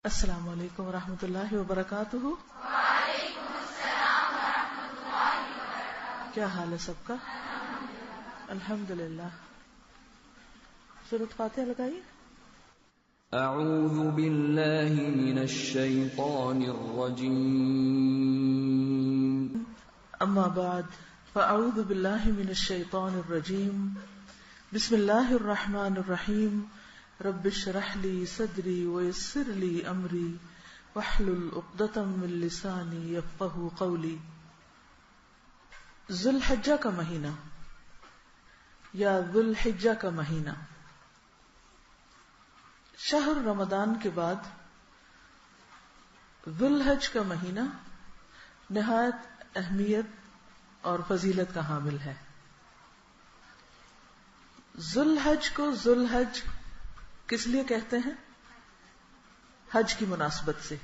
السلام علیکم ورحمۃ اللہ وبرکاتہ۔ وعلیکم السلام ورحمۃ اللہ وبرکاتہ۔ کیا حال ہے سب کا؟ الحمدللہ۔ سورۃ فاتحہ لگائیے۔ اعوذ باللہ من الشیطان الرجیم۔ اما بعد فاعوذ باللہ من الشیطان الرجیم۔ بسم اللہ الرحمن الرحیم۔ رب اشرح لی صدری ویسر لی امری واحلل عقدۃ من لسانی یفقہوا قولی۔ ذو الحجہ کا مہینہ یا ذو الحجہ کا مہینہ، شہر رمضان کے بعد ذو الحج کا مہینہ نہایت اہمیت اور فضیلت کا حامل ہے۔ ذو الحج کو ذو الحج کس لیے کہتے ہیں؟ حج کی مناسبت سے،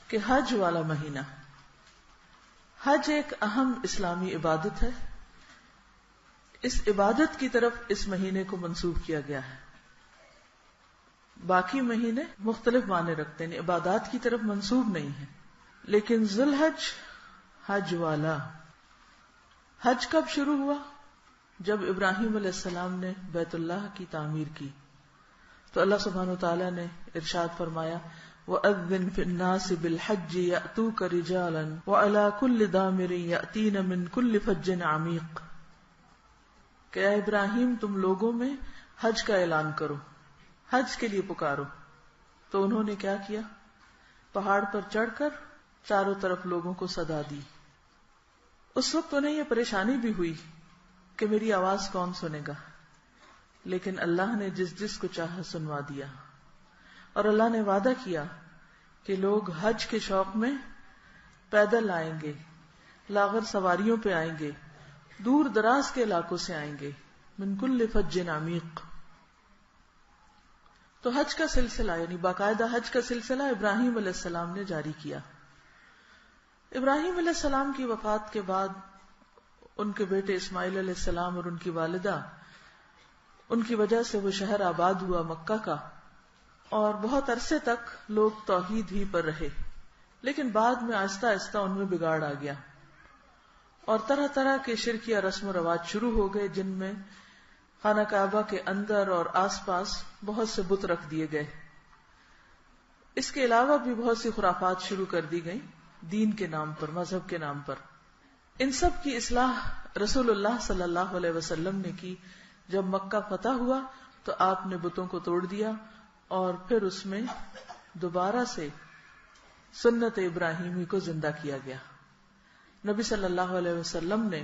کہ حج والا مہینہ۔ حج ایک اہم اسلامی عبادت ہے۔ اس عبادت کی طرف اس مہینے کو منسوب کیا گیا ہے۔ باقی مہینے مختلف معنی رکھتے ہیں، عبادات کی طرف منسوب نہیں ہے، لیکن ذو الحج حج والا۔ حج کب شروع ہوا؟ جب ابراہیم علیہ السلام نے بیت اللہ کی تعمیر کی تو اللہ سبحانہ وتعالی نے ارشاد فرمایا وَأَذِّن فِي النَّاسِ بِالْحَجِّ يَأْتُوكَ رِجَالًا وَعَلَى كُلِّ ضَامِرٍ يَأْتِينَ مِنْ كُلِّ فَجٍّ عَمِيقٍ، کہ اے ابراہیم تم لوگوں میں حج کا اعلان کرو، حج کے لیے پکارو۔ تو انہوں نے کیا کیا؟ پہاڑ پر چڑھ کر چاروں طرف لوگوں کو صدا دی۔ اس وقت انہیں یہ پریشانی بھی ہوئی کہ میری آواز کون سنے گا، لیکن اللہ نے جس جس کو چاہا سنوا دیا، اور اللہ نے وعدہ کیا کہ لوگ حج کے شوق میں پیدل آئیں گے، لاغر سواریوں پہ آئیں گے، دور دراز کے علاقوں سے آئیں گے، من کل فج عمیق۔ تو حج کا سلسلہ یعنی باقاعدہ حج کا سلسلہ ابراہیم علیہ السلام نے جاری کیا۔ ابراہیم علیہ السلام کی وفات کے بعد ان کے بیٹے اسماعیل علیہ السلام اور ان کی والدہ، ان کی وجہ سے وہ شہر آباد ہوا مکہ کا، اور بہت عرصے تک لوگ توحید ہی پر رہے، لیکن بعد میں آہستہ آہستہ ان میں بگاڑ آ گیا اور طرح طرح کے شرکیہ رسم و رواج شروع ہو گئے، جن میں خانہ کعبہ کے اندر اور آس پاس بہت سے بت رکھ دیے گئے۔ اس کے علاوہ بھی بہت سی خرافات شروع کر دی گئیں دین کے نام پر، مذہب کے نام پر۔ ان سب کی اصلاح رسول اللہ صلی اللہ علیہ وسلم نے کی۔ جب مکہ فتح ہوا تو آپ نے بتوں کو توڑ دیا اور پھر اس میں دوبارہ سے سنت ابراہیمی کو زندہ کیا گیا۔ نبی صلی اللہ علیہ وسلم نے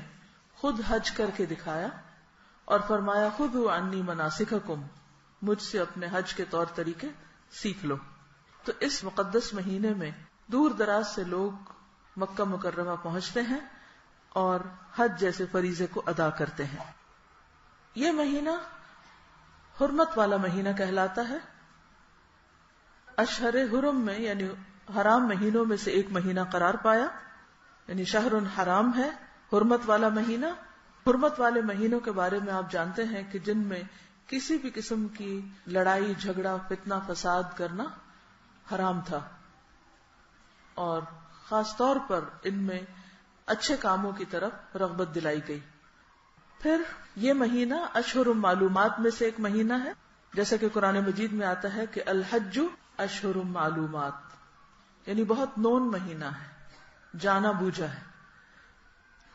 خود حج کر کے دکھایا اور فرمایا خذوا عنی مناسککم، مجھ سے اپنے حج کے طور طریقے سیکھ لو۔ تو اس مقدس مہینے میں دور دراز سے لوگ مکہ مکرمہ پہنچتے ہیں اور حج جیسے فریضے کو ادا کرتے ہیں۔ یہ مہینہ حرمت والا مہینہ کہلاتا ہے۔ اشہر حرم میں یعنی حرام مہینوں میں سے ایک مہینہ قرار پایا، یعنی شہر حرام ہے، حرمت والا مہینہ۔ حرمت والے مہینوں کے بارے میں آپ جانتے ہیں کہ جن میں کسی بھی قسم کی لڑائی جھگڑا فتنہ فساد کرنا حرام تھا، اور خاص طور پر ان میں اچھے کاموں کی طرف رغبت دلائی گئی۔ پھر یہ مہینہ اشہر معلومات میں سے ایک مہینہ ہے، جیسا کہ قرآن مجید میں آتا ہے کہ الحج اشہر معلومات، یعنی بہت نون مہینہ ہے، جانا بوجھا ہے۔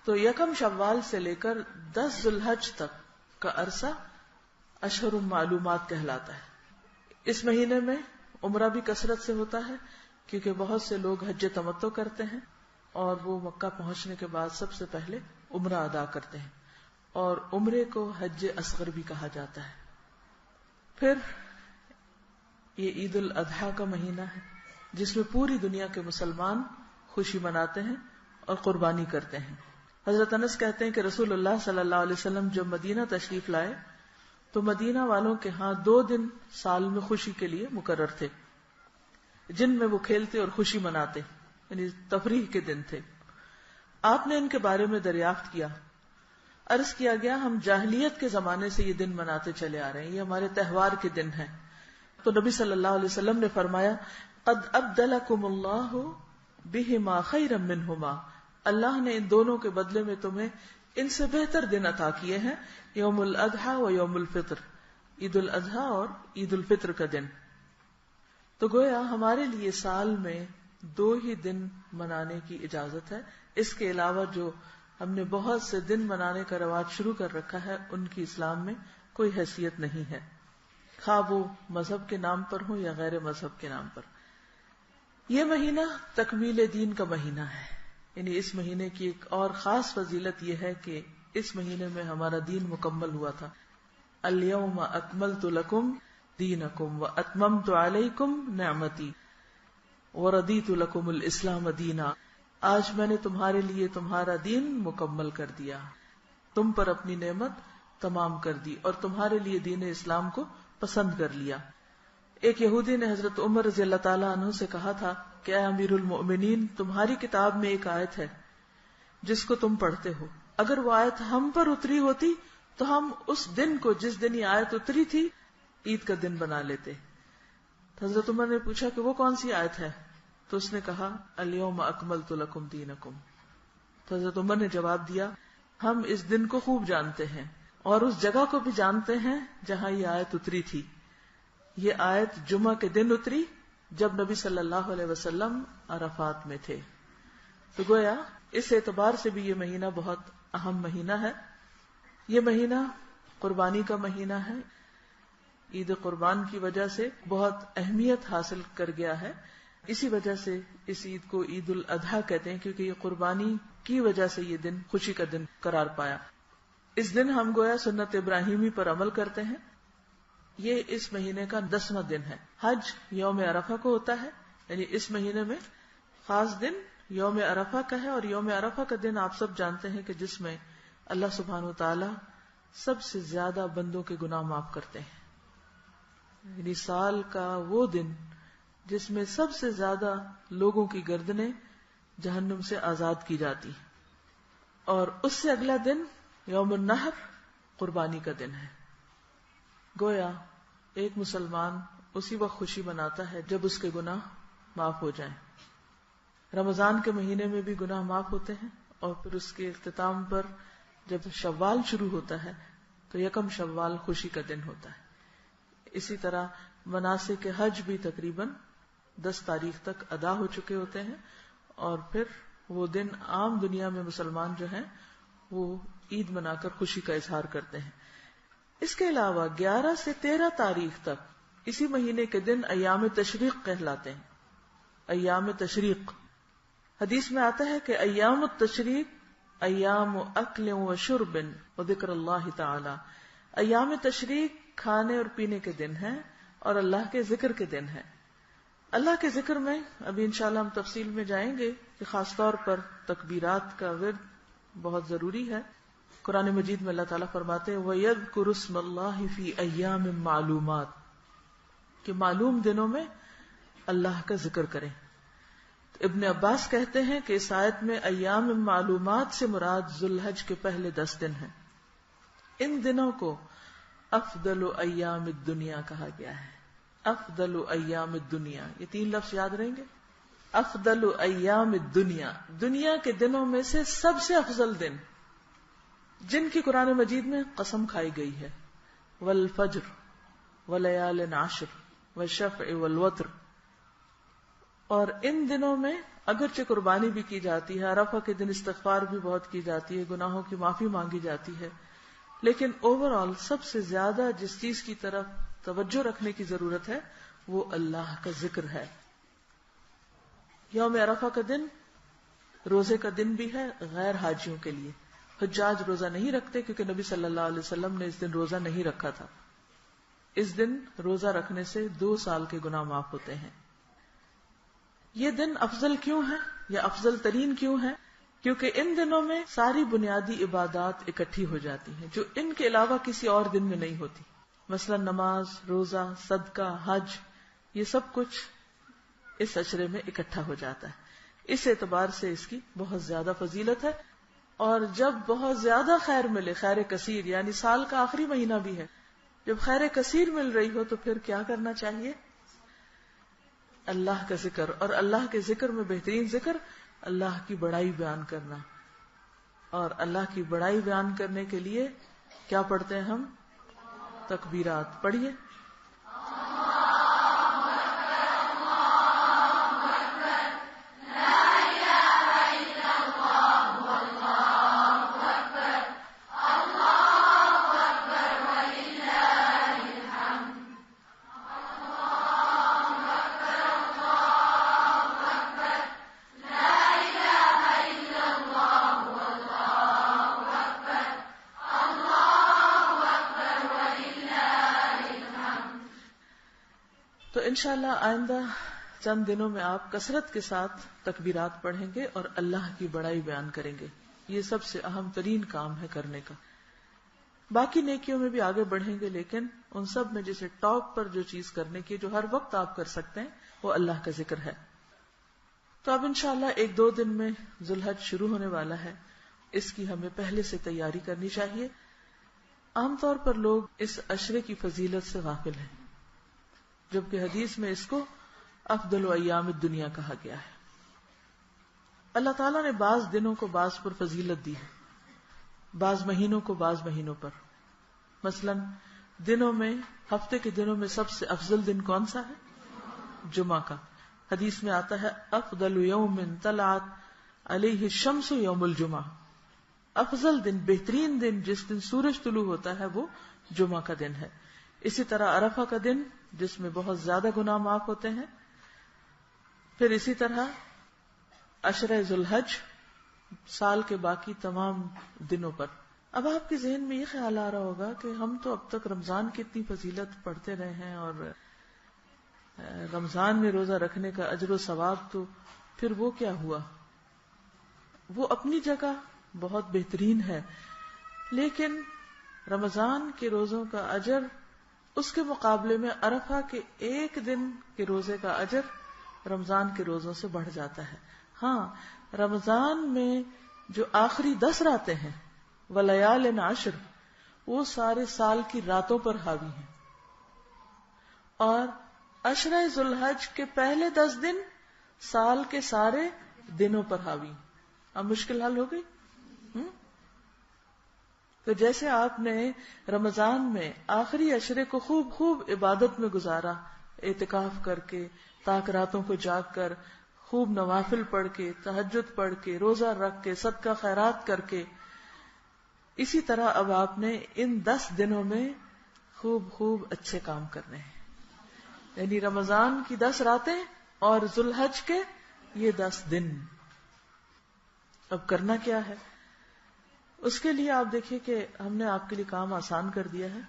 تو یکم شوال سے لے کر 10 ذو الحج تک کا عرصہ اشہر معلومات کہلاتا ہے۔ اس مہینے میں عمرہ بھی کثرت سے ہوتا ہے، کیونکہ بہت سے لوگ حج تمتع کرتے ہیں اور وہ مکہ پہنچنے کے بعد سب سے پہلے عمرہ ادا کرتے ہیں، اور عمرے کو حج اصغر بھی کہا جاتا ہے۔ پھر یہ عید الاضحیٰ کا مہینہ ہے، جس میں پوری دنیا کے مسلمان خوشی مناتے ہیں اور قربانی کرتے ہیں۔ حضرت انس کہتے ہیں کہ رسول اللہ صلی اللہ علیہ وسلم جب مدینہ تشریف لائے تو مدینہ والوں کے ہاں 2 دن سال میں خوشی کے لیے مقرر تھے، جن میں وہ کھیلتے اور خوشی مناتے، یعنی تفریح کے دن تھے۔ آپ نے ان کے بارے میں دریافت کیا، عرض کیا گیا ہم جاہلیت کے زمانے سے یہ دن مناتے چلے آ رہے ہیں، یہ ہمارے تہوار کے دن ہیں۔ تو نبی صلی اللہ علیہ وسلم نے فرمایا قد ابدلکم اللہ بہما خیرا منہما، اللہ نے ان دونوں کے بدلے میں تمہیں ان سے بہتر دن عطا کیے ہیں، یوم الاضحیٰ و یوم الفطر، عید الاضحیٰ اور عید الفطر کا دن۔ تو گویا ہمارے لیے سال میں 2 ہی دن منانے کی اجازت ہے، اس کے علاوہ جو ہم نے بہت سے دن منانے کا رواج شروع کر رکھا ہے ان کی اسلام میں کوئی حیثیت نہیں ہے، خواہ وہ مذہب کے نام پر ہو یا غیر مذہب کے نام پر۔ یہ مہینہ تکمیل دین کا مہینہ ہے، یعنی اس مہینے کی ایک اور خاص فضیلت یہ ہے کہ اس مہینے میں ہمارا دین مکمل ہوا تھا۔ الیوم اکملت لکم دینکم واتممت علیکم نعمتی وردیت لکم الاسلام دینا، آج میں نے تمہارے لیے تمہارا دین مکمل کر دیا، تم پر اپنی نعمت تمام کر دی اور تمہارے لیے دین اسلام کو پسند کر لیا۔ ایک یہودی نے حضرت عمر رضی اللہ تعالیٰ عنہ سے کہا تھا کہ اے امیر المؤمنین، تمہاری کتاب میں ایک آیت ہے جس کو تم پڑھتے ہو، اگر وہ آیت ہم پر اتری ہوتی تو ہم اس دن کو جس دن یہ آیت اتری تھی عید کا دن بنا لیتے۔ حضرت عمر نے پوچھا کہ وہ کون سی آیت ہے؟ تو اس نے کہا الیوم اکملت لکم دینکم۔ تو حضرت عمر نے جواب دیا ہم اس دن کو خوب جانتے ہیں اور اس جگہ کو بھی جانتے ہیں جہاں یہ آیت اتری تھی۔ یہ آیت جمعہ کے دن اتری جب نبی صلی اللہ علیہ وسلم عرفات میں تھے۔ تو گویا اس اعتبار سے بھی یہ مہینہ بہت اہم مہینہ ہے۔ یہ مہینہ قربانی کا مہینہ ہے، عید قربان کی وجہ سے بہت اہمیت حاصل کر گیا ہے، اسی وجہ سے اس عید کو عید الاضحیٰ کہتے ہیں، کیونکہ یہ قربانی کی وجہ سے یہ دن خوشی کا دن قرار پایا۔ اس دن ہم گویا سنت ابراہیمی پر عمل کرتے ہیں۔ یہ اس مہینے کا 10واں دن ہے۔ حج یوم عرفہ کو ہوتا ہے، یعنی اس مہینے میں خاص دن یوم عرفہ کا ہے، اور یوم عرفہ کا دن آپ سب جانتے ہیں کہ جس میں اللہ سبحانہ وتعالی سب سے زیادہ بندوں کے گناہ معاف کرتے ہیں، یعنی سال کا وہ دن جس میں سب سے زیادہ لوگوں کی گردنیں جہنم سے آزاد کی جاتی، اور اس سے اگلا دن یوم النحر قربانی کا دن ہے۔ گویا ایک مسلمان اسی وقت خوشی مناتا ہے جب اس کے گناہ معاف ہو جائیں۔ رمضان کے مہینے میں بھی گناہ معاف ہوتے ہیں، اور پھر اس کے اختتام پر جب شوال شروع ہوتا ہے تو یکم شوال خوشی کا دن ہوتا ہے۔ اسی طرح مناسک حج بھی تقریباً 10 تاریخ تک ادا ہو چکے ہوتے ہیں، اور پھر وہ دن عام دنیا میں مسلمان جو ہیں وہ عید منا کر خوشی کا اظہار کرتے ہیں۔ اس کے علاوہ 11 سے 13 تاریخ تک اسی مہینے کے دن ایام تشریق کہلاتے ہیں۔ ایام تشریق، حدیث میں آتا ہے کہ ایام التشریق ایام اکل و شرب و ذکر اللہ تعالی، ایام تشریق کھانے اور پینے کے دن ہیں اور اللہ کے ذکر کے دن ہیں۔ اللہ کے ذکر میں ابھی انشاءاللہ ہم تفصیل میں جائیں گے کہ خاص طور پر تکبیرات کا ورد بہت ضروری ہے۔ قرآن مجید میں اللہ تعالیٰ فرماتے ہیں وَيَذْكُرُ اسْمَ اللَّهِ فِي أَيَّامٍ مَعْلُومَاتٍ، کہ معلوم دنوں میں اللہ کا ذکر کریں۔ ابن عباس کہتے ہیں کہ اس آیت میں ایام معلومات سے مراد ذوالحج کے پہلے 10 دن ہیں۔ ان دنوں کو افضل ایام الدنیا کہا گیا ہے۔ افضل ایام الدنیا، یہ 3 لفظ یاد رہیں گے۔ افضل ایام الدنیا، دنیا کے دنوں میں سے سب سے افضل دن جن کی قرآن مجید میں قسم کھائی گئی ہے، والفجر ولیال عشر والشفع والوتر۔ اور ان دنوں میں اگرچہ قربانی بھی کی جاتی ہے، عرفہ کے دن استغفار بھی بہت کی جاتی ہے، گناہوں کی معافی مانگی جاتی ہے، لیکن اوور آل سب سے زیادہ جس چیز کی طرف توجہ رکھنے کی ضرورت ہے وہ اللہ کا ذکر ہے۔ یوم عرفہ کا دن روزے کا دن بھی ہے غیر حاجیوں کے لیے۔ حجاج روزہ نہیں رکھتے کیونکہ نبی صلی اللہ علیہ وسلم نے اس دن روزہ نہیں رکھا تھا۔ اس دن روزہ رکھنے سے 2 سال کے گناہ معاف ہوتے ہیں۔ یہ دن افضل کیوں ہے یا افضل ترین کیوں ہے؟ کیونکہ ان دنوں میں ساری بنیادی عبادات اکٹھی ہو جاتی ہیں جو ان کے علاوہ کسی اور دن میں نہیں ہوتی، مثلا نماز، روزہ، صدقہ، حج، یہ سب کچھ اس عشرے میں اکٹھا ہو جاتا ہے۔ اس اعتبار سے اس کی بہت زیادہ فضیلت ہے، اور جب بہت زیادہ خیر ملے، خیر کثیر، یعنی سال کا آخری مہینہ بھی ہے، جب خیر کثیر مل رہی ہو تو پھر کیا کرنا چاہیے؟ اللہ کا ذکر، اور اللہ کے ذکر میں بہترین ذکر اللہ کی بڑائی بیان کرنا. اور اللہ کی بڑائی بیان کرنے کے لیے کیا پڑھتے ہیں ہم؟ تکبیرات. پڑھیے. تو انشاءاللہ آئندہ چند دنوں میں آپ کثرت کے ساتھ تکبیرات پڑھیں گے اور اللہ کی بڑائی بیان کریں گے. یہ سب سے اہم ترین کام ہے کرنے کا. باقی نیکیوں میں بھی آگے بڑھیں گے، لیکن ان سب میں جسے ٹاپ پر جو چیز کرنے کی، جو ہر وقت آپ کر سکتے ہیں، وہ اللہ کا ذکر ہے. تو اب انشاءاللہ 1-2 دن میں ذوالحج شروع ہونے والا ہے. اس کی ہمیں پہلے سے تیاری کرنی چاہیے. عام طور پر لوگ اس عشرے کی فضیلت سے غافل ہیں، جبکہ حدیث میں اس کو افضل ایام الدنیا کہا گیا ہے. اللہ تعالیٰ نے بعض دنوں کو بعض پر فضیلت دی ہے، بعض مہینوں کو بعض مہینوں پر. مثلا دنوں میں، ہفتے کے دنوں میں سب سے افضل دن کون سا ہے؟ جمعہ کا. حدیث میں آتا ہے افضل یوم طلعت علیہ الشمس یوم الجمعہ. افضل دن، بہترین دن جس دن سورج طلوع ہوتا ہے، وہ جمعہ کا دن ہے. اسی طرح عرفہ کا دن جس میں بہت زیادہ گناہ معاف ہوتے ہیں. پھر اسی طرح عشرہ ذوالحج، سال کے باقی تمام دنوں پر. اب آپ کے ذہن میں یہ خیال آ رہا ہوگا کہ ہم تو اب تک رمضان کی اتنی فضیلت پڑھتے رہے ہیں، اور رمضان میں روزہ رکھنے کا اجر و ثواب، تو پھر وہ کیا ہوا؟ وہ اپنی جگہ بہت بہترین ہے، لیکن رمضان کے روزوں کا اجر اس کے مقابلے میں عرفہ کے ایک دن کے روزے کا اجر رمضان کے روزوں سے بڑھ جاتا ہے. ہاں، رمضان میں جو آخری 10 راتیں ہیں، ولیال عشر، وہ سارے سال کی راتوں پر حاوی ہیں، اور عشرہ ذوالحج کے پہلے 10 دن سال کے سارے دنوں پر حاوی. اب مشکل حل ہو گئی. تو جیسے آپ نے رمضان میں آخری عشرے کو خوب عبادت میں گزارا، اعتکاف کر کے، تاک راتوں کو جاگ کر، خوب نوافل پڑھ کے، تہجد پڑھ کے، روزہ رکھ کے، صدقہ خیرات کر کے، اسی طرح اب آپ نے ان 10 دنوں میں خوب اچھے کام کرنے ہیں. یعنی رمضان کی 10 راتیں اور ذوالحج کے یہ 10 دن. اب کرنا کیا ہے؟ اس کے لیے آپ دیکھیے کہ ہم نے آپ کے لیے کام آسان کر دیا ہے.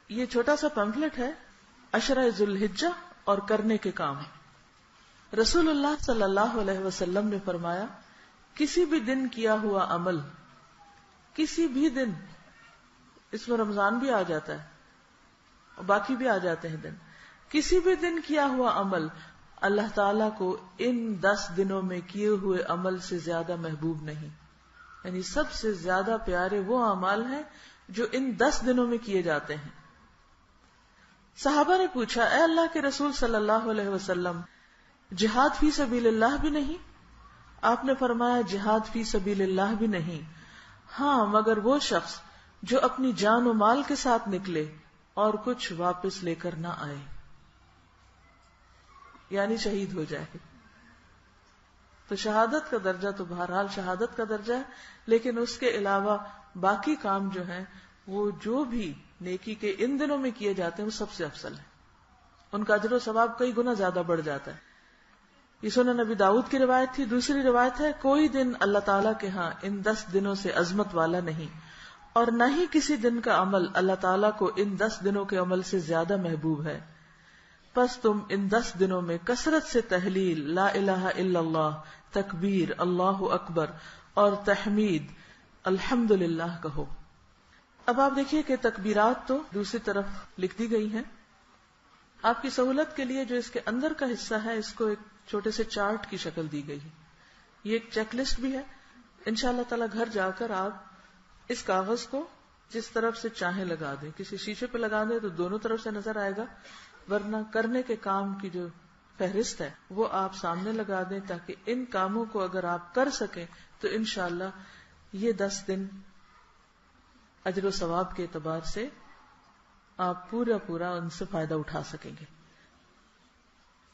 یہ چھوٹا سا پیمفلٹ ہے، عشرہ ذوالحجہ اور کرنے کے کام. رسول اللہ صلی اللہ علیہ وسلم نے فرمایا، کسی بھی دن کیا ہوا عمل، کسی بھی دن، اس میں رمضان بھی آ جاتا ہے اور باقی بھی آ جاتے ہیں دن، کسی بھی دن کیا ہوا عمل اللہ تعالیٰ کو ان 10 دنوں میں کیے ہوئے عمل سے زیادہ محبوب نہیں. یعنی سب سے زیادہ پیارے وہ اعمال ہیں جو ان 10 دنوں میں کیے جاتے ہیں. صحابہ نے پوچھا، اے اللہ کے رسول صلی اللہ علیہ وسلم، جہاد فی سبیل اللہ بھی نہیں؟ آپ نے فرمایا، جہاد فی سبیل اللہ بھی نہیں، ہاں مگر وہ شخص جو اپنی جان و مال کے ساتھ نکلے اور کچھ واپس لے کر نہ آئے، یعنی شہید ہو جائے. تو شہادت کا درجہ تو بہرحال شہادت کا درجہ ہے، لیکن اس کے علاوہ باقی کام جو ہیں، وہ جو بھی نیکی کے ان دنوں میں کیے جاتے ہیں، وہ سب سے افضل ہیں. ان کا اجر و ثواب کئی گنا زیادہ بڑھ جاتا ہے. یہ سنن نبی داؤد کی روایت تھی. دوسری روایت ہے، کوئی دن اللہ تعالیٰ کے ہاں ان 10 دنوں سے عظمت والا نہیں، اور نہ ہی کسی دن کا عمل اللہ تعالیٰ کو ان 10 دنوں کے عمل سے زیادہ محبوب ہے. پس تم ان 10 دنوں میں کثرت سے تحلیل، لا الہ الا اللہ، تکبیر، اللہ اکبر، اور تحمید، الحمدللہ کہو. اب آپ دیکھیے کہ تکبیرات تو دوسری طرف لکھ دی گئی ہیں. آپ کی سہولت کے لیے جو اس کے اندر کا حصہ ہے، اس کو ایک چھوٹے سے چارٹ کی شکل دی گئی ہے. یہ ایک چیک لسٹ بھی ہے. انشاءاللہ تعالی گھر جا کر آپ اس کاغذ کو جس طرف سے چاہیں لگا دیں. کسی شیشے پہ لگا دیں تو دونوں طرف سے نظر آئے گا، ورنہ کرنے کے کام کی جو فہرست ہے وہ آپ سامنے لگا دیں، تاکہ ان کاموں کو اگر آپ کر سکیں تو انشاءاللہ یہ 10 دن اجر و ثواب کے اعتبار سے آپ پورا ان سے فائدہ اٹھا سکیں گے.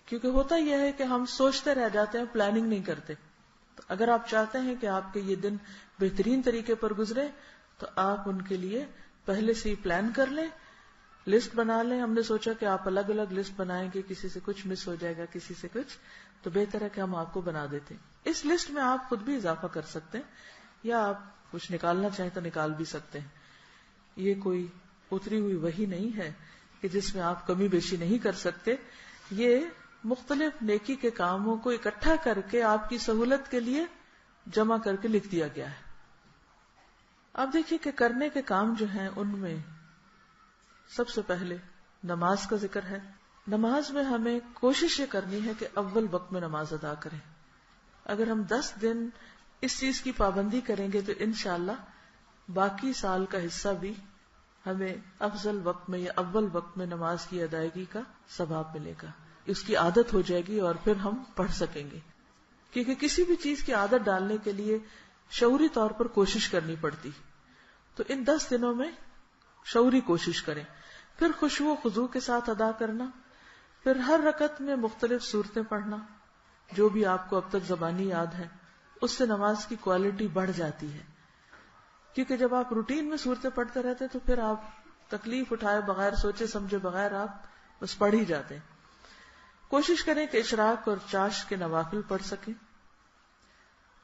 کیونکہ ہوتا یہ ہے کہ ہم سوچتے رہ جاتے ہیں، پلاننگ نہیں کرتے. تو اگر آپ چاہتے ہیں کہ آپ کے یہ دن بہترین طریقے پر گزرے تو آپ ان کے لیے پہلے سے ہی پلان کر لیں، لسٹ بنا لیں. ہم نے سوچا کہ آپ الگ الگ لسٹ بنائیں گے، کسی سے کچھ مس ہو جائے گا، کسی سے کچھ، تو بہتر ہے کہ ہم آپ کو بنا دیتے. اس لسٹ میں آپ خود بھی اضافہ کر سکتے ہیں یا آپ کچھ نکالنا چاہیں تو نکال بھی سکتے ہیں. یہ کوئی اتری ہوئی وحی نہیں ہے کہ جس میں آپ کمی بیشی نہیں کر سکتے. یہ مختلف نیکی کے کاموں کو اکٹھا کر کے آپ کی سہولت کے لیے جمع کر کے لکھ دیا گیا ہے. اب دیکھیے کہ کرنے کے کام جو ہیں ان میں سب سے پہلے نماز کا ذکر ہے. نماز میں ہمیں کوشش یہ کرنی ہے کہ اول وقت میں نماز ادا کریں. اگر ہم 10 دن اس چیز کی پابندی کریں گے تو انشاءاللہ باقی سال کا حصہ بھی ہمیں افضل وقت میں یا اول وقت میں نماز کی ادائیگی کا ثواب ملے گا. اس کی عادت ہو جائے گی اور پھر ہم پڑھ سکیں گے. کیونکہ کسی بھی چیز کی عادت ڈالنے کے لیے شعوری طور پر کوشش کرنی پڑتی. تو ان 10 دنوں میں شعوری کوشش کریں. پھر خشوع و خضوع کے ساتھ ادا کرنا. پھر ہر رکعت میں مختلف صورتیں پڑھنا جو بھی آپ کو اب تک زبانی یاد ہے. اس سے نماز کی کوالٹی بڑھ جاتی ہے. کیونکہ جب آپ روٹین میں صورتیں پڑھتے رہتے تو پھر آپ تکلیف اٹھائے بغیر، سوچے سمجھے بغیر آپ بس پڑھ ہی جاتے ہیں. کوشش کریں کہ اشراق اور چاشت کے نوافل پڑھ سکیں.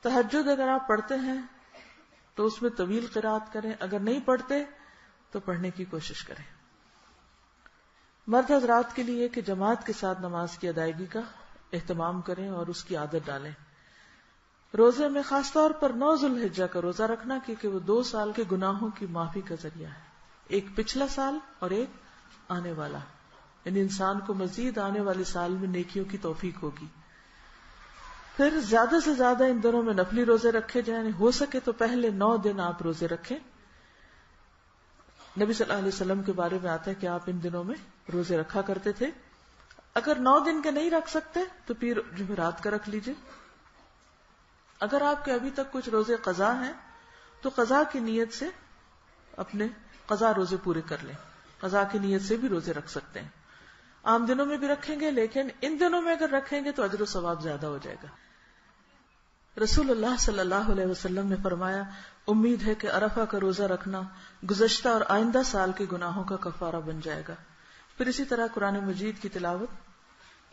تہجد اگر آپ پڑھتے ہیں تو اس میں طویل قرات کریں، اگر نہیں پڑھتے تو پڑھنے کی کوشش کریں. مرد حضرات کے لیے کہ جماعت کے ساتھ نماز کی ادائیگی کا اہتمام کریں اور اس کی عادت ڈالیں. روزے میں خاص طور پر 9 ذوالحجہ کا روزہ رکھنا، کیونکہ وہ 2 سال کے گناہوں کی معافی کا ذریعہ ہے. ایک پچھلا سال اور ایک آنے والا، یعنی انسان کو مزید آنے والے سال میں نیکیوں کی توفیق ہوگی. پھر زیادہ سے زیادہ ان دنوں میں نفلی روزے رکھے جائیں. ہو سکے تو پہلے 9 دن آپ روزے رکھیں. نبی صلی اللہ علیہ وسلم کے بارے میں آتا ہے کہ آپ ان دنوں میں روزے رکھا کرتے تھے. اگر 9 دن کے نہیں رکھ سکتے تو پھر جمعرات کا رکھ لیجئے. اگر آپ کے ابھی تک کچھ روزے قضا ہیں تو قضا کی نیت سے اپنے قضا روزے پورے کر لیں. قضا کی نیت سے بھی روزے رکھ سکتے ہیں. عام دنوں میں بھی رکھیں گے، لیکن ان دنوں میں اگر رکھیں گے تو اجر و ثواب زیادہ ہو جائے گا. رسول اللہ صلی اللہ علیہ وسلم نے فرمایا، امید ہے کہ عرفہ کا روزہ رکھنا گزشتہ اور آئندہ سال کے گناہوں کا کفارہ بن جائے گا. پھر اسی طرح قرآن مجید کی تلاوت،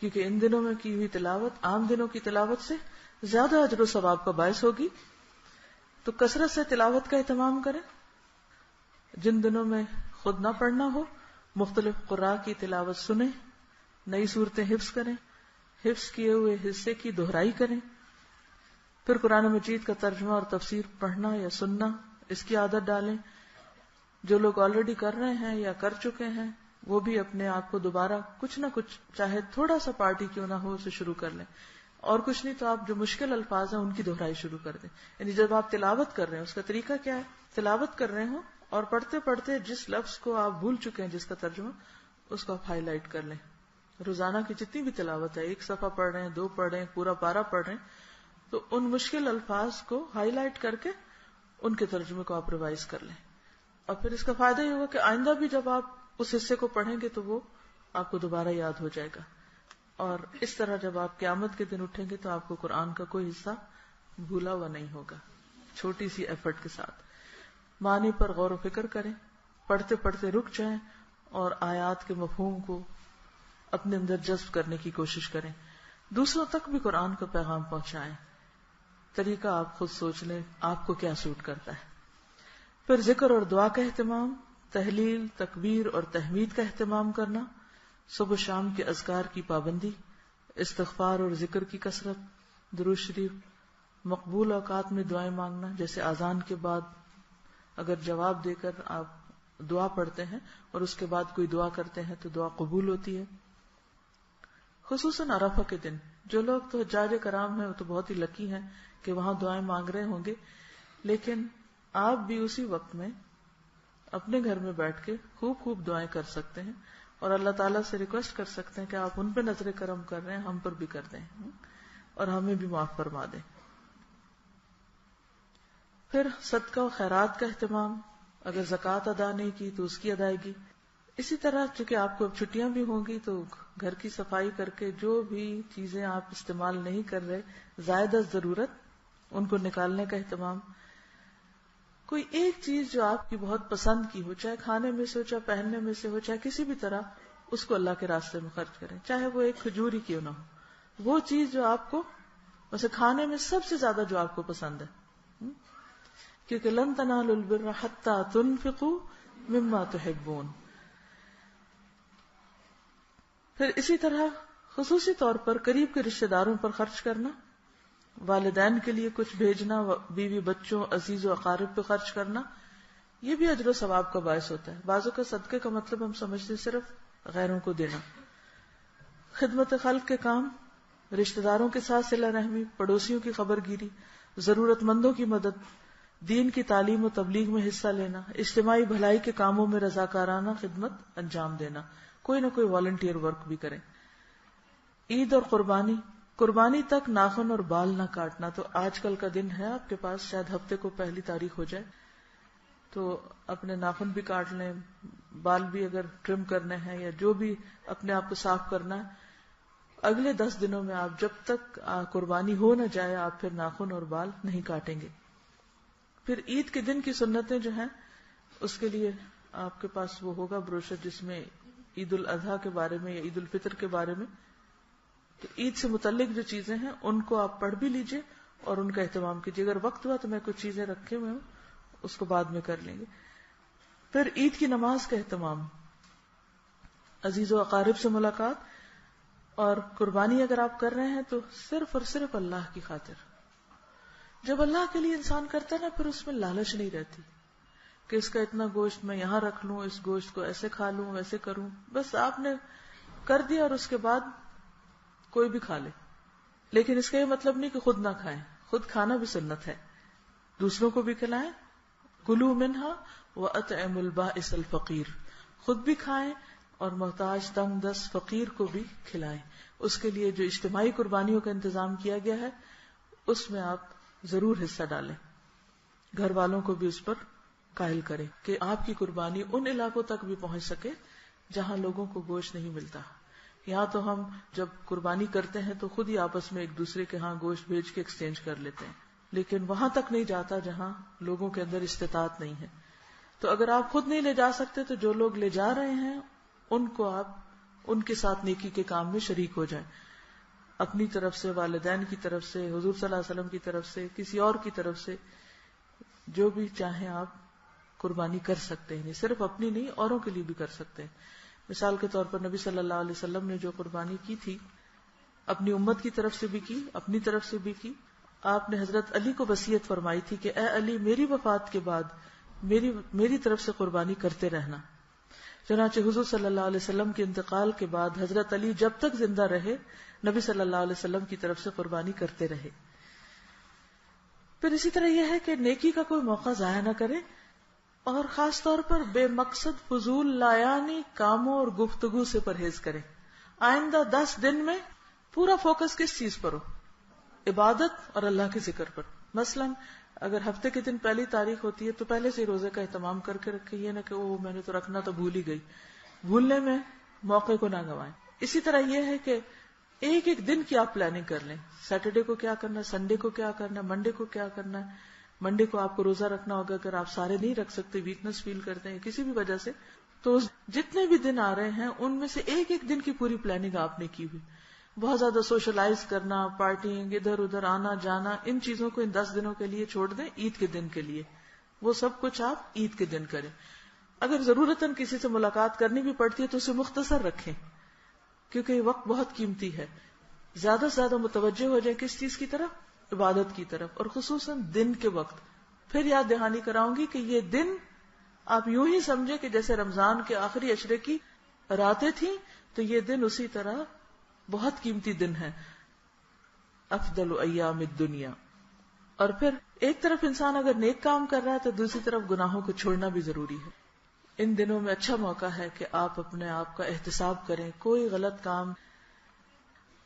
کیونکہ ان دنوں میں کی ہوئی تلاوت عام دنوں کی تلاوت سے زیادہ اجر و ثواب کا باعث ہوگی. تو کثرت سے تلاوت کا اہتمام کریں. جن دنوں میں خود نہ پڑھنا ہو مختلف قراء کی تلاوت سنیں، نئی صورتیں حفظ کریں، حفظ کیے ہوئے حصے کی دہرائی کریں. پھر قرآن مجید کا ترجمہ اور تفسیر پڑھنا یا سننا، اس کی عادت ڈالیں. جو لوگ آلریڈی کر رہے ہیں یا کر چکے ہیں وہ بھی اپنے آپ کو دوبارہ کچھ نہ کچھ، چاہے تھوڑا سا پارٹی کیوں نہ ہو، اسے شروع کر لیں. اور کچھ نہیں تو آپ جو مشکل الفاظ ہیں ان کی دہرائی شروع کر دیں. یعنی جب آپ تلاوت کر رہے ہیں اس کا طریقہ کیا ہے، تلاوت کر رہے ہوں اور پڑھتے پڑھتے جس لفظ کو آپ بھول چکے ہیں جس کا ترجمہ، اس کو آپ ہائی لائٹ کر لیں. روزانہ کی جتنی بھی تلاوت ہے، 1 صفحہ پڑھ رہے ہیں، 2 پڑھ رہے ہیں، پورا پارہ پڑھ رہے ہیں، تو ان مشکل الفاظ کو ہائی لائٹ کر کے ان کے ترجمے کو آپ ریوائز کر لیں. اور پھر اس کا فائدہ یہ ہوگا کہ آئندہ بھی جب آپ اس حصے کو پڑھیں گے تو وہ آپ کو دوبارہ یاد ہو جائے گا. اور اس طرح جب آپ قیامت کے دن اٹھیں گے تو آپ کو قرآن کا کوئی حصہ بھولا ہوا نہیں ہوگا. چھوٹی سی ایفرٹ کے ساتھ معنی پر غور و فکر کریں، پڑھتے پڑھتے رک جائیں اور آیات کے مفہوم کو اپنے اندر جذب کرنے کی کوشش کریں. دوسروں تک بھی قرآن کا پیغام پہنچائیں. طریقہ آپ خود سوچ لیں آپ کو کیا سوٹ کرتا ہے. پھر ذکر اور دعا کا اہتمام، تحلیل، تکبیر اور تحمید کا اہتمام کرنا، صبح و شام کے اذکار کی پابندی، استغفار اور ذکر کی کثرت، درود شریف، مقبول اوقات میں دعائیں مانگنا، جیسے اذان کے بعد اگر جواب دے کر آپ دعا پڑھتے ہیں اور اس کے بعد کوئی دعا کرتے ہیں تو دعا قبول ہوتی ہے. خصوصاً عرفہ کے دن جو لوگ تو حجاج کرام ہیں وہ تو بہت ہی لکی ہیں کہ وہاں دعائیں مانگ رہے ہوں گے، لیکن آپ بھی اسی وقت میں اپنے گھر میں بیٹھ کے خوب دعائیں کر سکتے ہیں. اور اللہ تعالیٰ سے ریکویسٹ کر سکتے ہیں کہ آپ ان پہ نظر کرم کر رہے ہیں، ہم پر بھی کر دیں اور ہمیں بھی معاف فرما دیں. پھر صدقہ و خیرات کا اہتمام، اگر زکوٰۃ ادا نہیں کی تو اس کی ادائیگی. اسی طرح چونکہ آپ کو اب چھٹیاں بھی ہوں گی تو گھر کی صفائی کر کے جو بھی چیزیں آپ استعمال نہیں کر رہے زائد از ضرورت ان کو نکالنے کا اہتمام. کوئی ایک چیز جو آپ کی بہت پسند کی ہو، چاہے کھانے میں سے ہو، چاہے پہننے میں سے ہو، چاہے کسی بھی طرح، اس کو اللہ کے راستے میں خرچ کریں، چاہے وہ ایک کھجور ہی کیوں نہ ہو. وہ چیز جو آپ کو ویسے کھانے میں سب سے زیادہ جو آپ کو پسند ہے، کیونکہ لن تنالوا البر حتى تنفقوا مما تحبون. پھر اسی طرح خصوصی طور پر قریب کے رشتہ داروں پر خرچ کرنا، والدین کے لیے کچھ بھیجنا، بیوی بچوں عزیز و اقارب پہ خرچ کرنا، یہ بھی اجر و ثواب کا باعث ہوتا ہے. بعضوں کا صدقے کا مطلب ہم سمجھتے صرف غیروں کو دینا. خدمت خلق کے کام، رشتہ داروں کے ساتھ صلہ رحمی، پڑوسیوں کی خبر گیری، ضرورت مندوں کی مدد، دین کی تعلیم و تبلیغ میں حصہ لینا، اجتماعی بھلائی کے کاموں میں رضاکارانہ خدمت انجام دینا، کوئی نہ کوئی والنٹیئر ورک بھی کریں. عید اور قربانی تک ناخن اور بال نہ کاٹنا. تو آج کل کا دن ہے آپ کے پاس، شاید ہفتے کو پہلی تاریخ ہو جائے تو اپنے ناخن بھی کاٹ لیں، بال بھی اگر ٹرم کرنے ہیں یا جو بھی اپنے آپ کو صاف کرنا ہے. اگلے 10 دنوں میں آپ جب تک قربانی ہو نہ جائے آپ پھر ناخن اور بال نہیں کاٹیں گے. پھر عید کے دن کی سنتیں جو ہیں اس کے لیے آپ کے پاس وہ ہوگا بروشر جس میں عید الاضحیٰ کے بارے میں یا عید الفطر کے بارے میں، تو عید سے متعلق جو چیزیں ہیں ان کو آپ پڑھ بھی لیجئے اور ان کا اہتمام کیجیے. اگر وقت ہوا تو میں کچھ چیزیں رکھے ہوئے ہوں اس کو بعد میں کر لیں گے. پھر عید کی نماز کا اہتمام، عزیز و اقارب سے ملاقات، اور قربانی اگر آپ کر رہے ہیں تو صرف اور صرف اللہ کی خاطر. جب اللہ کے لیے انسان کرتا ہے نا پھر اس میں لالچ نہیں رہتی کہ اس کا اتنا گوشت میں یہاں رکھ لوں، اس گوشت کو ایسے کھا لوں ویسے کروں. بس آپ نے کر دیا اور اس کے بعد کوئی بھی کھا لے. لیکن اس کا یہ مطلب نہیں کہ خود نہ کھائیں، خود کھانا بھی سنت ہے، دوسروں کو بھی کھلائیں. کلوا منہا واطعموا البائس الفقیر، خود بھی کھائیں اور محتاج تنگ دست فقیر کو بھی کھلائیں. اس کے لیے جو اجتماعی قربانیوں کا انتظام کیا گیا ہے اس میں آپ ضرور حصہ ڈالیں، گھر والوں کو بھی اس پر قائل کریں کہ آپ کی قربانی ان علاقوں تک بھی پہنچ سکے جہاں لوگوں کو گوشت نہیں ملتا. یہاں تو ہم جب قربانی کرتے ہیں تو خود ہی آپس میں ایک دوسرے کے ہاں گوشت بھیج کے ایکسچینج کر لیتے ہیں، لیکن وہاں تک نہیں جاتا جہاں لوگوں کے اندر استطاعت نہیں ہے. تو اگر آپ خود نہیں لے جا سکتے تو جو لوگ لے جا رہے ہیں ان کو آپ ان کے ساتھ نیکی کے کام میں شریک ہو جائیں، اپنی طرف سے، والدین کی طرف سے، حضور صلی اللہ علیہ وسلم کی طرف سے، کسی اور کی طرف سے، جو بھی چاہیں آپ قربانی کر سکتے ہیں. صرف اپنی نہیں، اوروں کے لیے بھی کر سکتے ہیں. مثال کے طور پر نبی صلی اللہ علیہ وسلم نے جو قربانی کی تھی اپنی امت کی طرف سے بھی کی، اپنی طرف سے بھی کی. آپ نے حضرت علی کو وصیت فرمائی تھی کہ اے علی میری وفات کے بعد میری طرف سے قربانی کرتے رہنا. چنانچہ حضور صلی اللہ علیہ وسلم کے انتقال کے بعد حضرت علی جب تک زندہ رہے نبی صلی اللہ علیہ وسلم کی طرف سے قربانی کرتے رہے. پھر اسی طرح یہ ہے کہ نیکی کا کوئی موقع ضائع نہ کرے، اور خاص طور پر بے مقصد فضول لایانی کاموں اور گفتگو سے پرہیز کریں. آئندہ 10 دن میں پورا فوکس کس چیز پر ہو؟ عبادت اور اللہ کے ذکر پر. مثلا اگر ہفتے کے دن پہلی تاریخ ہوتی ہے تو پہلے سے روزے کا اہتمام کر کے رکھے، یہ نہ کہ وہ میں نے تو رکھنا تو بھول ہی گئی. بھولنے میں موقع کو نہ گنوائیں. اسی طرح یہ ہے کہ ایک ایک دن کی آپ پلاننگ کر لیں. سیٹرڈے کو کیا کرنا ہے، سنڈے کو کیا کرنا ہے، منڈے کو کیا کرنا ہے. منڈے کو آپ کو روزہ رکھنا ہوگا، اگر آپ سارے نہیں رکھ سکتے، ویکنس فیل کرتے ہیں کسی بھی وجہ سے، تو جتنے بھی دن آ رہے ہیں ان میں سے ایک ایک دن کی پوری پلاننگ آپ نے کی ہوئی. بہت زیادہ سوشلائز کرنا، پارٹیing، ادھر ادھر آنا جانا، ان چیزوں کو ان 10 دنوں کے لیے چھوڑ دیں. عید کے دن کے لیے وہ سب کچھ آپ عید کے دن کریں. اگر ضرورتاً کسی سے ملاقات کرنی بھی پڑتی ہے تو اسے مختصر رکھیں، کیونکہ یہ وقت بہت قیمتی ہے. زیادہ سے زیادہ متوجہ ہو جائیں کس چیز کی طرف؟ عبادت کی طرف، اور خصوصاً دن کے وقت. پھر یاد دہانی کراؤں گی کہ یہ دن آپ یوں ہی سمجھے کہ جیسے رمضان کے آخری عشرے کی راتیں تھیں، تو یہ دن اسی طرح بہت قیمتی دن ہے. افضل ایام الدنیا. اور پھر ایک طرف انسان اگر نیک کام کر رہا ہے تو دوسری طرف گناہوں کو چھوڑنا بھی ضروری ہے. ان دنوں میں اچھا موقع ہے کہ آپ اپنے آپ کا احتساب کریں. کوئی غلط کام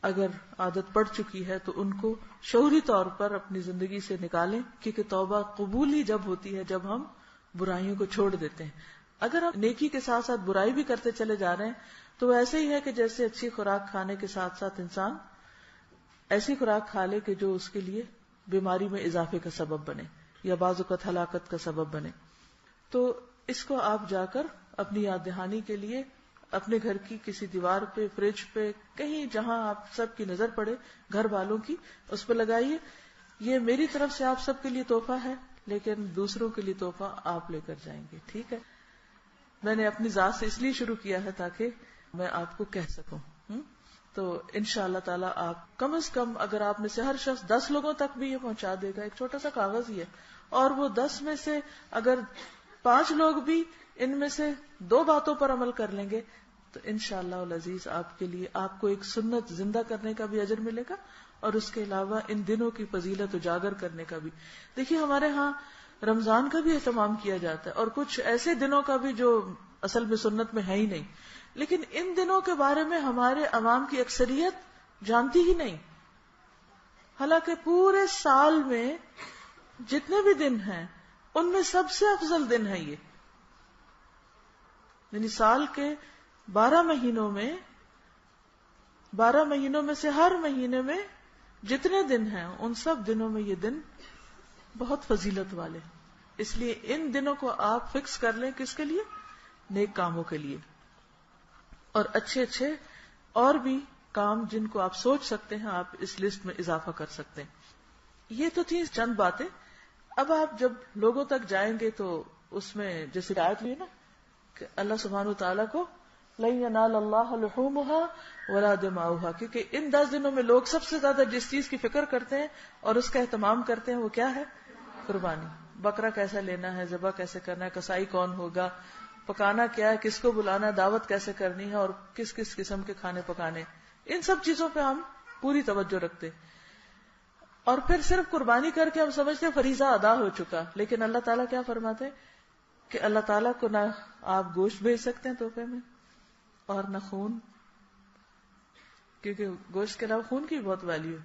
اگر عادت پڑ چکی ہے تو ان کو شعوری طور پر اپنی زندگی سے نکالیں، کیونکہ توبہ قبول ہی جب ہوتی ہے جب ہم برائیوں کو چھوڑ دیتے ہیں. اگر ہم نیکی کے ساتھ ساتھ برائی بھی کرتے چلے جا رہے ہیں تو وہ ایسے ہی ہے کہ جیسے اچھی خوراک کھانے کے ساتھ ساتھ انسان ایسی خوراک کھا لے کہ جو اس کے لیے بیماری میں اضافے کا سبب بنے یا بعض اوقات ہلاکت کا سبب بنے. تو اس کو آپ جا کر اپنی یاد دہانی کے لیے اپنے گھر کی کسی دیوار پہ، فریج پہ، کہیں جہاں آپ سب کی نظر پڑے، گھر والوں کی، اس پہ لگائیے. یہ میری طرف سے آپ سب کے لیے تحفہ ہے، لیکن دوسروں کے لیے تحفہ آپ لے کر جائیں گے. ٹھیک ہے؟ میں نے اپنی ذات سے اس لیے شروع کیا ہے تاکہ میں آپ کو کہہ سکوں. تو انشاءاللہ تعالیٰ آپ کم از کم اگر آپ میں سے ہر شخص 10 لوگوں تک بھی یہ پہنچا دے گا، ایک چھوٹا سا کاغذ ہی ہے، اور وہ 10 میں سے اگر 5 لوگ بھی ان میں سے 2 باتوں پر عمل کر لیں گے تو انشاءاللہ العزیز آپ کے لیے آپ کو ایک سنت زندہ کرنے کا بھی اجر ملے گا، اور اس کے علاوہ ان دنوں کی فضیلت اجاگر کرنے کا بھی. دیکھیے ہمارے ہاں رمضان کا بھی اہتمام کیا جاتا ہے اور کچھ ایسے دنوں کا بھی جو اصل میں سنت میں ہے ہی نہیں، لیکن ان دنوں کے بارے میں ہمارے عوام کی اکثریت جانتی ہی نہیں. حالانکہ پورے سال میں جتنے بھی دن ہیں ان میں سب سے افضل دن ہے یہ. یعنی سال کے 12 مہینوں میں سے ہر مہینے میں جتنے دن ہیں ان سب دنوں میں یہ دن بہت فضیلت والے. اس لیے ان دنوں کو آپ فکس کر لیں. کس کے لیے؟ نیک کاموں کے لیے، اور اچھے اچھے اور بھی کام جن کو آپ سوچ سکتے ہیں آپ اس لسٹ میں اضافہ کر سکتے ہیں. یہ تو تھی چند باتیں. اب آپ جب لوگوں تک جائیں گے تو اس میں جیسے آیت ہوئی نا کہ اللہ سبحانہ وتعالیٰ کو لَن يَنَالَ اللَّهَ لُحُومُهَا وَلَا دِمَاؤُهَا، کیونکہ ان 10 دنوں میں لوگ سب سے زیادہ جس چیز کی فکر کرتے ہیں اور اس کا اہتمام کرتے ہیں وہ کیا ہے؟ قربانی. بکرا کیسا لینا ہے، ذبح کیسے کرنا ہے، کسائی کون ہوگا، پکانا کیا ہے، کس کو بلانا ہے، دعوت کیسے کرنی ہے، اور کس کس قسم کے کھانے پکانے. ان سب چیزوں پہ ہم پوری توجہ رکھتے. اور پھر صرف قربانی کر کے ہم سمجھتے ہیں فریضہ ادا ہو چکا، لیکن اللہ تعالیٰ کیا فرماتے ہیں کہ اللہ تعالیٰ کو نہ آپ گوشت بھیج سکتے ہیں تحفے میں اور نہ خون، کیونکہ گوشت کے علاوہ خون کی بہت ویلیو ہے.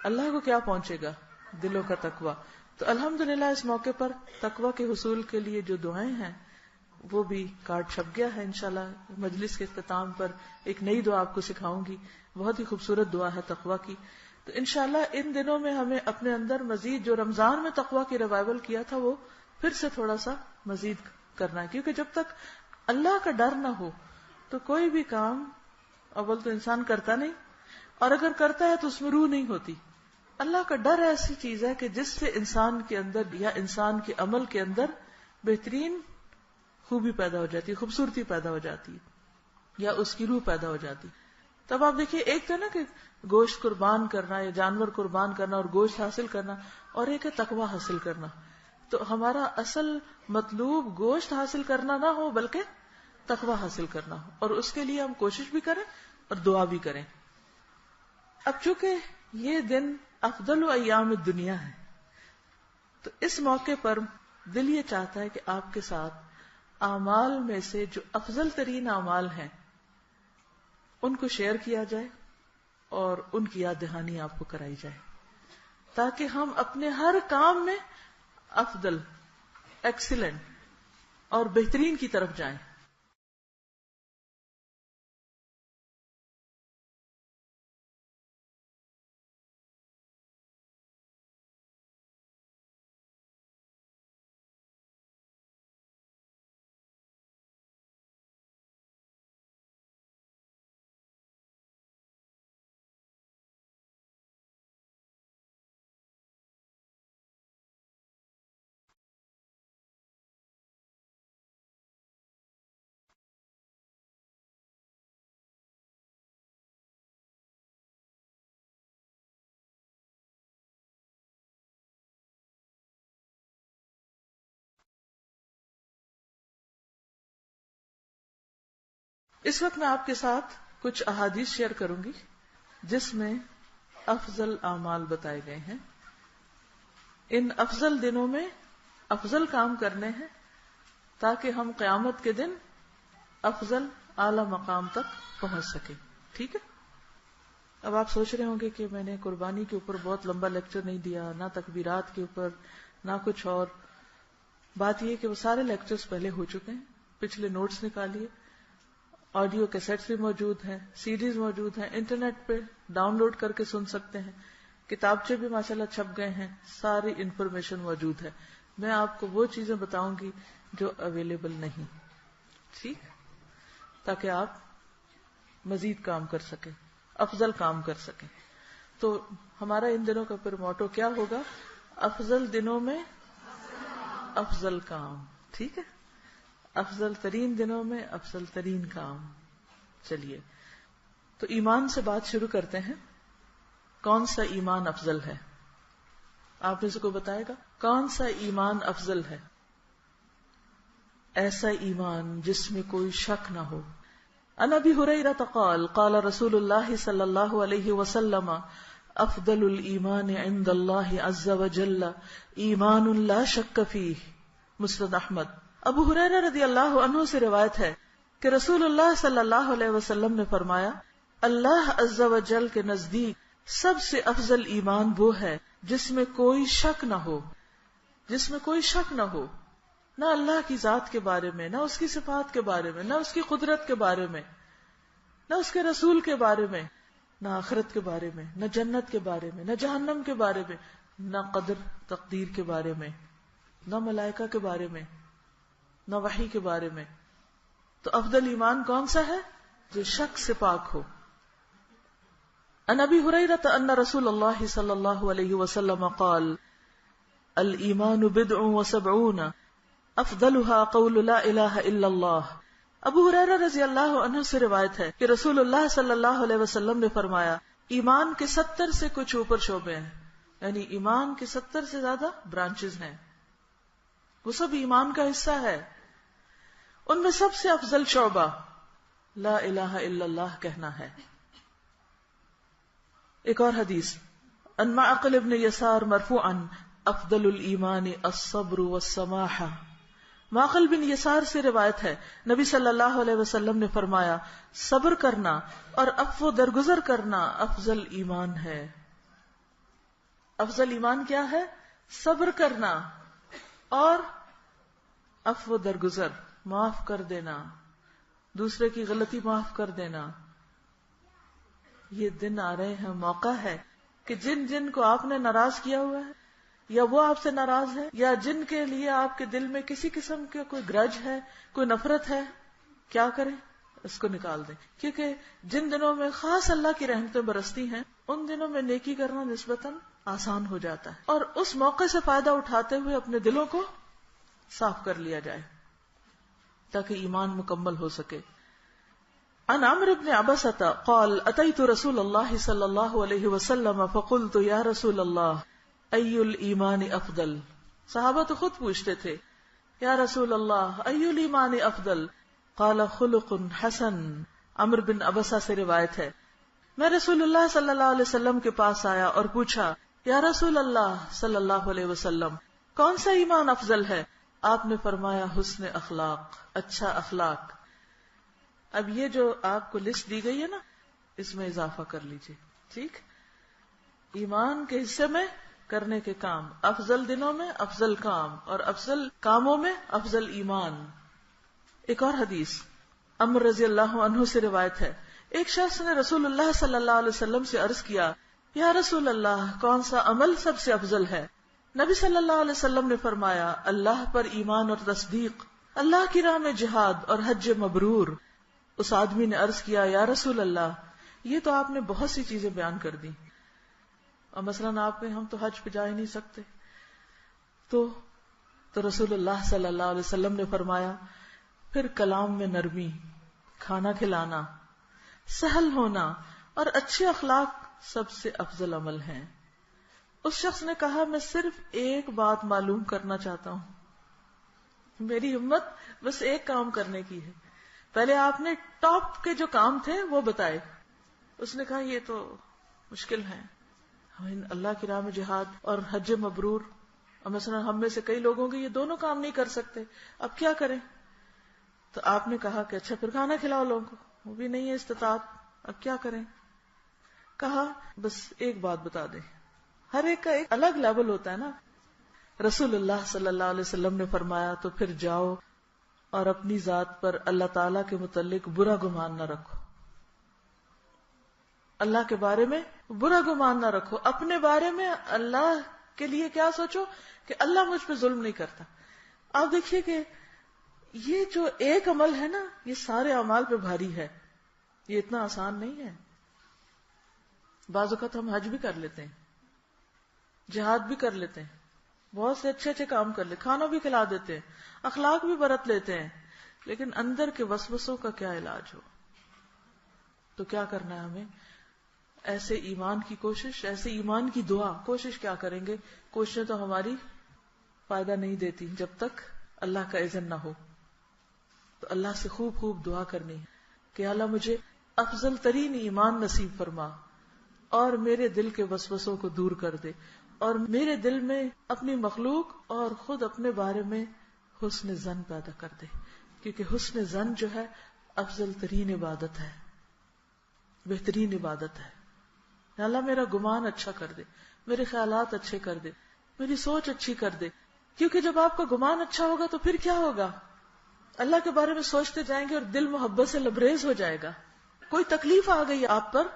اللہ کو کیا پہنچے گا؟ دلوں کا تقوی. تو الحمدللہ اس موقع پر تقوی کے حصول کے لیے جو دعائیں ہیں وہ بھی کارڈ چھپ گیا ہے. انشاءاللہ مجلس کے اختتام پر ایک نئی دعا آپ کو سکھاؤں گی، بہت ہی خوبصورت دعا ہے تقوی کی. تو انشاءاللہ ان دنوں میں ہمیں اپنے اندر مزید جو رمضان میں تقوی کی ریوائول کیا تھا وہ پھر سے تھوڑا سا مزید کرنا ہے، کیونکہ جب تک اللہ کا ڈر نہ ہو تو کوئی بھی کام اول تو انسان کرتا نہیں، اور اگر کرتا ہے تو اس میں روح نہیں ہوتی. اللہ کا ڈر ایسی چیز ہے کہ جس سے انسان کے اندر یا انسان کے عمل کے اندر بہترین خوبی پیدا ہو جاتی ہے، خوبصورتی پیدا ہو جاتی ہے، یا اس کی روح پیدا ہو جاتی. تب آپ دیکھیے ایک تو نا کہ گوشت قربان کرنا یا جانور قربان کرنا اور گوشت حاصل کرنا، اور ایک ہے تقوی حاصل کرنا. تو ہمارا اصل مطلوب گوشت حاصل کرنا نہ ہو بلکہ تقوی حاصل کرنا ہو، اور اس کے لیے ہم کوشش بھی کریں اور دعا بھی کریں. اب چونکہ یہ دن افضل ایام الدنیا ہے تو اس موقع پر دل یہ چاہتا ہے کہ آپ کے ساتھ اعمال میں سے جو افضل ترین اعمال ہیں ان کو شیئر کیا جائے اور ان کی یاد دہانی آپ کو کرائی جائے، تاکہ ہم اپنے ہر کام میں افضل، ایکسیلنٹ اور بہترین کی طرف جائیں. اس وقت میں آپ کے ساتھ کچھ احادیث شیئر کروں گی جس میں افضل اعمال بتائے گئے ہیں. ان افضل دنوں میں افضل کام کرنے ہیں تاکہ ہم قیامت کے دن افضل اعلی مقام تک پہنچ سکیں. ٹھیک ہے. اب آپ سوچ رہے ہوں گے کہ میں نے قربانی کے اوپر بہت لمبا لیکچر نہیں دیا، نہ تکبیرات کے اوپر، نہ کچھ اور. بات یہ کہ وہ سارے لیکچرز پہلے ہو چکے ہیں، پچھلے نوٹس نکالیے، آڈیو کیسٹس بھی موجود ہیں، سیڈیز موجود ہیں، انٹرنیٹ پہ ڈاؤن لوڈ کر کے سن سکتے ہیں، کتابچے بھی ماشاءاللہ چھپ گئے ہیں، ساری انفارمیشن موجود ہے. میں آپ کو وہ چیزیں بتاؤں گی جو اویلیبل نہیں، ٹھیک، تاکہ آپ مزید کام کر سکیں، افضل کام کر سکیں. تو ہمارا ان دنوں کا پھر موٹو کیا ہوگا؟ افضل دنوں میں افضل کام. ٹھیک ہے، افضل ترین دنوں میں افضل ترین کام. چلیے تو ایمان سے بات شروع کرتے ہیں. کون سا ایمان افضل ہے؟ آپ میں سے کوئی بتائے گا کون سا ایمان افضل ہے؟ ایسا ایمان جس میں کوئی شک نہ ہو. عن ابی ہریرہ قال قال رسول اللہ صلی اللہ علیہ وسلم افضل الایمان عند اللہ عز وجل ایمان لا شک فیہ. مسند احمد. ابو ہریرہ رضی اللہ عنہ سے روایت ہے کہ رسول اللہ صلی اللہ علیہ وسلم نے فرمایا اللہ عز وجل کے نزدیک سب سے افضل ایمان وہ ہے جس میں کوئی شک نہ ہو. جس میں کوئی شک نہ ہو، نہ اللہ کی ذات کے بارے میں، نہ اس کی صفات کے بارے میں، نہ اس کی قدرت کے بارے میں، نہ اس کے رسول کے بارے میں، نہ آخرت کے بارے میں، نہ جنت کے بارے میں، نہ جہنم کے بارے میں، نہ قدر تقدیر کے بارے میں، نہ ملائکہ کے بارے میں، نہ وحی کے بارے میں. تو افضل ایمان کون سا ہے؟ جو شک سے پاک ہو. عن ابی ہریرہ ان رسول اللہ صلی اللہ علیہ وسلم قال الایمان بضع وسبعون افضلها قول لا الہ الا اللہ. ابو ہریرہ رضی اللہ عنہ سے روایت ہے کہ رسول اللہ صلی اللہ علیہ وسلم نے فرمایا ایمان کے 70 سے کچھ اوپر شعبے ہیں، یعنی ایمان کے 70 سے زیادہ برانچز ہیں، وہ سب ایمان کا حصہ ہے. ان میں سب سے افضل شعبہ لا الہ الا اللہ کہنا ہے. ایک اور حدیث ان معقل ابن یسار مرفوعا افضل الایمان الصبر والسماحہ. معقل بن یسار سے روایت ہے نبی صلی اللہ علیہ وسلم نے فرمایا صبر کرنا اور عفو درگزر کرنا افضل ایمان ہے. افضل ایمان کیا ہے؟ صبر کرنا اور عفو درگزر، معاف کر دینا، دوسرے کی غلطی معاف کر دینا. یہ دن آ رہے ہیں، موقع ہے کہ جن جن کو آپ نے ناراض کیا ہوا ہے یا وہ آپ سے ناراض ہے یا جن کے لیے آپ کے دل میں کسی قسم کے کوئی گرج ہے، کوئی نفرت ہے، کیا کریں؟ اس کو نکال دیں. کیونکہ جن دنوں میں خاص اللہ کی رحمتیں برستی ہیں ان دنوں میں نیکی کرنا نسبتاً آسان ہو جاتا ہے، اور اس موقع سے فائدہ اٹھاتے ہوئے اپنے دلوں کو صاف کر لیا جائے تاکہ ایمان مکمل ہو سکے. عن عمرو بن عبسة قال اتيت رسول الله صلى الله عليه وسلم فقلت يا رسول الله اي الايمان افضل. صحابہ تو خود پوچھتے تھے یا رسول اللہ اي الايمان افضل قال خلق حسن. عمرو بن عبسة سے روایت ہے میں رسول اللہ صلی اللہ علیہ وسلم کے پاس آیا اور پوچھا یا رسول اللہ صلی اللہ علیہ وسلم کون سا ایمان افضل ہے؟ آپ نے فرمایا حسن اخلاق، اچھا اخلاق. اب یہ جو آپ کو لسٹ دی گئی ہے نا، اس میں اضافہ کر لیجئے. ٹھیک، ایمان کے حصے میں کرنے کے کام، افضل دنوں میں افضل کام، اور افضل کاموں میں افضل ایمان. ایک اور حدیث عمر رضی اللہ عنہ سے روایت ہے ایک شخص نے رسول اللہ صلی اللہ علیہ وسلم سے عرض کیا یا رسول اللہ کون سا عمل سب سے افضل ہے؟ نبی صلی اللہ علیہ وسلم نے فرمایا اللہ پر ایمان اور تصدیق، اللہ کی راہ میں جہاد اور حج مبرور. اس آدمی نے عرض کیا یا رسول اللہ یہ تو آپ نے بہت سی چیزیں بیان کر دی، اور مثلاً آپ نے ہم تو حج پہ جا ہی نہیں سکتے. تو رسول اللہ صلی اللہ علیہ وسلم نے فرمایا پھر کلام میں نرمی، کھانا کھلانا، سہل ہونا اور اچھے اخلاق سب سے افضل عمل ہیں. اس شخص نے کہا میں صرف ایک بات معلوم کرنا چاہتا ہوں، میری ہمت بس ایک کام کرنے کی ہے. پہلے آپ نے ٹاپ کے جو کام تھے وہ بتائے. اس نے کہا یہ تو مشکل ہے، اللہ کی راہ میں جہاد اور حج مبرور اور مثلا ہم میں سے کئی لوگوں کے یہ دونوں کام نہیں کر سکتے، اب کیا کریں؟ تو آپ نے کہا کہ اچھا پھر کھانا کھلاؤ لوگوں کو، وہ بھی نہیں ہے استطاعت، اب کیا کریں؟ کہا بس ایک بات بتا دیں، ہر ایک کا ایک الگ لیول ہوتا ہے نا. رسول اللہ صلی اللہ علیہ وسلم نے فرمایا تو پھر جاؤ اور اپنی ذات پر اللہ تعالی کے متعلق برا گمان نہ رکھو. اللہ کے بارے میں برا گمان نہ رکھو، اپنے بارے میں اللہ کے لیے کیا سوچو کہ اللہ مجھ پہ ظلم نہیں کرتا. آپ دیکھیے کہ یہ جو ایک عمل ہے نا، یہ سارے اعمال پہ بھاری ہے، یہ اتنا آسان نہیں ہے. بعض اوقات ہم حج بھی کر لیتے ہیں، جہاد بھی کر لیتے ہیں، بہت سے اچھے اچھے کام کر لیتے، کھانا بھی کھلا دیتے ہیں، اخلاق بھی برت لیتے ہیں، لیکن اندر کے وسوسوں کا کیا علاج ہو؟ تو کیا کرنا ہے ہمیں؟ ایسے ایمان کی کوشش، ایسے ایمان کی دعا، کوشش کیا کریں گے؟ کوششیں تو ہماری فائدہ نہیں دیتی جب تک اللہ کا اذن نہ ہو. تو اللہ سے خوب خوب دعا کرنی ہے کہ اللہ مجھے افضل ترین ایمان نصیب فرما اور میرے دل کے وسوسوں کو دور کر دے، اور میرے دل میں اپنی مخلوق اور خود اپنے بارے میں حسن ظن پیدا کر دے، کیونکہ حسن ظن جو ہے افضل ترین عبادت ہے، بہترین عبادت ہے. اللہ میرا گمان اچھا کر دے، میرے خیالات اچھے کر دے، میری سوچ اچھی کر دے. کیونکہ جب آپ کا گمان اچھا ہوگا تو پھر کیا ہوگا؟ اللہ کے بارے میں سوچتے جائیں گے اور دل محبت سے لبریز ہو جائے گا. کوئی تکلیف آ گئی آپ پر،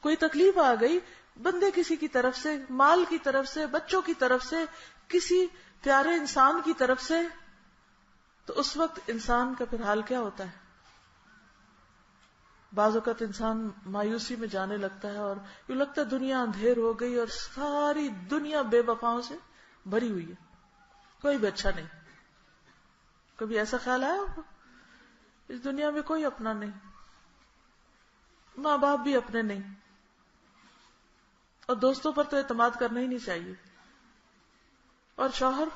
کوئی تکلیف آ گئی، بندے کسی کی طرف سے، مال کی طرف سے، بچوں کی طرف سے، کسی پیارے انسان کی طرف سے، تو اس وقت انسان کا پھر حال کیا ہوتا ہے؟ بعض اوقات انسان مایوسی میں جانے لگتا ہے اور یہ لگتا ہے دنیا اندھیر ہو گئی اور ساری دنیا بے وفاؤں سے بھری ہوئی ہے، کوئی بھی اچھا نہیں. کبھی ایسا خیال آیا آپ کو؟ اس دنیا میں کوئی اپنا نہیں، ماں باپ بھی اپنے نہیں، اور دوستوں پر تو اعتماد کرنا ہی نہیں چاہیے، اور شوہر،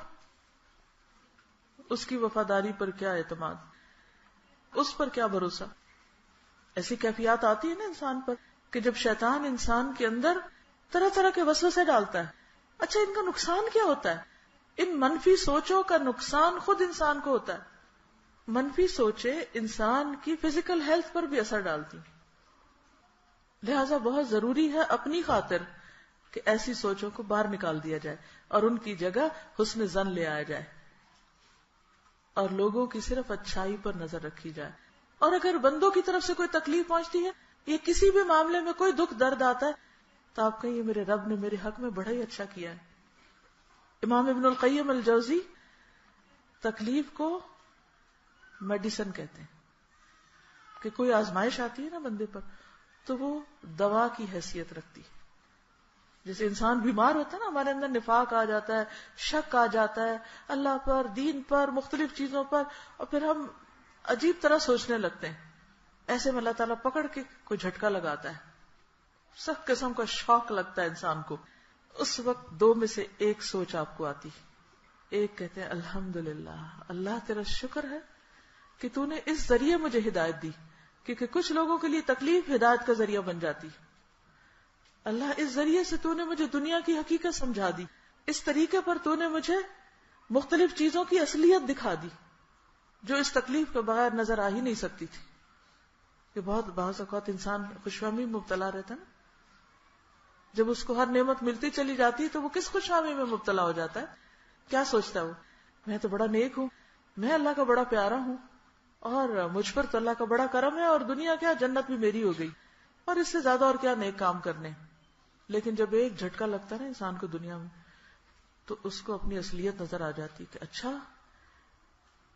اس کی وفاداری پر کیا اعتماد، اس پر کیا بھروسہ. ایسی کیفیات آتی ہے نا انسان پر کہ جب شیطان انسان کے اندر طرح طرح کے وسوسے ڈالتا ہے. اچھا ان کا نقصان کیا ہوتا ہے؟ ان منفی سوچوں کا نقصان خود انسان کو ہوتا ہے. منفی سوچیں انسان کی فزیکل ہیلتھ پر بھی اثر ڈالتی، لہذا بہت ضروری ہے اپنی خاطر کہ ایسی سوچوں کو باہر نکال دیا جائے اور ان کی جگہ حسن ظن لے آیا جائے اور لوگوں کی صرف اچھائی پر نظر رکھی جائے. اور اگر بندوں کی طرف سے کوئی تکلیف پہنچتی ہے یا کسی بھی معاملے میں کوئی دکھ درد آتا ہے تو آپ کہیں میرے رب نے میرے حق میں بڑا ہی اچھا کیا ہے. امام ابن القیم الجوزی تکلیف کو میڈیسن کہتے ہیں کہ کوئی آزمائش آتی ہے نا بندے پر تو وہ دوا کی حیثیت رکھتی ہے. جیسے انسان بیمار ہوتا ہے نا، ہمارے اندر نفاق آ جاتا ہے، شک آ جاتا ہے اللہ پر، دین پر، مختلف چیزوں پر، اور پھر ہم عجیب طرح سوچنے لگتے ہیں. ایسے میں اللہ تعالیٰ پکڑ کے کوئی جھٹکا لگاتا ہے، سخت قسم کا شوق لگتا ہے انسان کو. اس وقت دو میں سے ایک سوچ آپ کو آتی، ایک کہتے ہیں الحمدللہ، اللہ تیرا شکر ہے کہ تو نے اس ذریعے مجھے ہدایت دی، کیونکہ کچھ لوگوں کے لیے تکلیف ہدایت کا ذریعہ بن جاتی. اللہ اس ذریعے سے تو نے مجھے دنیا کی حقیقت سمجھا دی، اس طریقے پر تو نے مجھے مختلف چیزوں کی اصلیت دکھا دی جو اس تکلیف کے بغیر نظر آ ہی نہیں سکتی تھی. کہ بہت بعض اوقات انسان خوشفہمی میں مبتلا رہتا ہے نا، جب اس کو ہر نعمت ملتی چلی جاتی تو وہ کس خوشفہمی میں مبتلا ہو جاتا ہے؟ کیا سوچتا ہے وہ؟ میں تو بڑا نیک ہوں، میں اللہ کا بڑا پیارا ہوں، اور مجھ پر تو اللہ کا بڑا کرم ہے، اور دنیا کیا، جنت بھی میری ہو گئی، اور اس سے زیادہ اور کیا نیک کام کرنے. لیکن جب ایک جھٹکا لگتا ہے نا انسان کو دنیا میں تو اس کو اپنی اصلیت نظر آ جاتی کہ اچھا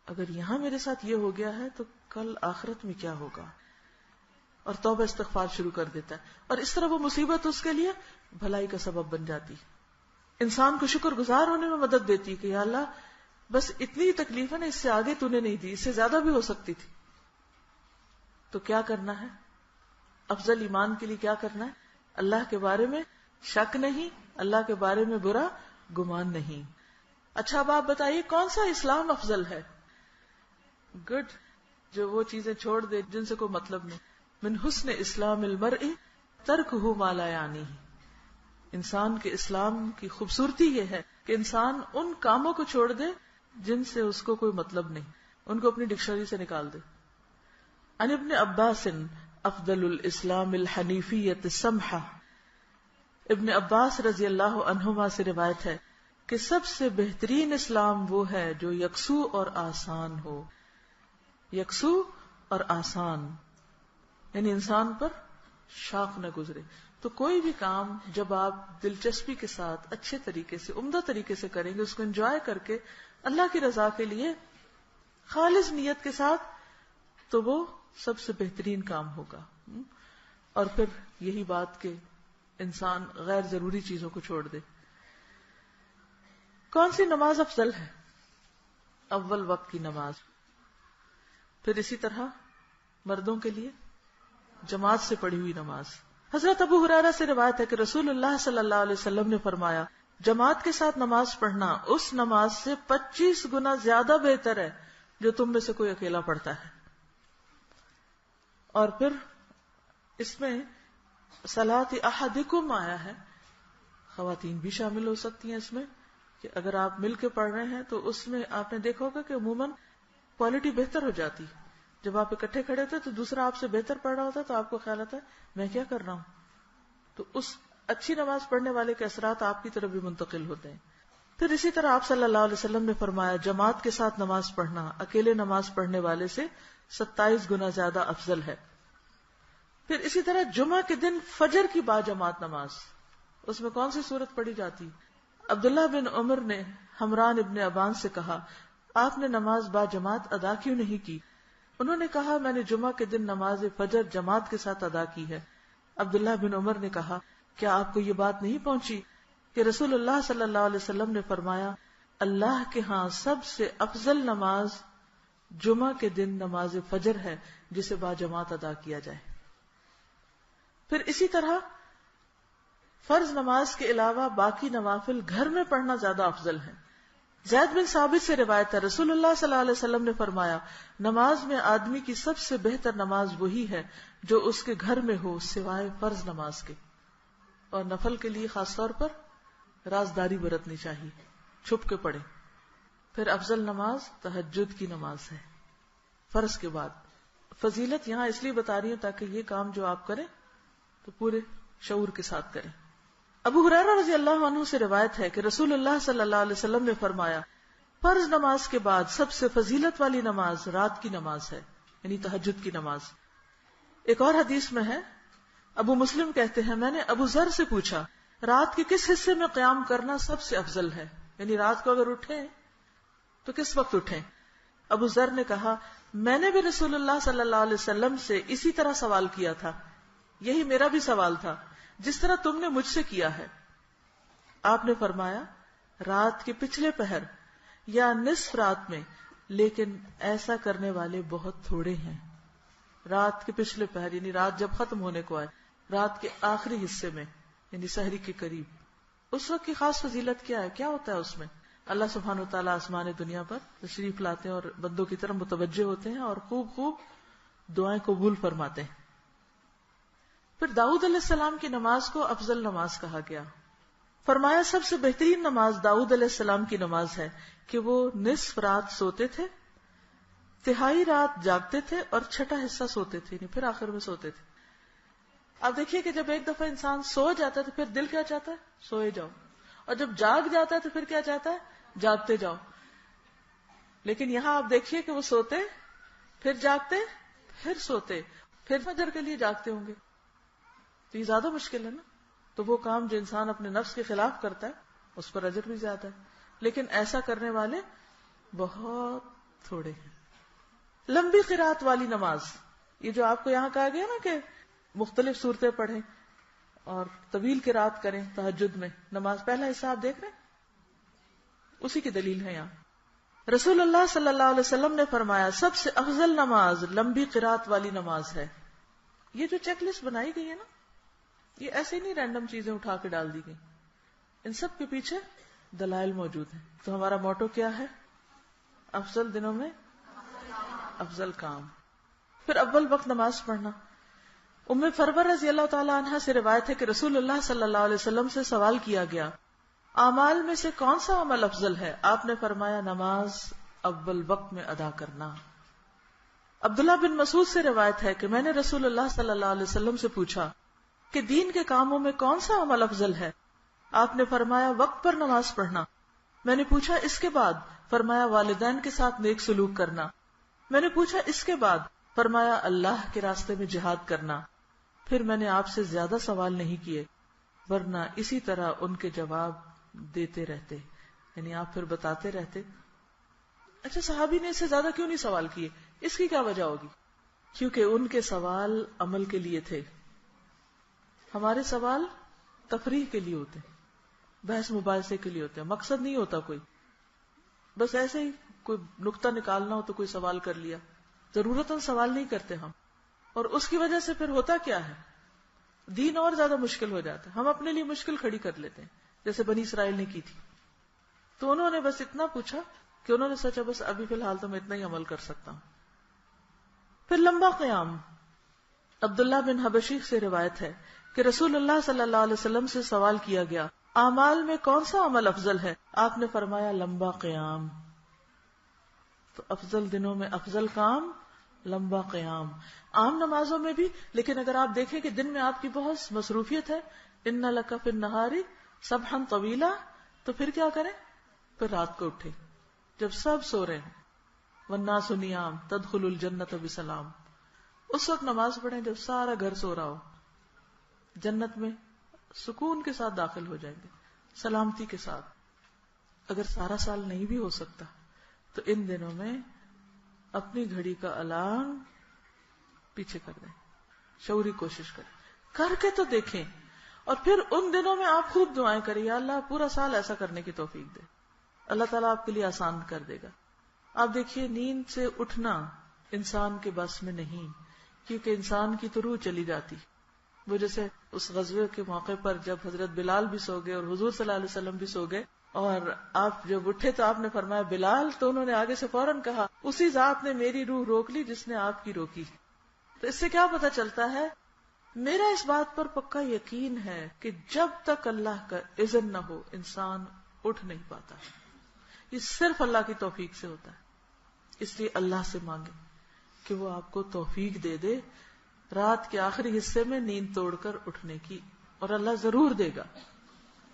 اگر یہاں میرے ساتھ یہ ہو گیا ہے تو کل آخرت میں کیا ہوگا، اور توبہ استغفار شروع کر دیتا ہے. اور اس طرح وہ مصیبت اس کے لیے بھلائی کا سبب بن جاتی، انسان کو شکر گزار ہونے میں مدد دیتی کہ یا اللہ بس اتنی تکلیف ہے نا، اس سے آگے تو نے نہیں دی، اس سے زیادہ بھی ہو سکتی تھی. تو کیا کرنا ہے؟ افضل ایمان کے لیے کیا کرنا ہے؟ اللہ کے بارے میں شک نہیں، اللہ کے بارے میں برا گمان نہیں. اچھا اب آپ بتائیے کون سا اسلام افضل ہے؟ گڈ، جو وہ چیزیں چھوڑ دے جن سے کوئی مطلب نہیں. من حسن اسلام المرء ترکہ ما لا یعنیہ، انسان کے اسلام کی خوبصورتی یہ ہے کہ انسان ان کاموں کو چھوڑ دے جن سے اس کو کوئی مطلب نہیں، ان کو اپنی ڈکشنری سے نکال دے. عن ابن عباس افضل الاسلام الحنیفیۃ السمحہ، ابن عباس رضی اللہ عنہما سے روایت ہے کہ سب سے بہترین اسلام وہ ہے جو یکسو اور آسان ہو. یکسو اور آسان یعنی انسان پر شاق نہ گزرے. تو کوئی بھی کام جب آپ دلچسپی کے ساتھ اچھے طریقے سے عمدہ طریقے سے کریں گے، اس کو انجوائے کر کے اللہ کی رضا کے لیے خالص نیت کے ساتھ، تو وہ سب سے بہترین کام ہوگا. اور پھر یہی بات کہ انسان غیر ضروری چیزوں کو چھوڑ دے. کون سی نماز افضل ہے؟ اول وقت کی نماز. پھر اسی طرح مردوں کے لیے جماعت سے پڑھی ہوئی نماز. حضرت ابو ہریرہ سے روایت ہے کہ رسول اللہ صلی اللہ علیہ وسلم نے فرمایا، جماعت کے ساتھ نماز پڑھنا اس نماز سے 25 گنا زیادہ بہتر ہے جو تم میں سے کوئی اکیلا پڑھتا ہے. اور پھر اس میں صلاۃ احدکم آیا ہے، خواتین بھی شامل ہو سکتی ہیں اس میں، کہ اگر آپ مل کے پڑھ رہے ہیں تو اس میں آپ نے دیکھا ہوگا کہ عموماً کوالٹی بہتر ہو جاتی. جب آپ اکٹھے کھڑے ہوتے تو دوسرا آپ سے بہتر پڑھ رہا ہوتا تو آپ کو خیال آتا ہے میں کیا کر رہا ہوں. تو اس اچھی نماز پڑھنے والے کے اثرات آپ کی طرف بھی منتقل ہوتے ہیں. پھر اسی طرح آپ صلی اللہ علیہ وسلم نے فرمایا، جماعت کے ساتھ نماز پڑھنا اکیلے نماز پڑھنے والے سے 27 گنا زیادہ افضل ہے. پھر اسی طرح جمعہ کے دن فجر کی باجماعت نماز، اس میں کون سی صورت پڑھی جاتی؟ عبداللہ بن عمر نے حمران ابن ابان سے کہا، آپ نے نماز باجماعت ادا کیوں نہیں کی؟ انہوں نے کہا، میں نے جمعہ کے دن نماز فجر جماعت کے ساتھ ادا کی ہے. عبداللہ بن عمر نے کہا، کیا آپ کو یہ بات نہیں پہنچی کہ رسول اللہ صلی اللہ علیہ وسلم نے فرمایا، اللہ کے ہاں سب سے افضل نماز جمعہ کے دن نماز فجر ہے جسے باجماعت ادا کیا جائے. پھر اسی طرح فرض نماز کے علاوہ باقی نوافل گھر میں پڑھنا زیادہ افضل ہے. زید بن ثابت سے روایت ہے، رسول اللہ صلی اللہ علیہ وسلم نے فرمایا، نماز میں آدمی کی سب سے بہتر نماز وہی ہے جو اس کے گھر میں ہو سوائے فرض نماز کے. اور نفل کے لیے خاص طور پر رازداری برتنی چاہیے، چھپ کے پڑھے. پھر افضل نماز تہجد کی نماز ہے فرض کے بعد. فضیلت یہاں اس لیے بتا رہی ہوں تاکہ یہ کام جو آپ کریں تو پورے شعور کے ساتھ کریں. ابو ہریرہ رضی اللہ عنہ سے روایت ہے کہ رسول اللہ صلی اللہ علیہ وسلم نے فرمایا، فرض نماز کے بعد سب سے فضیلت والی نماز رات کی نماز ہے، یعنی تہجد کی نماز. ایک اور حدیث میں ہے، ابو مسلم کہتے ہیں، میں نے ابو ذر سے پوچھا، رات کے کس حصے میں قیام کرنا سب سے افضل ہے؟ یعنی رات کو اگر اٹھیں تو کس وقت اٹھیں؟ ابو ذر نے کہا، میں نے بھی رسول اللہ صلی اللہ علیہ وسلم سے اسی طرح سوال کیا تھا، یہی میرا بھی سوال تھا جس طرح تم نے مجھ سے کیا ہے. آپ نے فرمایا، رات کے پچھلے پہر یا نصف رات میں، لیکن ایسا کرنے والے بہت تھوڑے ہیں. رات کے پچھلے پہر یعنی رات جب ختم ہونے کو آئے، رات کے آخری حصے میں یعنی سحری کے قریب. اس وقت کی خاص فضیلت کیا ہے؟ کیا ہوتا ہے اس میں؟ اللہ سبحانہ وتعالیٰ آسمان دنیا پر تشریف لاتے ہیں اور بندوں کی طرف متوجہ ہوتے ہیں اور خوب خوب دعائیں قبول فرماتے ہیں. پھر داؤد علیہ السلام کی نماز کو افضل نماز کہا گیا. فرمایا، سب سے بہترین نماز داؤد علیہ السلام کی نماز ہے کہ وہ نصف رات سوتے تھے، تہائی رات جاگتے تھے اور چھٹا حصہ سوتے تھے، یعنی پھر آخر میں سوتے تھے. اب دیکھیے کہ جب ایک دفعہ انسان سو جاتا ہے تو پھر دل کیا چاہتا ہے؟ سوئے جاؤ. اور جب جاگ جاتا ہے تو پھر کیا چاہتا ہے؟ جاگتے جاؤ. لیکن یہاں آپ دیکھیے کہ وہ سوتے، پھر جاگتے، پھر سوتے، پھر فجر کے لیے جاگتے ہوں گے. تو یہ زیادہ مشکل ہے نا. تو وہ کام جو انسان اپنے نفس کے خلاف کرتا ہے اس پر اجر بھی زیادہ ہے، لیکن ایسا کرنے والے بہت تھوڑے ہیں. لمبی قرات والی نماز، یہ جو آپ کو یہاں کہا گیا نا کہ مختلف صورتیں پڑھیں اور طویل قرات کریں تہجد میں نماز، پہلا حصہ آپ دیکھ رہے ہیں، اسی کی دلیل ہے یہاں. رسول اللہ صلی اللہ علیہ وسلم نے فرمایا، سب سے افضل نماز لمبی قرات والی نماز ہے. یہ جو چیک لسٹ بنائی گئی ہے نا، یہ ایسے نہیں رینڈم چیزیں اٹھا کے ڈال دی گئی، ان سب کے پیچھے دلائل موجود ہیں. تو ہمارا موٹو کیا ہے؟ افضل دنوں میں افضل کام. پھر اول وقت نماز پڑھنا. ام فرور رضی اللہ تعالی عنہا سے روایت ہے کہ رسول اللہ صلی اللہ علیہ وسلم سے سوال کیا گیا، اعمال میں سے کون سا عمل افضل ہے؟ آپ نے فرمایا نماز اول وقت میں ادا کرنا۔ عبداللہ بن مسعود سے روایت ہے کہ میں نے رسول اللہ صلی اللہ علیہ وسلم سے پوچھا کہ دین کے کاموں میں کون سا عمل افضل ہے؟ آپ نے فرمایا وقت پر نماز پڑھنا۔ میں نے پوچھا اس کے بعد؟ فرمایا والدین کے ساتھ نیک سلوک کرنا۔ میں نے پوچھا اس کے بعد؟ فرمایا اللہ کے راستے میں جہاد کرنا۔ پھر میں نے آپ سے زیادہ سوال نہیں کیے، ورنہ اسی طرح ان کے جواب دیتے رہتے، یعنی آپ پھر بتاتے رہتے۔ اچھا، صحابی نے اس سے زیادہ کیوں نہیں سوال کیے؟ اس کی کیا وجہ ہوگی؟ کیونکہ ان کے سوال عمل کے لیے تھے، ہمارے سوال تفریح کے لیے ہوتے ہیں، بحث مباحثے کے لیے ہوتے ہیں، مقصد نہیں ہوتا کوئی، بس ایسے ہی کوئی نقطہ نکالنا ہو تو کوئی سوال کر لیا، ضرورتاً سوال نہیں کرتے ہم، اور اس کی وجہ سے پھر ہوتا کیا ہے، دین اور زیادہ مشکل ہو جاتا ہے، ہم اپنے لیے مشکل کھڑی کر لیتے ہیں، جیسے بنی اسرائیل نے کی تھی۔ تو انہوں نے بس اتنا پوچھا کہ انہوں نے سوچا بس ابھی فی الحال تو میں اتنا ہی عمل کر سکتا ہوں۔ پھر لمبا قیام۔ عبداللہ بن حبشی سے روایت ہے کہ رسول اللہ صلی اللہ علیہ وسلم سے سوال کیا گیا، اعمال میں کون سا عمل افضل ہے؟ آپ نے فرمایا لمبا قیام۔ تو افضل دنوں میں افضل کام لمبا قیام، عام نمازوں میں بھی، لیکن اگر آپ دیکھیں کہ دن میں آپ کی بہت مصروفیت ہے، ان لک فی النہار سبحا طویلا، تو پھر کیا کریں؟ پھر رات کو اٹھے جب سب سو رہے ہیں، والناس نیام تدخل الجنت بسلام، اس وقت نماز پڑھیں جب سارا گھر سو رہا ہو، جنت میں سکون کے ساتھ داخل ہو جائیں گے، سلامتی کے ساتھ۔ اگر سارا سال نہیں بھی ہو سکتا تو ان دنوں میں اپنی گھڑی کا الارم پیچھے کر دیں، شعوری کوشش کریں، کر کے تو دیکھیں، اور پھر ان دنوں میں آپ خوب دعائیں کریں، یا اللہ پورا سال ایسا کرنے کی توفیق دے، اللہ تعالیٰ آپ کے لیے آسان کر دے گا۔ آپ دیکھیے نیند سے اٹھنا انسان کے بس میں نہیں، کیونکہ انسان کی تو روح چلی جاتی۔ وہ جیسے اس غزوے کے موقع پر جب حضرت بلال بھی سو گئے اور حضور صلی اللہ علیہ وسلم بھی سو گئے، اور آپ جب اٹھے تو آپ نے فرمایا بلال، تو انہوں نے آگے سے فوراً کہا اسی ذات نے میری روح روک لی جس نے آپ کی روکی۔ تو اس سے کیا پتہ چلتا ہے؟ میرا اس بات پر پکا یقین ہے کہ جب تک اللہ کا اذن نہ ہو انسان اٹھ نہیں پاتا، یہ صرف اللہ کی توفیق سے ہوتا ہے۔ اس لیے اللہ سے مانگے کہ وہ آپ کو توفیق دے دے رات کے آخری حصے میں نیند توڑ کر اٹھنے کی، اور اللہ ضرور دے گا،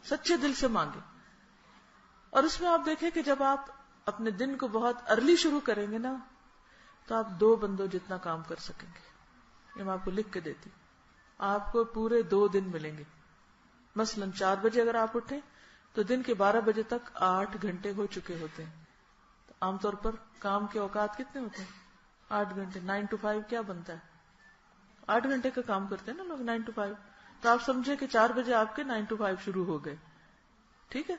سچے دل سے مانگے۔ اور اس میں آپ دیکھیں کہ جب آپ اپنے دن کو بہت ارلی شروع کریں گے نا، تو آپ 2 بندوں جتنا کام کر سکیں گے۔ یہ میں آپ کو لکھ کے دیتی، آپ کو پورے 2 دن ملیں گے۔ مثلا 4 بجے اگر آپ اٹھیں تو دن کے 12 بجے تک 8 گھنٹے ہو چکے ہوتے ہیں۔ تو عام طور پر کام کے اوقات کتنے ہوتے ہیں؟ 8 گھنٹے۔ 9 to 5 کیا بنتا ہے؟ 8 گھنٹے کا کام کرتے ہیں نا لوگ، 9 to 5۔ تو آپ سمجھیں کہ 4 بجے آپ کے 9 to 5 شروع ہو گئے، ٹھیک ہے؟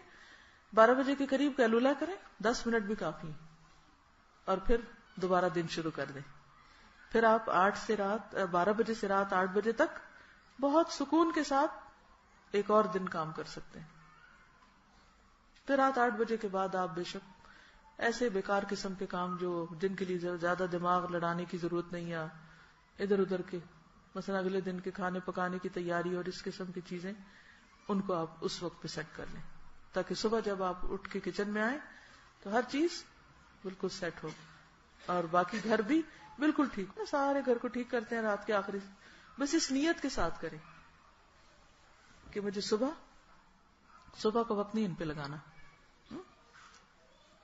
12 بجے کے قریب قیلولہ کریں، 10 منٹ بھی کافی ہیں، اور پھر دوبارہ دن شروع کر دیں۔ پھر آپ 12 بجے سے رات 8 بجے تک بہت سکون کے ساتھ ایک اور دن کام کر سکتے ہیں۔ پھر رات 8 بجے کے بعد آپ بے شک ایسے بیکار قسم کے کام جن کے لیے زیادہ دماغ لڑانے کی ضرورت نہیں، یا ادھر ادھر کے، مثلا اگلے دن کے کھانے پکانے کی تیاری اور اس قسم کی چیزیں، ان کو آپ اس وقت پہ سیٹ کر لیں، تاکہ صبح جب آپ اٹھ کے کچن میں آئیں تو ہر چیز بالکل سیٹ ہو، اور باقی گھر بھی بالکل ٹھیک ہو۔ سارے گھر کو ٹھیک کرتے ہیں رات کے آخری، بس اس نیت کے ساتھ کریں کہ مجھے صبح کا وقت نہیں ان پہ لگانا۔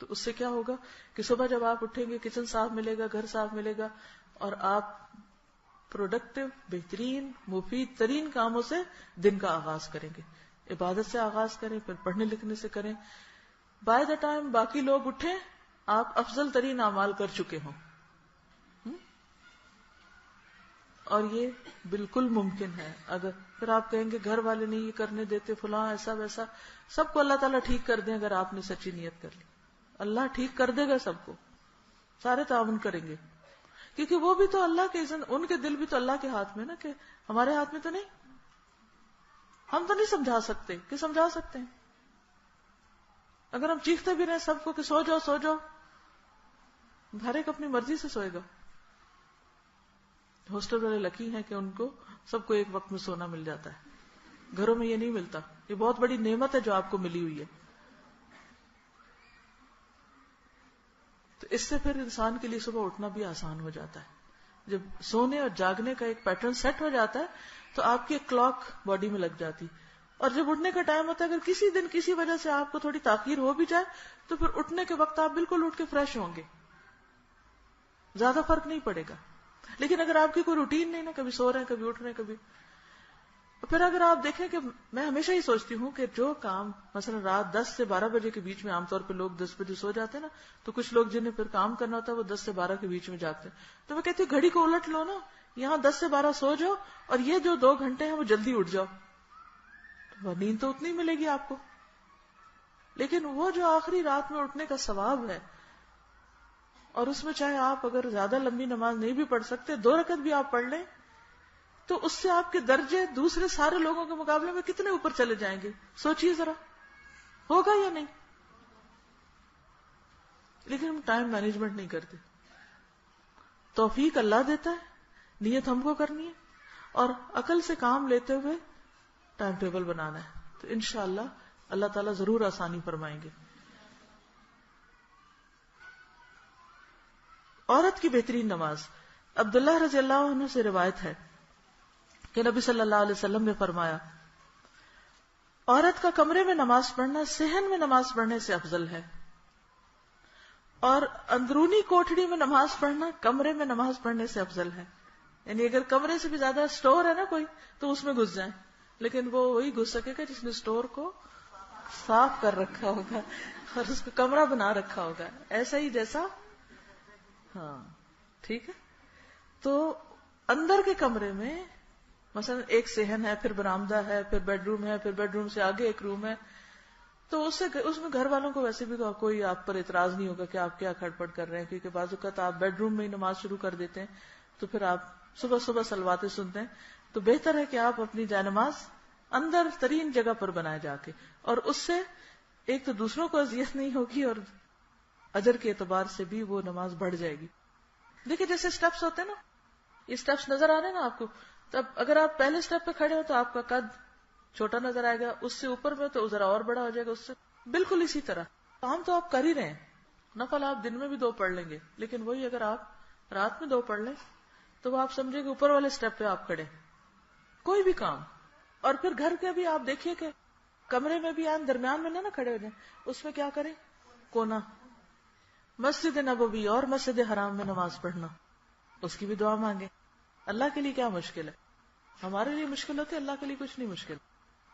تو اس سے کیا ہوگا کہ صبح جب آپ اٹھیں گے کچن صاف ملے گا، گھر صاف ملے گا، اور آپ پروڈکٹیو، بہترین، مفید ترین کاموں سے دن کا آغاز کریں گے۔ عبادت سے آغاز کریں، پھر پڑھنے لکھنے سے کریں۔ بائی دا ٹائم باقی لوگ اٹھیں آپ افضل ترین اعمال کر چکے ہوں۔ اور یہ بالکل ممکن ہے۔ اگر پھر آپ کہیں گے گھر والے نہیں یہ کرنے دیتے، فلاں ایسا ویسا، سب کو اللہ تعالیٰ ٹھیک کر دیں اگر آپ نے سچی نیت کر لی، اللہ ٹھیک کر دے گا سب کو، سارے تعاون کریں گے، کیونکہ وہ بھی تو اللہ کے اذن، ان کے دل بھی تو اللہ کے ہاتھ میں نا، کہ ہمارے ہاتھ میں تو نہیں۔ ہم تو نہیں سمجھا سکتے، کہ سمجھا سکتے ہیں؟ اگر ہم چیختے بھی رہے سب کو کہ سو جاؤ سو جاؤ، ہر ایک اپنی مرضی سے سوئے گا۔ ہاسٹل والے لکی ہیں کہ ان کو سب کو ایک وقت میں سونا مل جاتا ہے، گھروں میں یہ نہیں ملتا. یہ بہت بڑی نعمت ہے جو آپ کو ملی ہوئی ہے. تو اس سے پھر انسان کے لیے صبح اٹھنا بھی آسان ہو جاتا ہے. جب سونے اور جاگنے کا ایک پیٹرن سیٹ ہو جاتا ہے تو آپ کی ایک کلاک باڈی میں لگ جاتی. اور جب اٹھنے کا ٹائم ہوتا ہے، اگر کسی دن کسی وجہ سے آپ کو تھوڑی تاخیر ہو بھی جائے تو پھر اٹھنے کے وقت آپ بالکل اٹھ کے فریش ہوں گے، زیادہ فرق نہیں پڑے گا. لیکن اگر آپ کی کوئی روٹین نہیں نا، کبھی سو رہے ہیں کبھی اٹھ رہے ہیں کبھی، پھر اگر آپ دیکھیں کہ میں ہمیشہ ہی سوچتی ہوں کہ جو کام مثلا رات 10 سے 12 بجے کے بیچ میں عام طور پہ لوگ 10 بجے سو جاتے ہیں نا، تو کچھ لوگ جنہیں پھر کام کرنا ہوتا ہے وہ 10 سے 12 کے بیچ میں جاگتے ہیں. تو میں کہتی ہوں گھڑی کو الٹ لو نا، یہاں 10 سے 12 سو جاؤ اور یہ جو 2 گھنٹے ہیں وہ جلدی اٹھ جاؤ، تو نیند تو اتنی ملے گی آپ کو. لیکن وہ جو آخری رات میں اٹھنے کا ثواب ہے، اور اس میں چاہے آپ اگر زیادہ لمبی نماز نہیں بھی پڑھ سکتے، 2 رکعت بھی آپ پڑھ لیں، تو اس سے آپ کے درجے دوسرے سارے لوگوں کے مقابلے میں کتنے اوپر چلے جائیں گے. سوچئے ذرا، ہوگا یا نہیں؟ لیکن ہم ٹائم مینجمنٹ نہیں کرتے. توفیق اللہ دیتا ہے، نیت ہم کو کرنی ہے اور عقل سے کام لیتے ہوئے ٹائم ٹیبل بنانا ہے. تو انشاءاللہ اللہ تعالیٰ ضرور آسانی فرمائیں گے. عورت کی بہترین نماز. عبداللہ رضی اللہ عنہ سے روایت ہے کہ نبی صلی اللہ علیہ وسلم نے فرمایا، عورت کا کمرے میں نماز پڑھنا صحن میں نماز پڑھنے سے افضل ہے، اور اندرونی کوٹھڑی میں نماز پڑھنا کمرے میں نماز پڑھنے سے افضل ہے. یعنی اگر کمرے سے بھی زیادہ سٹور ہے نا کوئی تو اس میں گھس جائیں، لیکن وہ وہی گھس سکے گا جس نے سٹور کو صاف کر رکھا ہوگا اور اس کو کمرہ بنا رکھا ہوگا، ایسا ہی جیسا. ہاں ٹھیک ہے. تو اندر کے کمرے میں مثلا ایک صحن ہے، پھر برآمدہ ہے، پھر بیڈ روم ہے، پھر بیڈ روم سے آگے ایک روم ہے، تو اس میں گھر والوں کو ویسے بھی کوئی آپ پر اعتراض نہیں ہوگا کہ آپ کیا کھڑپڑ کر رہے ہیں، کیونکہ بعض اوقات آپ بیڈ روم میں ہی نماز شروع کر دیتے ہیں تو پھر آپ صبح صبح صلواتیں سنتے ہیں. تو بہتر ہے کہ آپ اپنی جائے-نماز اندر ترین جگہ پر بنائے جا کے، اور اس سے ایک تو دوسروں کو اذیت نہیں ہوگی اور اجر کے اعتبار سے بھی وہ نماز بڑھ جائے گی. دیکھیں جیسے سٹیپس ہوتے ہیں نا، یہ سٹیپس نظر آ رہے ہیں نا آپ کو، تب اگر آپ پہلے سٹیپ پہ کھڑے ہو تو آپ کا قد چھوٹا نظر آئے گا، اس سے اوپر میں تو ذرا اور بڑا ہو جائے گا اس سے. بالکل اسی طرح کام تو آپ کر ہی رہے ہیں. نفل آپ دن میں بھی 2 پڑھ لیں گے، لیکن وہی اگر آپ رات میں 2 پڑھ لیں تو وہ آپ سمجھیں کہ اوپر والے سٹیپ پہ آپ کھڑے. کوئی بھی کام. اور پھر گھر کے بھی آپ دیکھیے کہ کمرے میں بھی آپ درمیان میں نہ کھڑے ہو جائیں، اس میں کیا کریں، کونا. مسجد نبوی اور مسجد حرام میں نماز پڑھنا، اس کی بھی دعا مانگے. اللہ کے لیے کیا مشکل ہے؟ ہمارے لیے مشکل ہوتی ہے، اللہ کے لیے کچھ نہیں مشکل.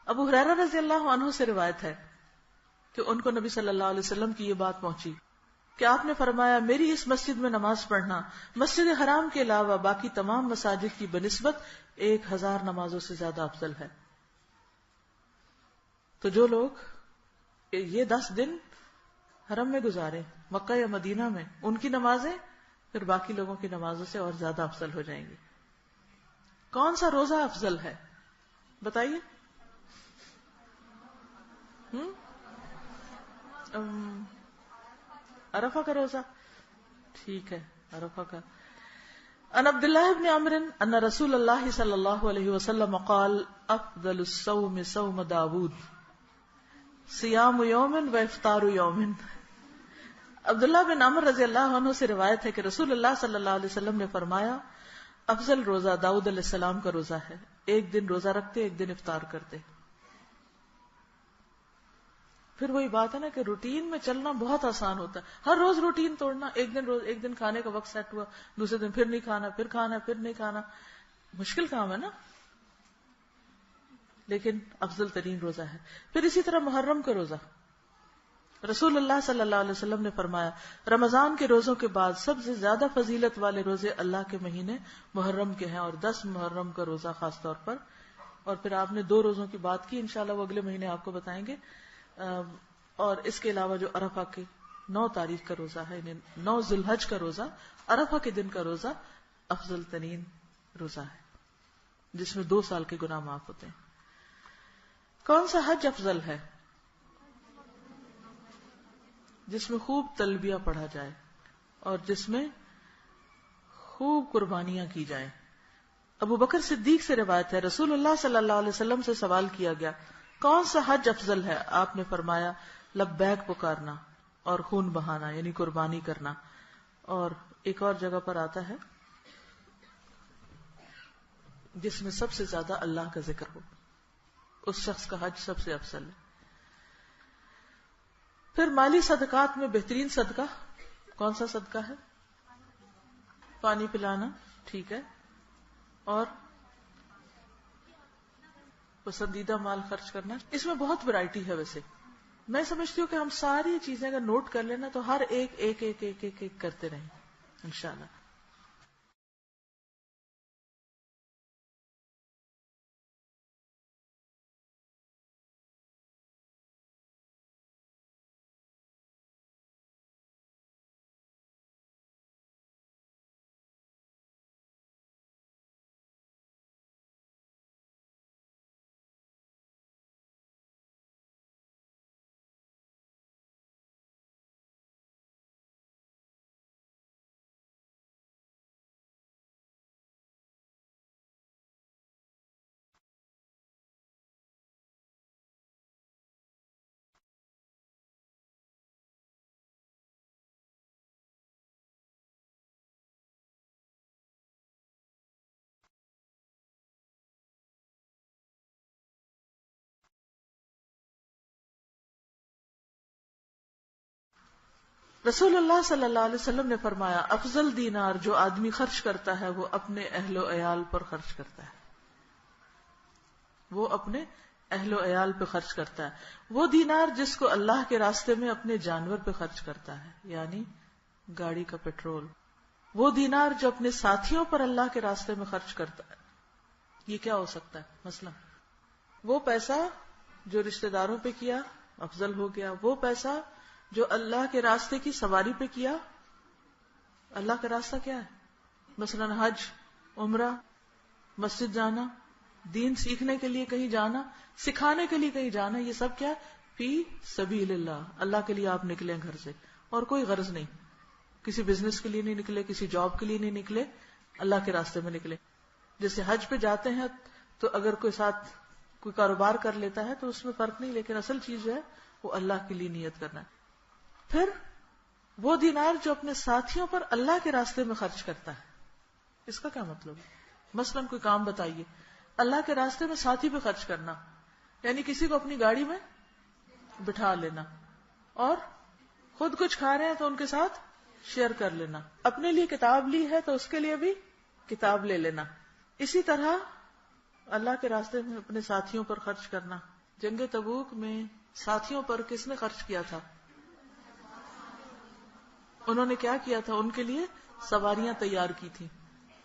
ابو ہریرہ رضی اللہ عنہ سے روایت ہے کہ ان کو نبی صلی اللہ علیہ وسلم کی یہ بات پہنچی کہ آپ نے فرمایا، میری اس مسجد میں نماز پڑھنا مسجد حرام کے علاوہ باقی تمام مساجد کی بنسبت 1000 نمازوں سے زیادہ افضل ہے. تو جو لوگ یہ 10 دن حرم میں گزارے، مکہ یا مدینہ میں، ان کی نمازیں پھر باقی لوگوں کی نمازوں سے اور زیادہ افضل ہو جائیں گی. کون سا روزہ افضل ہے بتائیے؟ عرفہ کا روزہ ٹھیک ہے. عرفہ کا. ان عبداللہ بن عمرو ان رسول اللہ صلی اللہ علیہ وسلم قال افضل الصوم صوم داود صیام یوم و افطار یوم. عبداللہ بن عمرو رضی اللہ عنہ سے روایت ہے کہ رسول اللہ صلی اللہ علیہ وسلم نے فرمایا، افضل روزہ داؤد علیہ السلام کا روزہ ہے، ایک دن روزہ رکھتے ایک دن افطار کرتے. پھر وہی بات ہے نا کہ روٹین میں چلنا بہت آسان ہوتا ہے. ہر روز روٹین توڑنا، ایک دن کھانے کا وقت سیٹ ہوا، دوسرے دن پھر نہیں کھانا، پھر کھانا، پھر نہیں کھانا، مشکل کام ہے نا. لیکن افضل ترین روزہ ہے. پھر اسی طرح محرم کا روزہ، رسول اللہ صلی اللہ علیہ وسلم نے فرمایا، رمضان کے روزوں کے بعد سب سے زیادہ فضیلت والے روزے اللہ کے مہینے محرم کے ہیں، اور 10 محرم کا روزہ خاص طور پر. اور پھر آپ نے 2 روزوں کی بات کی، انشاءاللہ وہ اگلے مہینے آپ کو بتائیں گے. اور اس کے علاوہ جو عرفہ کے 9 تاریخ کا روزہ ہے، یعنی 9 ذی الحج کا روزہ، عرفہ کے دن کا روزہ افضل ترین روزہ ہے، جس میں 2 سال کے گناہ معاف ہوتے ہیں. کون سا حج افضل ہے؟ جس میں خوب تلبیہ پڑھا جائے اور جس میں خوب قربانیاں کی جائیں. ابو بکر صدیق سے روایت ہے، رسول اللہ صلی اللہ علیہ وسلم سے سوال کیا گیا کون سا حج افضل ہے؟ آپ نے فرمایا لبیک پکارنا اور خون بہانا یعنی قربانی کرنا. اور ایک اور جگہ پر آتا ہے جس میں سب سے زیادہ اللہ کا ذکر ہو، اس شخص کا حج سب سے افضل ہے. پھر مالی صدقات میں بہترین صدقہ کون سا صدقہ ہے؟ پانی پلانا، ٹھیک ہے. اور پسندیدہ مال خرچ کرنا. اس میں بہت ورائٹی ہے. ویسے میں سمجھتی ہوں کہ ہم ساری چیزیں اگر نوٹ کر لینا تو ہر ایک ایک ایک ایک ایک, ایک کرتے رہیں انشاءاللہ. رسول اللہ صلی اللہ علیہ وسلم نے فرمایا افضل دینار جو آدمی خرچ کرتا ہے وہ اپنے اہل و عیال پر خرچ کرتا ہے. وہ اپنے اہل و عیال پہ خرچ کرتا ہے. وہ دینار جس کو اللہ کے راستے میں اپنے جانور پہ خرچ کرتا ہے یعنی گاڑی کا پیٹرول. وہ دینار جو اپنے ساتھیوں پر اللہ کے راستے میں خرچ کرتا ہے. یہ کیا ہو سکتا ہے؟ مثلا وہ پیسہ جو رشتہ داروں پہ کیا افضل ہو گیا. وہ پیسہ جو اللہ کے راستے کی سواری پہ کیا. اللہ کا راستہ کیا ہے؟ مثلا حج، عمرہ، مسجد جانا، دین سیکھنے کے لیے کہیں جانا، سکھانے کے لیے کہیں جانا. یہ سب کیا؟ فی سبیل اللہ. اللہ کے لیے آپ نکلے گھر سے اور کوئی غرض نہیں. کسی بزنس کے لیے نہیں نکلے، کسی جاب کے لیے نہیں نکلے، اللہ کے راستے میں نکلے. جیسے حج پہ جاتے ہیں تو اگر کوئی ساتھ کوئی کاروبار کر لیتا ہے تو اس میں فرق نہیں، لیکن اصل چیز جو ہے وہ اللہ کے لیے نیت کرنا ہے. پھر وہ دینار جو اپنے ساتھیوں پر اللہ کے راستے میں خرچ کرتا ہے. اس کا کیا مطلب ہے؟ مثلا کوئی کام بتائیے، اللہ کے راستے میں ساتھی پہ خرچ کرنا یعنی کسی کو اپنی گاڑی میں بٹھا لینا اور خود کچھ کھا رہے ہیں تو ان کے ساتھ شیئر کر لینا. اپنے لیے کتاب لی ہے تو اس کے لیے بھی کتاب لے لینا. اسی طرح اللہ کے راستے میں اپنے ساتھیوں پر خرچ کرنا. جنگ تبوک میں ساتھیوں پر کس نے خرچ کیا تھا؟ انہوں نے کیا کیا تھا؟ ان کے لیے سواریاں تیار کی تھی،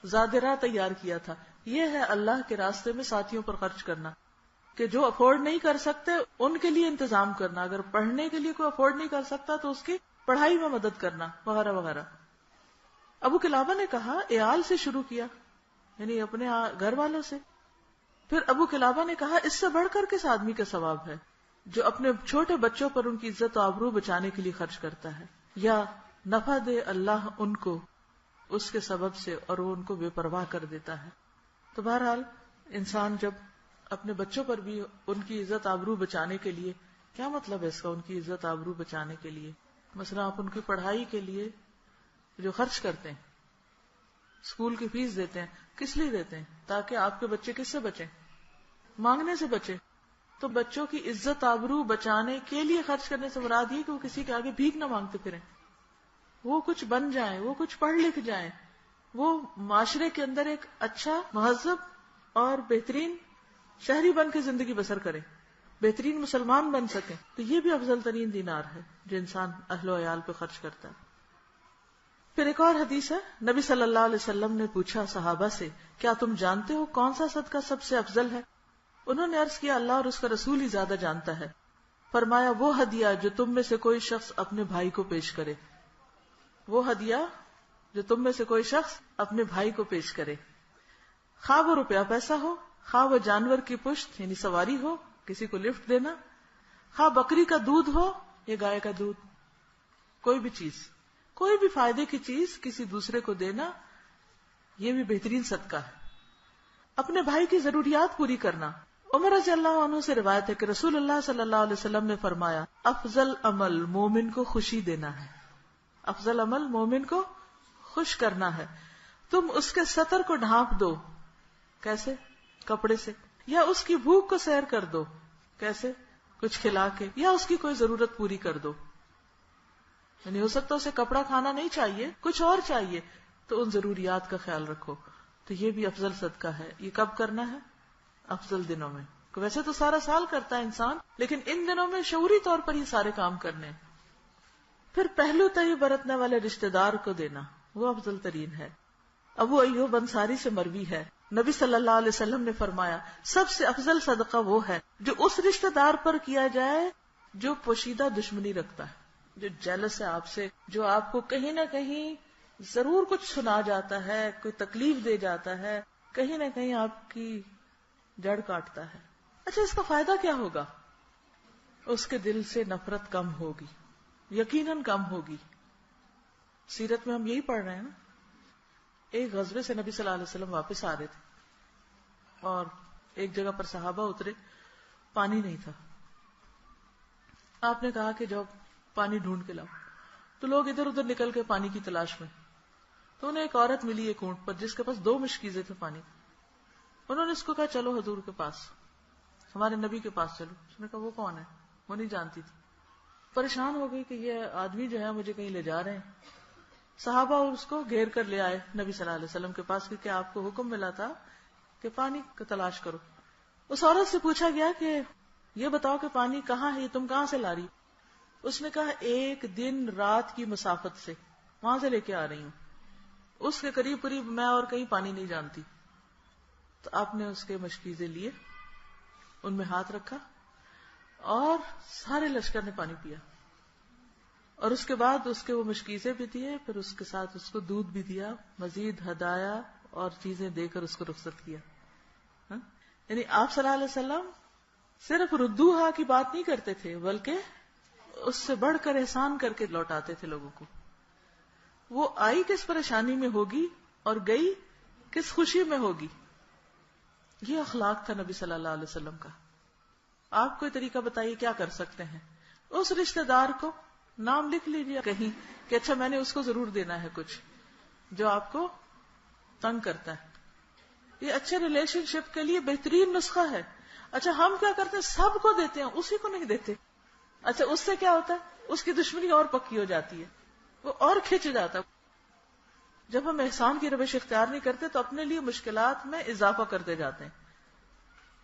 زادراہ تیار کیا تھا. یہ ہے اللہ کے راستے میں ساتھیوں پر خرچ کرنا کہ جو افورڈ نہیں کر سکتے ان کے لیے انتظام کرنا. اگر پڑھنے کے لیے کوئی افورڈ نہیں کر سکتا تو اس کی پڑھائی میں مدد کرنا وغیرہ وغیرہ. ابو قلابہ نے کہا عیال سے شروع کیا یعنی اپنے گھر والوں سے. پھر ابو قلابہ نے کہا اس سے بڑھ کر کس آدمی کا ثواب ہے جو اپنے چھوٹے بچوں پر ان کی عزت و آبرو بچانے کے لیے خرچ کرتا ہے یا نفع دے اللہ ان کو اس کے سبب سے اور وہ ان کو بے پرواہ کر دیتا ہے. تو بہرحال انسان جب اپنے بچوں پر بھی ان کی عزت آبرو بچانے کے لیے، کیا مطلب ہے اس کا ان کی عزت آبرو بچانے کے لیے؟ مثلا آپ ان کی پڑھائی کے لیے جو خرچ کرتے ہیں، اسکول کی فیس دیتے ہیں، کس لیے دیتے ہیں؟ تاکہ آپ کے بچے کس سے بچیں؟ مانگنے سے بچیں. تو بچوں کی عزت آبرو بچانے کے لیے خرچ کرنے سے مراد یہ کہ وہ کسی کے آگے بھیک نہ مانگتے پھریں، وہ کچھ بن جائیں، وہ کچھ پڑھ لکھ جائیں، وہ معاشرے کے اندر ایک اچھا مہذب اور بہترین شہری بن کے زندگی بسر کریں، بہترین مسلمان بن سکیں. تو یہ بھی افضل ترین دینار ہے جو انسان اہل و عیال پہ خرچ کرتا ہے. پھر ایک اور حدیث ہے، نبی صلی اللہ علیہ وسلم نے پوچھا صحابہ سے کیا تم جانتے ہو کون سا صدقہ سب سے افضل ہے؟ انہوں نے عرض کیا اللہ اور اس کا رسول ہی زیادہ جانتا ہے. فرمایا وہ ہدیہ جو تم میں سے کوئی شخص اپنے بھائی کو پیش کرے. وہ ہدیہ جو تم میں سے کوئی شخص اپنے بھائی کو پیش کرے، خواہ وہ روپیہ پیسہ ہو، خواہ وہ جانور کی پشت یعنی سواری ہو، کسی کو لفٹ دینا، خواہ بکری کا دودھ ہو یا گائے کا دودھ، کوئی بھی چیز، کوئی بھی فائدے کی چیز کسی دوسرے کو دینا، یہ بھی بہترین صدقہ ہے. اپنے بھائی کی ضروریات پوری کرنا. عمر رضی اللہ عنہ سے روایت ہے کہ رسول اللہ صلی اللہ علیہ وسلم نے فرمایا افضل عمل مومن کو خوشی دینا ہے. افضل عمل مومن کو خوش کرنا ہے. تم اس کے سطر کو ڈھانپ دو. کیسے؟ کپڑے سے. یا اس کی بھوک کو سیر کر دو. کیسے؟ کچھ کھلا کے. یا اس کی کوئی ضرورت پوری کر دو. یعنی ہو سکتا اسے کپڑا کھانا نہیں چاہیے، کچھ اور چاہیے، تو ان ضروریات کا خیال رکھو. تو یہ بھی افضل صدقہ ہے. یہ کب کرنا ہے؟ افضل دنوں میں. ویسے تو سارا سال کرتا ہے انسان، لیکن ان دنوں میں شعوری طور پر یہ سارے کام کرنے. پھر پہلو طیب برتنے والے رشتہ دار کو دینا، وہ افضل ترین ہے. ابو ایوب انصاری سے مروی ہے، نبی صلی اللہ علیہ وسلم نے فرمایا سب سے افضل صدقہ وہ ہے جو اس رشتہ دار پر کیا جائے جو پوشیدہ دشمنی رکھتا ہے، جو جیلس ہے آپ سے، جو آپ کو کہیں نہ کہیں ضرور کچھ سنا جاتا ہے، کوئی تکلیف دے جاتا ہے، کہیں نہ کہیں آپ کی جڑ کاٹتا ہے. اچھا، اس کا فائدہ کیا ہوگا؟ اس کے دل سے نفرت کم ہوگی، یقیناً کم ہوگی. سیرت میں ہم یہی پڑھ رہے ہیں نا. ایک غزوے سے نبی صلی اللہ علیہ وسلم واپس آ رہے تھے اور ایک جگہ پر صحابہ اترے، پانی نہیں تھا. آپ نے کہا کہ جاؤ پانی ڈھونڈ کے لاؤ. تو لوگ ادھر ادھر نکل کے پانی کی تلاش میں. تو انہیں ایک عورت ملی ایک اونٹ پر جس کے پاس 2 مشکیزیں تھے پانی. انہوں نے اس کو کہا چلو حضور کے پاس، ہمارے نبی کے پاس چلو. اس نے کہا وہ کون ہے؟ وہ نہیں جانتی تھی. پریشان ہو گئی کہ یہ آدمی جو ہے مجھے کہیں لے جا رہے ہیں. صحابہ اس کو گھیر کر لے آئے نبی صلی اللہ علیہ وسلم کے پاس، کیونکہ آپ کو حکم ملا تھا کہ پانی کو تلاش کرو. اس عورت سے پوچھا گیا کہ یہ بتاؤ کہ پانی کہاں ہے، تم کہاں سے لا رہی؟ اس نے کہا 1 دن رات کی مسافت سے وہاں سے لے کے آ رہی ہوں. اس کے قریب قریب میں اور کہیں پانی نہیں جانتی. تو آپ نے اس کے مشکیزیں لیے، ان میں ہاتھ رکھا اور سارے لشکر نے پانی پیا. اور اس کے بعد اس کے وہ مشکیزیں بھی دیے، پھر اس کے ساتھ اس کو دودھ بھی دیا، مزید ہدایا اور چیزیں دے کر اس کو رخصت کیا. یعنی آپ صلی اللہ علیہ وسلم صرف ردوہا کی بات نہیں کرتے تھے، بلکہ اس سے بڑھ کر احسان کر کے لوٹاتے تھے لوگوں کو. وہ آئی کس پریشانی میں ہوگی اور گئی کس خوشی میں ہوگی. یہ اخلاق تھا نبی صلی اللہ علیہ وسلم کا. آپ کوئی طریقہ بتائیے کیا کر سکتے ہیں. اس رشتہ دار کو نام لکھ لیجیے کہیں کہ اچھا میں نے اس کو ضرور دینا ہے کچھ جو آپ کو تنگ کرتا ہے. یہ اچھے ریلیشن شپ کے لیے بہترین نسخہ ہے. اچھا ہم کیا کرتے ہیں؟ سب کو دیتے ہیں، اسی کو نہیں دیتے. اچھا اس سے کیا ہوتا ہے؟ اس کی دشمنی اور پکی ہو جاتی ہے، وہ اور کھنچ جاتا ہے. جب ہم احسان کی روش اختیار نہیں کرتے تو اپنے لیے مشکلات میں اضافہ کرتے جاتے ہیں.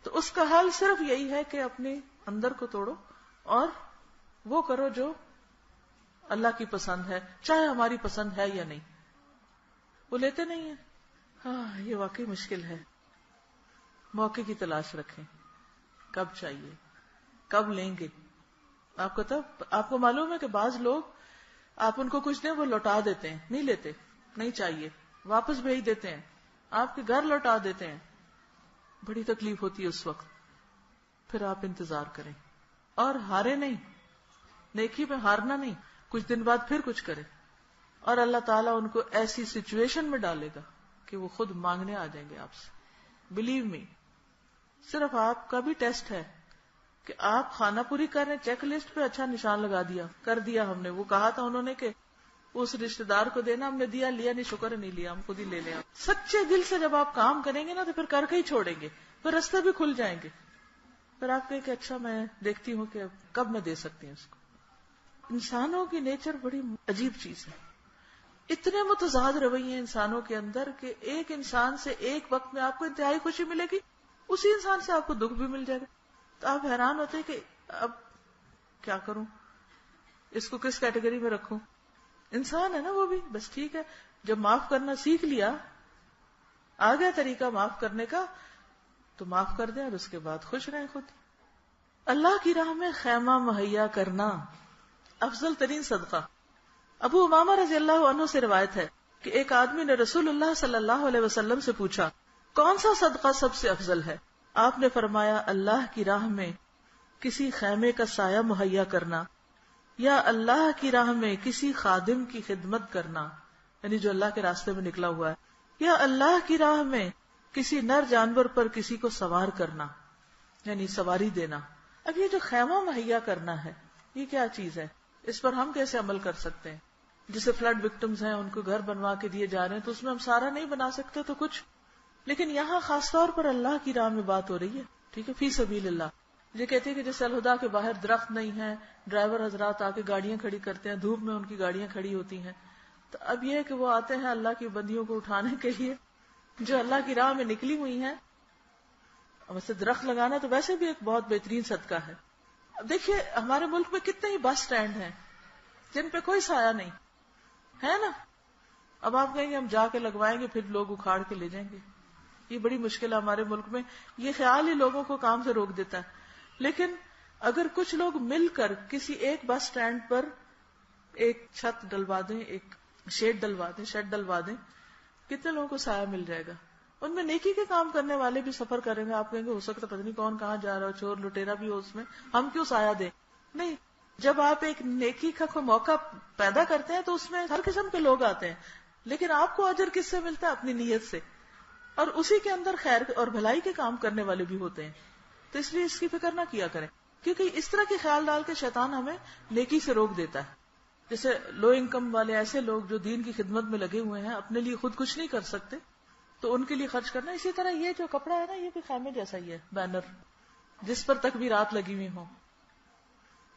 تو اس کا حل صرف یہی ہے کہ اپنے اندر کو توڑو اور وہ کرو جو اللہ کی پسند ہے، چاہے ہماری پسند ہے یا نہیں. وہ لیتے نہیں ہیں. ہاں یہ واقعی مشکل ہے. موقع کی تلاش رکھیں، کب چاہیے، کب لیں گے. آپ کو معلوم ہے کہ بعض لوگ آپ ان کو کچھ دیں وہ لوٹا دیتے ہیں، نہیں لیتے، نہیں چاہیے، واپس بھیج دیتے ہیں، آپ کے گھر لوٹا دیتے ہیں. بڑی تکلیف ہوتی ہے اس وقت. پھر آپ انتظار کریں اور ہارے نہیں. نیکی میں ہارنا نہیں. کچھ دن بعد پھر کچھ کرے اور اللہ تعالیٰ ان کو ایسی سچویشن میں ڈالے گا کہ وہ خود مانگنے آ جائیں گے آپ سے. Believe me. صرف آپ کا بھی ٹیسٹ ہے کہ آپ خانہ پوری کر رہے، چیک لسٹ پہ اچھا نشان لگا دیا، کر دیا ہم نے. وہ کہا تھا انہوں نے کہ اس رشتہ دار کو دینا، ہم نے دیا، لیا نہیں، شکر نہیں لیا، ہم خود ہی لے لیں. سچے دل سے جب آپ کام کریں گے نا تو پھر کر کے ہی چھوڑیں گے، پھر راستے بھی کھل جائیں گے. پھر آپ کہیں کہ اچھا میں دیکھتی ہوں کہ کب میں دے سکتی ہوں اس کو. انسانوں کی نیچر بڑی عجیب چیز ہے. اتنے متضاد رویے انسانوں کے اندر کہ ایک انسان سے ایک وقت میں آپ کو انتہائی خوشی ملے گی، اسی انسان سے آپ کو دکھ بھی مل جائے گا. تو آپ حیران ہوتے کہ اب کیا کروں، اس کو کس کیٹیگری میں رکھوں. انسان ہے نا وہ بھی، بس ٹھیک ہے. جب معاف کرنا سیکھ لیا، آ گیا طریقہ معاف کرنے کا، تو معاف کر دیں اور اس کے بعد خوش رہیں خود. اللہ کی راہ میں خیمہ مہیا کرنا افضل ترین صدقہ. ابو امامہ رضی اللہ عنہ سے روایت ہے کہ ایک آدمی نے رسول اللہ صلی اللہ علیہ وسلم سے پوچھا کون سا صدقہ سب سے افضل ہے؟ آپ نے فرمایا اللہ کی راہ میں کسی خیمے کا سایہ مہیا کرنا، یا اللہ کی راہ میں کسی خادم کی خدمت کرنا، یعنی جو اللہ کے راستے میں نکلا ہوا ہے، یا اللہ کی راہ میں کسی نر جانور پر کسی کو سوار کرنا یعنی سواری دینا. اب یہ جو خیمہ مہیا کرنا ہے یہ کیا چیز ہے؟ اس پر ہم کیسے عمل کر سکتے ہیں؟ جسے فلڈ وکٹمز ہیں ان کو گھر بنوا کے دیے جا رہے ہیں تو اس میں ہم سارا نہیں بنا سکتے تو کچھ، لیکن یہاں خاص طور پر اللہ کی راہ میں بات ہو رہی ہے. ٹھیک ہے، فی سبیل اللہ. یہ کہتے ہیں کہ جیسے الہدا کے باہر درخت نہیں ہے، ڈرائیور حضرات آ کے گاڑیاں کھڑی کرتے ہیں، دھوپ میں ان کی گاڑیاں کھڑی ہوتی ہیں، تو اب یہ ہے کہ وہ آتے ہیں اللہ کی بندیوں کو اٹھانے کے لیے جو اللہ کی راہ میں نکلی ہوئی ہیں. ویسے درخت لگانا تو ویسے بھی ایک بہت بہترین صدقہ ہے. اب دیکھیے ہمارے ملک میں کتنے ہی بس سٹینڈ ہیں جن پہ کوئی سایہ نہیں ہے نا. اب آپ کہیں گے ہم جا کے لگوائیں گے پھر لوگ اکھاڑ کے لے جائیں گے. یہ بڑی مشکل ہے ہمارے ملک میں. یہ خیال ہی لوگوں کو کام سے روک دیتا ہے. لیکن اگر کچھ لوگ مل کر کسی ایک بس سٹینڈ پر ایک چھت ڈلوا دیں، ایک شیڈ ڈلوا دیں، کتنے لوگوں کو سایہ مل جائے گا. ان میں نیکی کے کام کرنے والے بھی سفر کریں گے. آپ کہیں گے ہو سکتا پتہ نہیں کون کہاں جا رہا ہو، چور لٹیرا بھی ہو اس میں، ہم کیوں سایہ دیں؟ نہیں، جب آپ ایک نیکی کا کوئی موقع پیدا کرتے ہیں تو اس میں ہر قسم کے لوگ آتے ہیں، لیکن آپ کو اجر کس سے ملتا ہے؟ اپنی نیت سے، اور اسی کے اندر خیر اور بھلائی کے کام کرنے والے بھی ہوتے ہیں. تو اس لیے اس کی فکر نہ کیا کریں، کیونکہ اس طرح کے خیال ڈال کے شیطان ہمیں نیکی سے روک دیتا ہے. جیسے لو انکم والے ایسے لوگ جو دین کی خدمت میں لگے ہوئے ہیں، اپنے لیے خود کچھ نہیں کر سکتے تو ان کے لیے خرچ کرنا. اسی طرح یہ جو کپڑا ہے نا یہ بھی خیمے جیسا ہی ہے، بینر جس پر تکبیرات لگی ہوئی ہوں.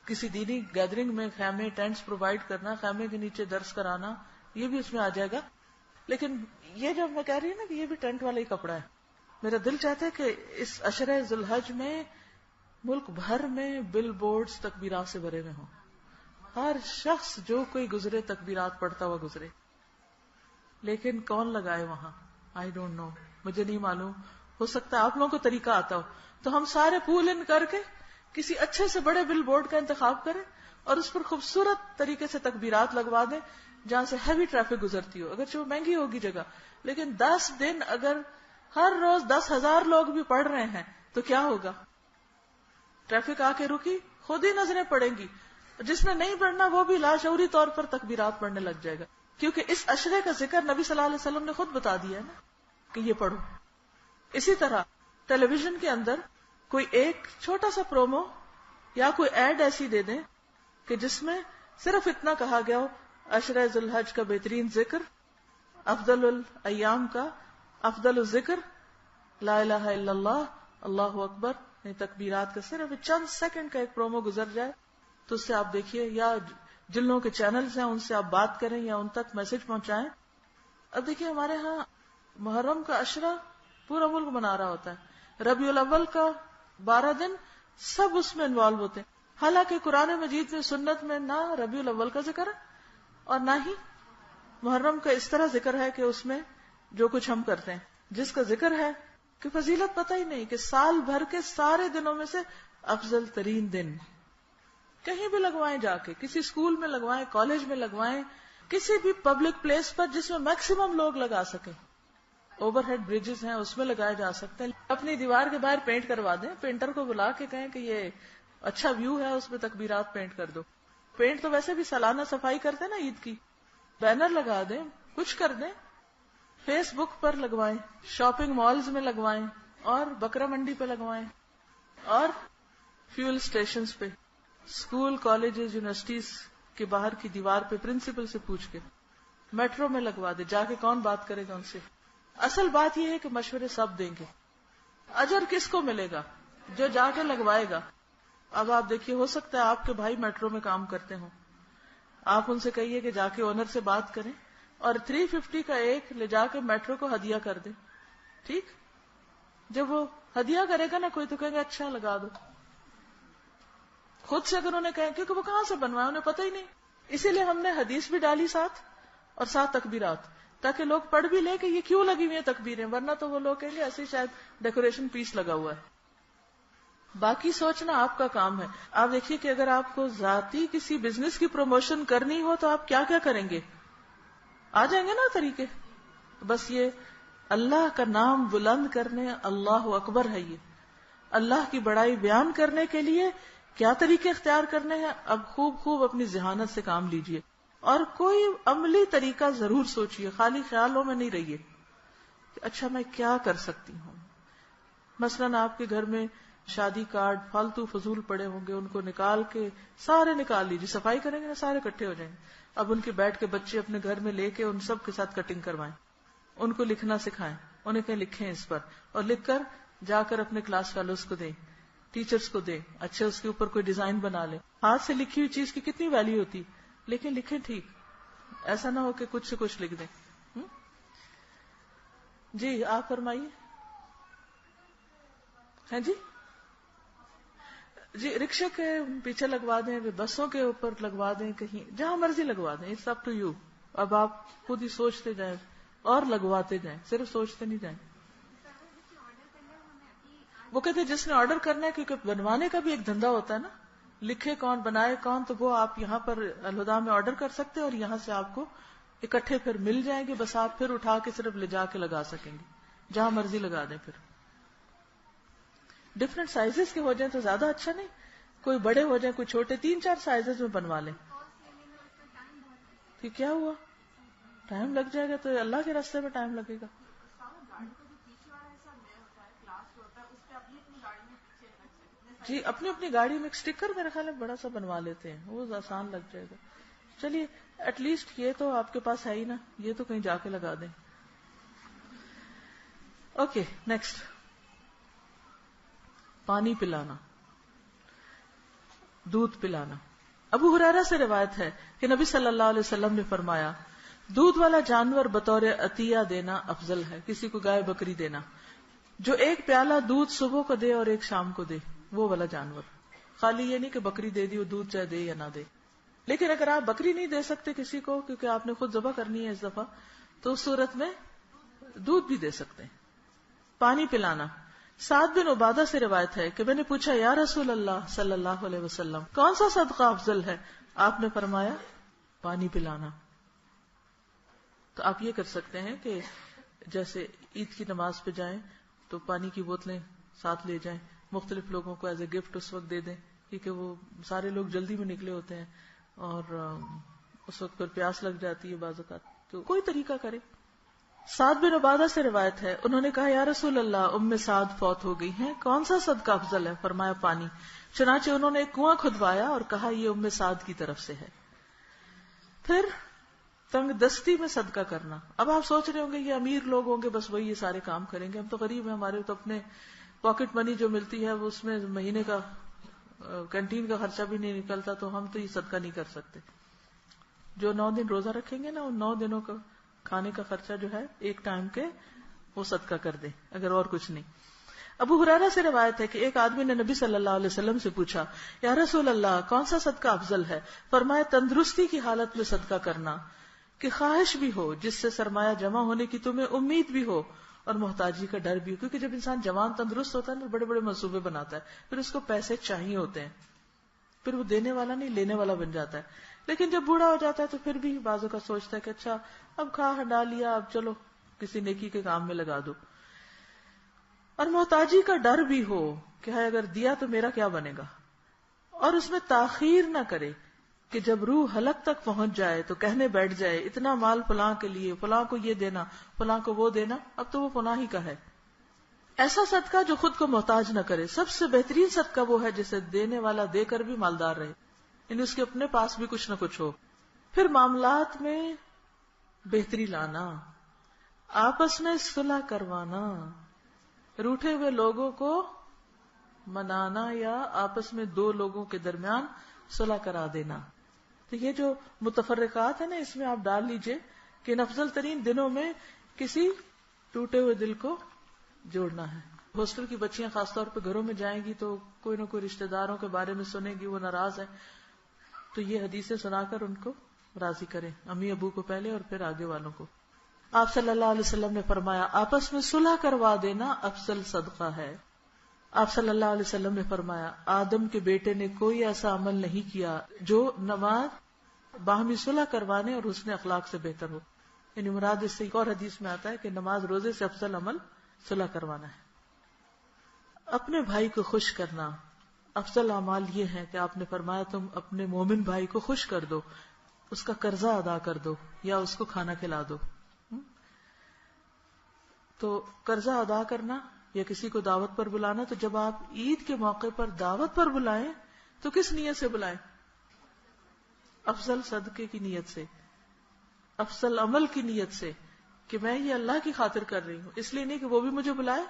کسی دینی گیدرنگ میں خیمے ٹینٹس پرووائڈ کرنا، خیمے کے نیچے درس کرانا، یہ بھی اس میں آ جائے گا. لیکن یہ جو میں کہہ رہی ہوں نا کہ یہ بھی ٹینٹ والا ہی کپڑا ہے. میرا دل چاہتا ہے کہ اس عشرہ ذی الحج میں ملک بھر میں بل بورڈز تکبیرات سے بھرے ہوئے ہوں. ہر شخص جو کوئی گزرے تکبیرات پڑھتا ہوا گزرے. لیکن کون لگائے وہاں؟ آئی ڈونٹ نو، مجھے نہیں معلوم. ہو سکتا ہے آپ لوگوں کو طریقہ آتا ہو تو ہم سارے پول ان کر کے کسی اچھے سے بڑے بل بورڈ کا انتخاب کریں اور اس پر خوبصورت طریقے سے تکبیرات لگوا دیں جہاں سے ہیوی ٹریفک گزرتی ہو. اگرچہ وہ مہنگی ہوگی جگہ، لیکن 10 دن اگر ہر روز 10,000 لوگ بھی پڑھ رہے ہیں تو کیا ہوگا؟ ٹریفک آ کے رکی، خود ہی نظریں پڑیں گی. جس نے نہیں پڑھنا وہ بھی لاشعوری طور پر تکبیرات پڑھنے لگ جائے گا، کیونکہ اس عشرے کا ذکر نبی صلی اللہ علیہ وسلم نے خود بتا دیا ہے نا کہ یہ پڑھو. اسی طرح ٹیلی ویژن کے اندر کوئی ایک چھوٹا سا پرومو یا کوئی ایڈ ایسی دے دیں کہ جس میں صرف اتنا کہا گیا ہو عشرہ ذی الحج کا بہترین ذکر، افضل الایام کا افضل الذکر لا الہ الا اللہ، اللہ اکبر، تکبیرات کا صرف چند سیکنڈ کا ایک پرومو گزر جائے تو اس سے آپ دیکھیے، یا جن لوگوں کے چینلز ہیں ان سے آپ بات کریں یا ان تک میسج پہنچائیں. اب دیکھیے ہمارے ہاں محرم کا عشرہ پورا ملک منا رہا ہوتا ہے، ربیع الاول کا 12 دن سب اس میں انوالو ہوتے ہیں. حالانکہ قرآن مجید میں سنت میں نہ ربیع الاول کا ذکر ہے اور نہ ہی محرم کا اس طرح ذکر ہے کہ اس میں جو کچھ ہم کرتے ہیں. جس کا ذکر ہے کہ فضیلت پتہ ہی نہیں کہ سال بھر کے سارے دنوں میں سے افضل ترین دن. کہیں بھی لگوائیں، جا کے کسی اسکول میں لگوائیں، کالج میں لگوائیں، کسی بھی پبلک پلیس پر جس میں میکسیمم لوگ لگا سکیں. اوور ہیڈ بریجز ہیں اس میں لگائے جا سکتے ہیں. اپنی دیوار کے باہر پینٹ کروا دیں، پینٹر کو بلا کے کہیں کہ یہ اچھا ویو ہے اس میں تکبیرات پینٹ کر دو. پینٹ تو ویسے بھی سالانہ صفائی کرتے ہیں نا عید کی. بینر لگا دیں، کچھ کر دیں، فیس بک پر لگوائیں، شاپنگ مالز میں لگوائیں، اور بکرا منڈی پہ لگوائیں، اور فیول اسٹیشنز پہ، اسکول کالجز یونیورسٹیز کے باہر کی دیوار پہ پرنسپل سے پوچھ کے، میٹرو میں لگوا دے. جا کے کون بات کرے گا ان سے؟ اصل بات یہ ہے کہ مشورے سب دیں گے. اجر کس کو ملے گا؟ جو جا کے لگوائے گا. اب آپ دیکھیے، ہو سکتا ہے آپ کے بھائی میٹرو میں کام کرتے ہوں، آپ ان سے کہیے کہ جا کے اونر سے بات کریں اور 350 کا ایک لے جا کے میٹرو کو ہدیہ کر دیں. ٹھیک، جب وہ ہدیہ کرے گا نا کوئی تو کہیں گے اچھا لگا دو. خود سے اگر انہیں کہیں، کیونکہ وہ کہاں سے بنوائے انہیں پتہ ہی نہیں. اسی لیے ہم نے حدیث بھی ڈالی ساتھ، اور ساتھ تکبیرات، تاکہ لوگ پڑھ بھی لیں کہ یہ کیوں لگی ہوئی ہیں تکبیریں. ورنہ تو وہ لوگ کہیں گے ایسے شاید ڈیکوریشن پیس لگا ہوا ہے. باقی سوچنا آپ کا کام ہے. آپ دیکھیے کہ اگر آپ کو ذاتی کسی بزنس کی پروموشن کرنی ہو تو آپ کیا کیا کریں گے؟ آ جائیں گے نا طریقے. بس یہ اللہ کا نام بلند کرنے، اللہ اکبر ہے، یہ اللہ کی بڑائی بیان کرنے کے لیے کیا طریقے اختیار کرنے ہیں. اب خوب اپنی ذہانت سے کام لیجئے اور کوئی عملی طریقہ ضرور سوچئے، خالی خیالوں میں نہیں رہیے. کہ اچھا میں کیا کر سکتی ہوں. مثلاً آپ کے گھر میں شادی کارڈ فالتو فضول پڑے ہوں گے، ان کو نکال کے سارے نکال لیجیے، صفائی کریں گے نا سارے اکٹھے ہو جائیں گے. اب ان کے بیٹھ کے بچے اپنے گھر میں لے کے ان سب کے ساتھ کٹنگ کروائیں، ان کو لکھنا سکھائیں، انہیں کہیں لکھیں اس پر، اور لکھ کر جا کر اپنے کلاس فیلوز کو دیں، ٹیچرز کو دیں، اچھے اس کے اوپر کوئی ڈیزائن بنا لیں. ہاتھ سے لکھی ہوئی چیز کی کتنی ویلیو ہوتی، لیکن لکھیں ٹھیک، ایسا نہ ہو کہ کچھ سے کچھ لکھ دیں. جی آپ فرمائیے. ہے جی رکشے کے پیچھے لگوا دیں، بسوں کے اوپر لگوا دیں، کہیں جہاں مرضی لگوا دیں، اٹس اپ ٹو یو. اب آپ خود ہی سوچتے جائیں اور لگواتے جائیں، صرف سوچتے نہیں جائیں. وہ کہتے ہیں جس نے آرڈر کرنا ہے، کیونکہ بنوانے کا بھی ایک دھندا ہوتا ہے نا، لکھے کون بنائے کون، تو وہ آپ یہاں پر الہدا میں آرڈر کر سکتے ہیں اور یہاں سے آپ کو اکٹھے پھر مل جائیں گے، بس آپ پھر اٹھا کے صرف لے جا کے لگا سکیں گے، جہاں مرضی لگا دیں. پھر ڈفرینٹ سائزز کے ہو جائیں تو زیادہ اچھا نہیں، کوئی بڑے ہو جائیں کوئی چھوٹے، 3-4 سائزز میں بنوا لیں. کہ کیا ہوا، ٹائم لگ جائے گا تو اللہ کے راستے میں ٹائم لگے گا. جی اپنی اپنی گاڑی میں ایک اسٹیکر میرے خیال میں بڑا سا بنوا لیتے ہیں، وہ آسان لگ جائے گا. چلیے ایٹ لیسٹ یہ تو آپ کے پاس ہے ہی نا، یہ تو کہیں جا کے لگا دیں. اوکے نیکسٹ، پانی پلانا، دودھ پلانا. ابو ہریرہ سے روایت ہے کہ نبی صلی اللہ علیہ وسلم نے فرمایا دودھ والا جانور بطور عطیہ دینا افضل ہے، کسی کو گائے بکری دینا، جو ایک پیالہ دودھ صبح کو دے اور ایک شام کو دے، وہ والا جانور. خالی یہ نہیں کہ بکری دے دی وہ دودھ چاہے دے یا نہ دے. لیکن اگر آپ بکری نہیں دے سکتے کسی کو کیونکہ آپ نے خود ذبح کرنی ہے اس دفعہ، تو اس صورت میں دودھ بھی دے سکتے ہیں. پانی پلانا. سعد بن عبادہ سے روایت ہے کہ میں نے پوچھا یا رسول اللہ صلی اللہ علیہ وسلم کون سا صدقہ افضل ہے؟ آپ نے فرمایا پانی پلانا. تو آپ یہ کر سکتے ہیں کہ جیسے عید کی نماز پہ جائیں تو پانی کی بوتلیں ساتھ لے جائیں، مختلف لوگوں کو ایز اے گفٹ اس وقت دے دیں، کیونکہ وہ سارے لوگ جلدی میں نکلے ہوتے ہیں اور اس وقت پر پیاس لگ جاتی ہے بعض اوقات، تو کوئی طریقہ کرے. سعد بن عبادہ سے روایت ہے انہوں نے کہا یا رسول اللہ ام سعد فوت ہو گئی ہیں، کون سا صدقہ افضل ہے؟ فرمایا پانی. چنانچہ انہوں نے ایک کنواں کھدوایا اور کہا یہ ام سعد کی طرف سے ہے. پھر تنگ دستی میں صدقہ کرنا. اب آپ سوچ رہے ہوں گے یہ امیر لوگ ہوں گے بس وہی یہ سارے کام کریں گے، ہم تو غریب ہیں، ہمارے تو اپنے پاکٹ منی جو ملتی ہے وہ اس میں مہینے کا کینٹین کا خرچہ بھی نہیں نکلتا، تو ہم تو یہ صدقہ نہیں کر سکتے. جو 9 دن روزہ رکھیں گے نا، ان 9 دنوں کا کھانے کا خرچہ جو ہے ایک ٹائم کے وہ صدقہ کر دیں اگر اور کچھ نہیں. ابو ہریرہ سے روایت ہے کہ ایک آدمی نے نبی صلی اللہ علیہ وسلم سے پوچھا یا رسول اللہ کون سا صدقہ افضل ہے؟ فرمایا تندرستی کی حالت میں صدقہ کرنا کہ خواہش بھی ہو، جس سے سرمایہ جمع ہونے کی تمہیں امید بھی ہو اور محتاجی کا ڈر بھی ہو. کیونکہ جب انسان جوان تندرست ہوتا ہے نا، بڑے بڑے منصوبے بناتا ہے، پھر اس کو پیسے چاہیے ہوتے ہیں، پھر وہ دینے والا نہیں لینے والا بن جاتا ہے. لیکن جب بوڑھا ہو جاتا ہے تو پھر بھی بازو کا سوچتا ہے کہ اچھا اب کھا ہنڈا لیا، اب چلو کسی نیکی کے کام میں لگا دو. اور محتاجی کا ڈر بھی ہو کہ اگر دیا تو میرا کیا بنے گا، اور اس میں تاخیر نہ کرے کہ جب روح حلق تک پہنچ جائے تو کہنے بیٹھ جائے اتنا مال فلاں کے لیے، فلاں کو یہ دینا، فلاں کو وہ دینا، اب تو وہ فلاں ہی کا ہے. ایسا صدقہ جو خود کو محتاج نہ کرے. سب سے بہترین صدقہ وہ ہے جسے دینے والا دے کر بھی مالدار رہے، یعنی اس کے اپنے پاس بھی کچھ نہ کچھ ہو. پھر معاملات میں بہتری لانا، آپس میں صلح کروانا، روٹھے ہوئے لوگوں کو منانا یا آپس میں 2 لوگوں کے درمیان صلح کرا دینا. تو یہ جو متفرقات ہیں نا، اس میں آپ ڈال لیجئے کہ ان افضل ترین دنوں میں کسی ٹوٹے ہوئے دل کو جوڑنا ہے. ہاسٹل کی بچیاں خاص طور پہ گھروں میں جائیں گی تو کوئی نہ کوئی رشتہ داروں کے بارے میں سنیں گی وہ ناراض ہے، تو یہ حدیثیں سنا کر ان کو راضی کریں، امی ابو کو پہلے اور پھر آگے والوں کو. آپ صلی اللہ علیہ وسلم نے فرمایا آپس میں صلح کروا دینا افضل صدقہ ہے. آپ صلی اللہ علیہ وسلم نے فرمایا آدم کے بیٹے نے کوئی ایسا عمل نہیں کیا جو نماز باہمی صلح کروانے اور حسن اخلاق سے بہتر ہو. یعنی مراد اس سے ایک اور حدیث میں آتا ہے کہ نماز روزے سے افضل عمل صلح کروانا ہے. اپنے بھائی کو خوش کرنا. افضل اعمال یہ ہے کہ آپ نے فرمایا تم اپنے مومن بھائی کو خوش کر دو، اس کا قرضہ ادا کر دو یا اس کو کھانا کھلا دو. تو قرضہ ادا کرنا یا کسی کو دعوت پر بلانا، تو جب آپ عید کے موقع پر دعوت پر بلائیں تو کس نیت سے بلائیں؟ افضل صدقے کی نیت سے، افضل عمل کی نیت سے، کہ میں یہ اللہ کی خاطر کر رہی ہوں، اس لیے نہیں کہ وہ بھی مجھے بلائے،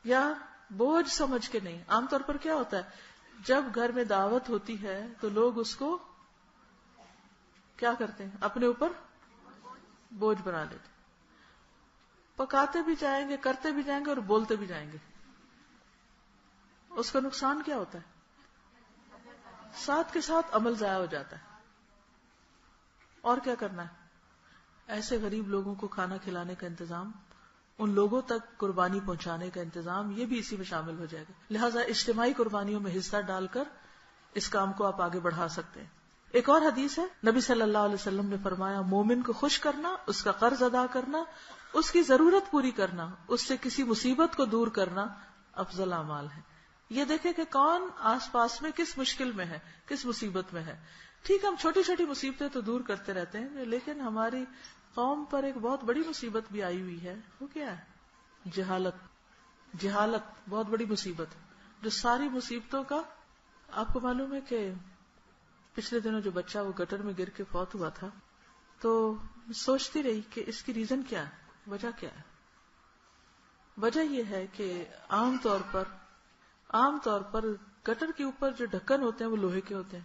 یا بوجھ سمجھ کے نہیں. عام طور پر کیا ہوتا ہے، جب گھر میں دعوت ہوتی ہے تو لوگ اس کو کیا کرتے ہیں، اپنے اوپر بوجھ بنا لیتے، پکاتے بھی جائیں گے، کرتے بھی جائیں گے اور بولتے بھی جائیں گے. اس کا نقصان کیا ہوتا ہے؟ ساتھ کے ساتھ عمل ضائع ہو جاتا ہے. اور کیا کرنا ہے؟ ایسے غریب لوگوں کو کھانا کھلانے کا انتظام، ان لوگوں تک قربانی پہنچانے کا انتظام، یہ بھی اسی میں شامل ہو جائے گا. لہٰذا اجتماعی قربانیوں میں حصہ ڈال کر اس کام کو آپ آگے بڑھا سکتے ہیں. ایک اور حدیث ہے، نبی صلی اللہ علیہ وسلم نے فرمایا، مومن کو خوش کرنا، اس کا قرض ادا کرنا، اس کی ضرورت پوری کرنا، اس سے کسی مصیبت کو دور کرنا افضل اعمال ہے. یہ دیکھیں کہ کون آس پاس میں کس مشکل میں ہے، کس مصیبت میں ہے. ٹھیک، ہم چھوٹی چھوٹی مصیبتیں تو دور کرتے رہتے ہیں، لیکن ہماری قوم پر ایک بہت بڑی مصیبت بھی آئی ہوئی ہے. وہ کیا ہے؟ جہالت. جہالت بہت بڑی مصیبت ہے، جو ساری مصیبتوں کا. آپ کو معلوم ہے کہ پچھلے دنوں جو بچہ وہ گٹر میں گر کے فوت ہوا تھا، تو سوچتی رہی کہ اس کی ریزن کیا ہے، وجہ کیا ہے. وجہ یہ ہے کہ عام طور پر گٹر کے اوپر جو ڈھکن ہوتے ہیں وہ لوہے کے ہوتے ہیں،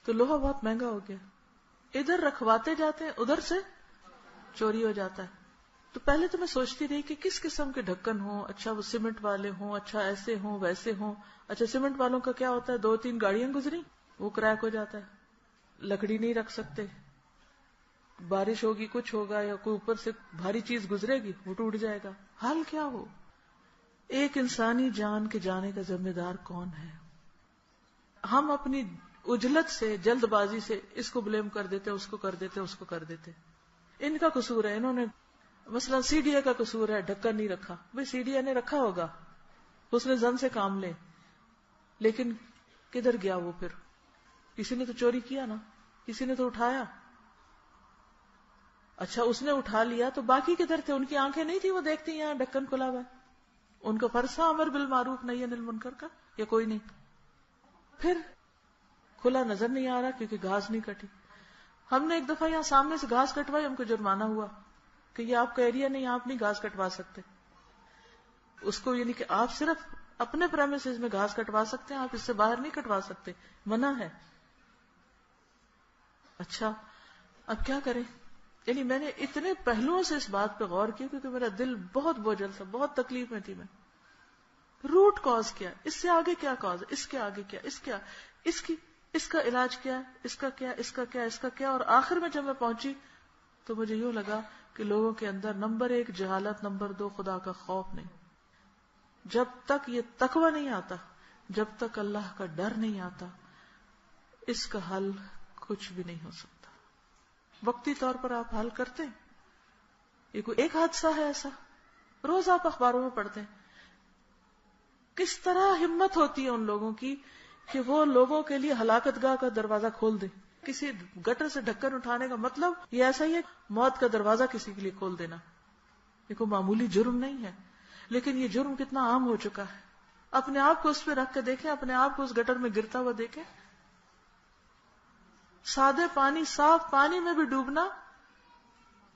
تو لوہا بہت مہنگا ہو گیا، ادھر رکھواتے جاتے ہیں، ادھر سے چوری ہو جاتا ہے. تو پہلے تو میں سوچتی رہی کہ کس قسم کے ڈھکن ہوں، اچھا وہ سیمنٹ والے ہوں، اچھا ایسے ہوں ویسے ہوں. اچھا سیمنٹ والوں کا کیا ہوتا ہے، 2-3 گاڑیاں گزری وہ کریک ہو جاتا ہے، لکڑی نہیں رکھ سکتے، بارش ہوگی کچھ ہوگا یا کوئی اوپر سے بھاری چیز گزرے گی وہ ٹوٹ جائے گا. حال کیا ہو؟ ایک انسانی جان کے جانے کا ذمہ دار کون ہے؟ ہم اپنی عجلت سے، جلد بازی سے اس کو بلیم کر دیتے، اس کو کر دیتے، اس کو کر دیتے. ان کا قصور ہے، انہوں نے مثلا سی ڈی اے کا قصور ہے، ڈھکن نہیں رکھا. بھئی سی ڈی اے نے رکھا ہوگا، اس نے زن سے کام لے، لیکن کدھر گیا وہ؟ پھر کسی نے تو چوری کیا نا، کسی نے تو اٹھایا. اچھا اس نے اٹھا لیا تو باقی کدھر تھے؟ ان کی آنکھیں نہیں تھی وہ دیکھتی یہاں ڈھکن کھلا ہوا ہے. ان کا فرض تھا امر بالمعروف نہی عن المنکر کا، یا کوئی نہیں؟ پھر کھلا نظر نہیں آ رہا کیونکہ گھاس نہیں کٹی. ہم نے ایک دفعہ یہاں سامنے سے گھاس کٹوائی، ہم کو جرمانہ ہوا کہ یہ آپ کا ایریا نہیں، آپ نہیں گھاس کٹوا سکتے. اس کو یعنی کہ آپ صرف اپنے پریمیسز میں گھاس کٹوا سکتے ہیں، آپ اس سے باہر نہیں کٹوا سکتے، منع ہے. اچھا اب کیا کریں؟ یعنی میں نے اتنے پہلوؤں سے اس بات پہ غور کیا کیونکہ میرا دل بہت بوجھل تھا، بہت تکلیف میں تھی. میں روٹ کاز کیا، اس سے آگے کیا کاز ہے، اس کے آگے کیا، اس کا علاج کیا ہے، اس کا کیا، اس کا کیا، اس کا کیا. اور آخر میں جب میں پہنچی تو مجھے یوں لگا کہ لوگوں کے اندر نمبر 1 جہالت، نمبر 2 خدا کا خوف نہیں. جب تک یہ تقوی نہیں آتا، جب تک اللہ کا ڈر نہیں آتا، اس کا حل کچھ بھی نہیں ہو سکتا. وقتی طور پر آپ حل کرتے ہیں. یہ کوئی ایک حادثہ ہے ایسا، روز آپ اخباروں میں پڑھتے ہیں کس طرح ہمت ہوتی ہے ان لوگوں کی کہ وہ لوگوں کے لیے ہلاکت گاہ کا دروازہ کھول دیں. کسی گٹر سے ڈھکن اٹھانے کا مطلب یہ ایسا ہی ہے موت کا دروازہ کسی کے لیے کھول دینا. یہ کوئی معمولی جرم نہیں ہے، لیکن یہ جرم کتنا عام ہو چکا ہے. اپنے آپ کو اس پہ رکھ کے دیکھیں، اپنے آپ کو اس گٹر میں گرتا ہوا دیکھیں. سادے پانی، صاف پانی میں بھی ڈوبنا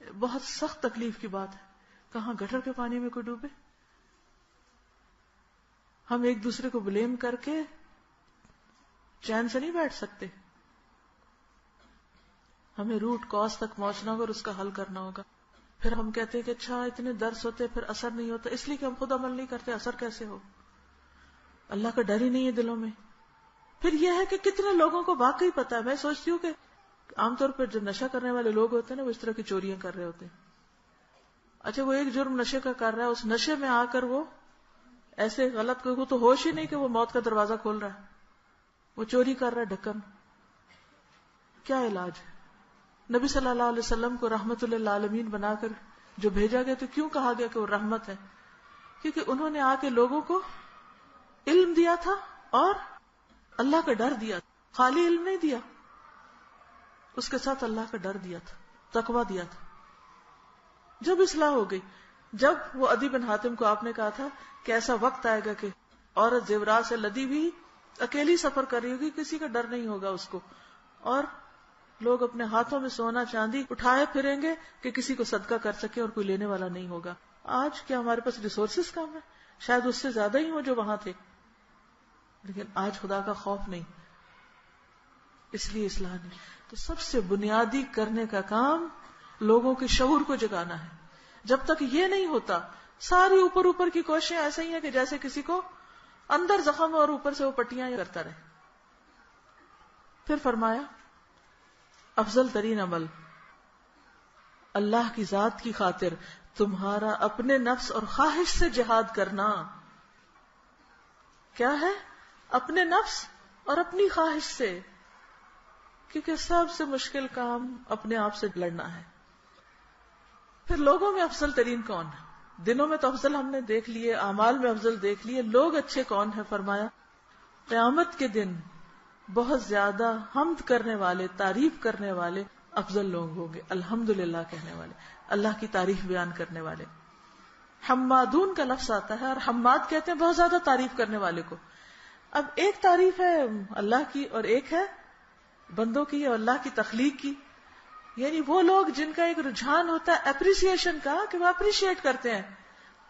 بہت سخت تکلیف کی بات ہے، کہاں گٹر کے پانی میں کوئی ڈوبے. ہم ایک دوسرے کو بلیم کر کے چین سے نہیں بیٹھ سکتے. ہمیں روٹ کاز تک پہنچنا ہوگا اور اس کا حل کرنا ہوگا. پھر ہم کہتے ہیں کہ اچھا اتنے درس ہوتے پھر اثر نہیں ہوتا، اس لیے کہ ہم خود عمل نہیں کرتے. اثر کیسے ہو؟ اللہ کا ڈر ہی نہیں ہے دلوں میں. پھر یہ ہے کہ کتنے لوگوں کو واقعی پتا ہے. میں سوچتی ہوں کہ عام طور پر جو نشہ کرنے والے لوگ ہوتے ہیں نا، وہ اس طرح کی چوریاں کر رہے ہوتے ہیں. اچھا وہ ایک جرم نشے کا کر رہا ہے، اس نشے میں آ کر وہ ایسے غلط کو تو ہوش ہی نہیں کہ وہ موت کا دروازہ کھول رہا ہے، وہ چوری کر رہا ہے ڈھکن. کیا علاج ہے؟ نبی صلی اللہ علیہ وسلم کو رحمت للعالمین بنا کر جو بھیجا گیا، تو کیوں کہا گیا کہ وہ رحمت ہے؟ کیونکہ انہوں نے آ کے لوگوں کو علم دیا تھا اور اللہ کا ڈر دیا. خالی علم نہیں دیا، اس کے ساتھ اللہ کا ڈر دیا تھا، تقویٰ دیا تھا. جب اصلاح ہو گئی، جب وہ عدی بن حاتم کو آپ نے کہا تھا کہ ایسا وقت آئے گا کہ عورت زیورات سے لدی بھی اکیلی سفر کر رہی ہوگی، کسی کا ڈر نہیں ہوگا اس کو، اور لوگ اپنے ہاتھوں میں سونا چاندی اٹھائے پھریں گے کہ کسی کو صدقہ کر سکے اور کوئی لینے والا نہیں ہوگا. آج کیا ہمارے پاس ریسورسز کم ہے؟ شاید اس سے زیادہ ہی ہو جو وہاں تھے، لیکن آج خدا کا خوف نہیں، اس لیے اصلاح نہیں. تو سب سے بنیادی کرنے کا کام لوگوں کے شعور کو جگانا ہے. جب تک یہ نہیں ہوتا ساری اوپر اوپر کی کوششیں ایسے ہی ہیں کہ جیسے کسی کو اندر زخم اور اوپر سے وہ پٹیاں کرتا رہے. پھر فرمایا افضل ترین عمل اللہ کی ذات کی خاطر تمہارا اپنے نفس اور خواہش سے جہاد کرنا. کیا ہے؟ اپنے نفس اور اپنی خواہش سے، کیونکہ سب سے مشکل کام اپنے آپ سے لڑنا ہے. پھر لوگوں میں افضل ترین کون ہے؟ دنوں میں تو افضل ہم نے دیکھ لیے، اعمال میں افضل دیکھ لیے، لوگ اچھے کون ہیں؟ فرمایا قیامت کے دن بہت زیادہ حمد کرنے والے، تعریف کرنے والے افضل لوگ ہوں گے، الحمدللہ کہنے والے، اللہ کی تعریف بیان کرنے والے. حمادون کا لفظ آتا ہے، اور حماد کہتے ہیں بہت زیادہ تعریف کرنے والے کو. اب ایک تعریف ہے اللہ کی اور ایک ہے بندوں کی اور اللہ کی تخلیق کی. یعنی وہ لوگ جن کا ایک رجحان ہوتا ہے اپریسیشن کا، کہ وہ اپریشیٹ کرتے ہیں،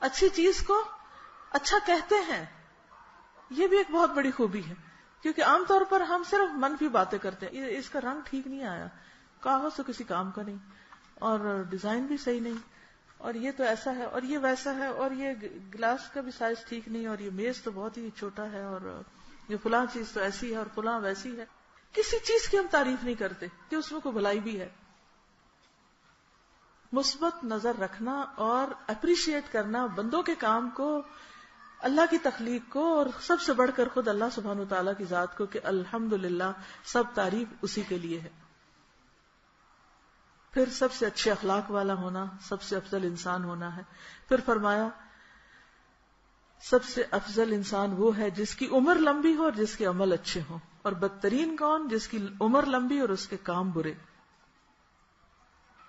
اچھی چیز کو اچھا کہتے ہیں. یہ بھی ایک بہت بڑی خوبی ہے، کیونکہ عام طور پر ہم صرف منفی باتیں کرتے ہیں. اس کا رنگ ٹھیک نہیں آیا، کاغذ تو کسی کام کا نہیں، اور ڈیزائن بھی صحیح نہیں، اور یہ تو ایسا ہے اور یہ ویسا ہے، اور یہ گلاس کا بھی سائز ٹھیک نہیں، اور یہ میز تو بہت ہی چھوٹا ہے، اور یہ فلاں چیز تو ایسی ہے اور فلاں ویسی ہے. کسی چیز کی ہم تعریف نہیں کرتے کہ اس میں کوئی بھلائی بھی ہے. مثبت نظر رکھنا اور اپریشیٹ کرنا بندوں کے کام کو، اللہ کی تخلیق کو، اور سب سے بڑھ کر خود اللہ سبحانہ وتعالیٰ کی ذات کو، کہ الحمدللہ سب تعریف اسی کے لیے ہے. پھر سب سے اچھے اخلاق والا ہونا، سب سے افضل انسان ہونا ہے. پھر فرمایا سب سے افضل انسان وہ ہے جس کی عمر لمبی ہو اور جس کے عمل اچھے ہوں. اور بدترین کون؟ جس کی عمر لمبی اور اس کے کام برے.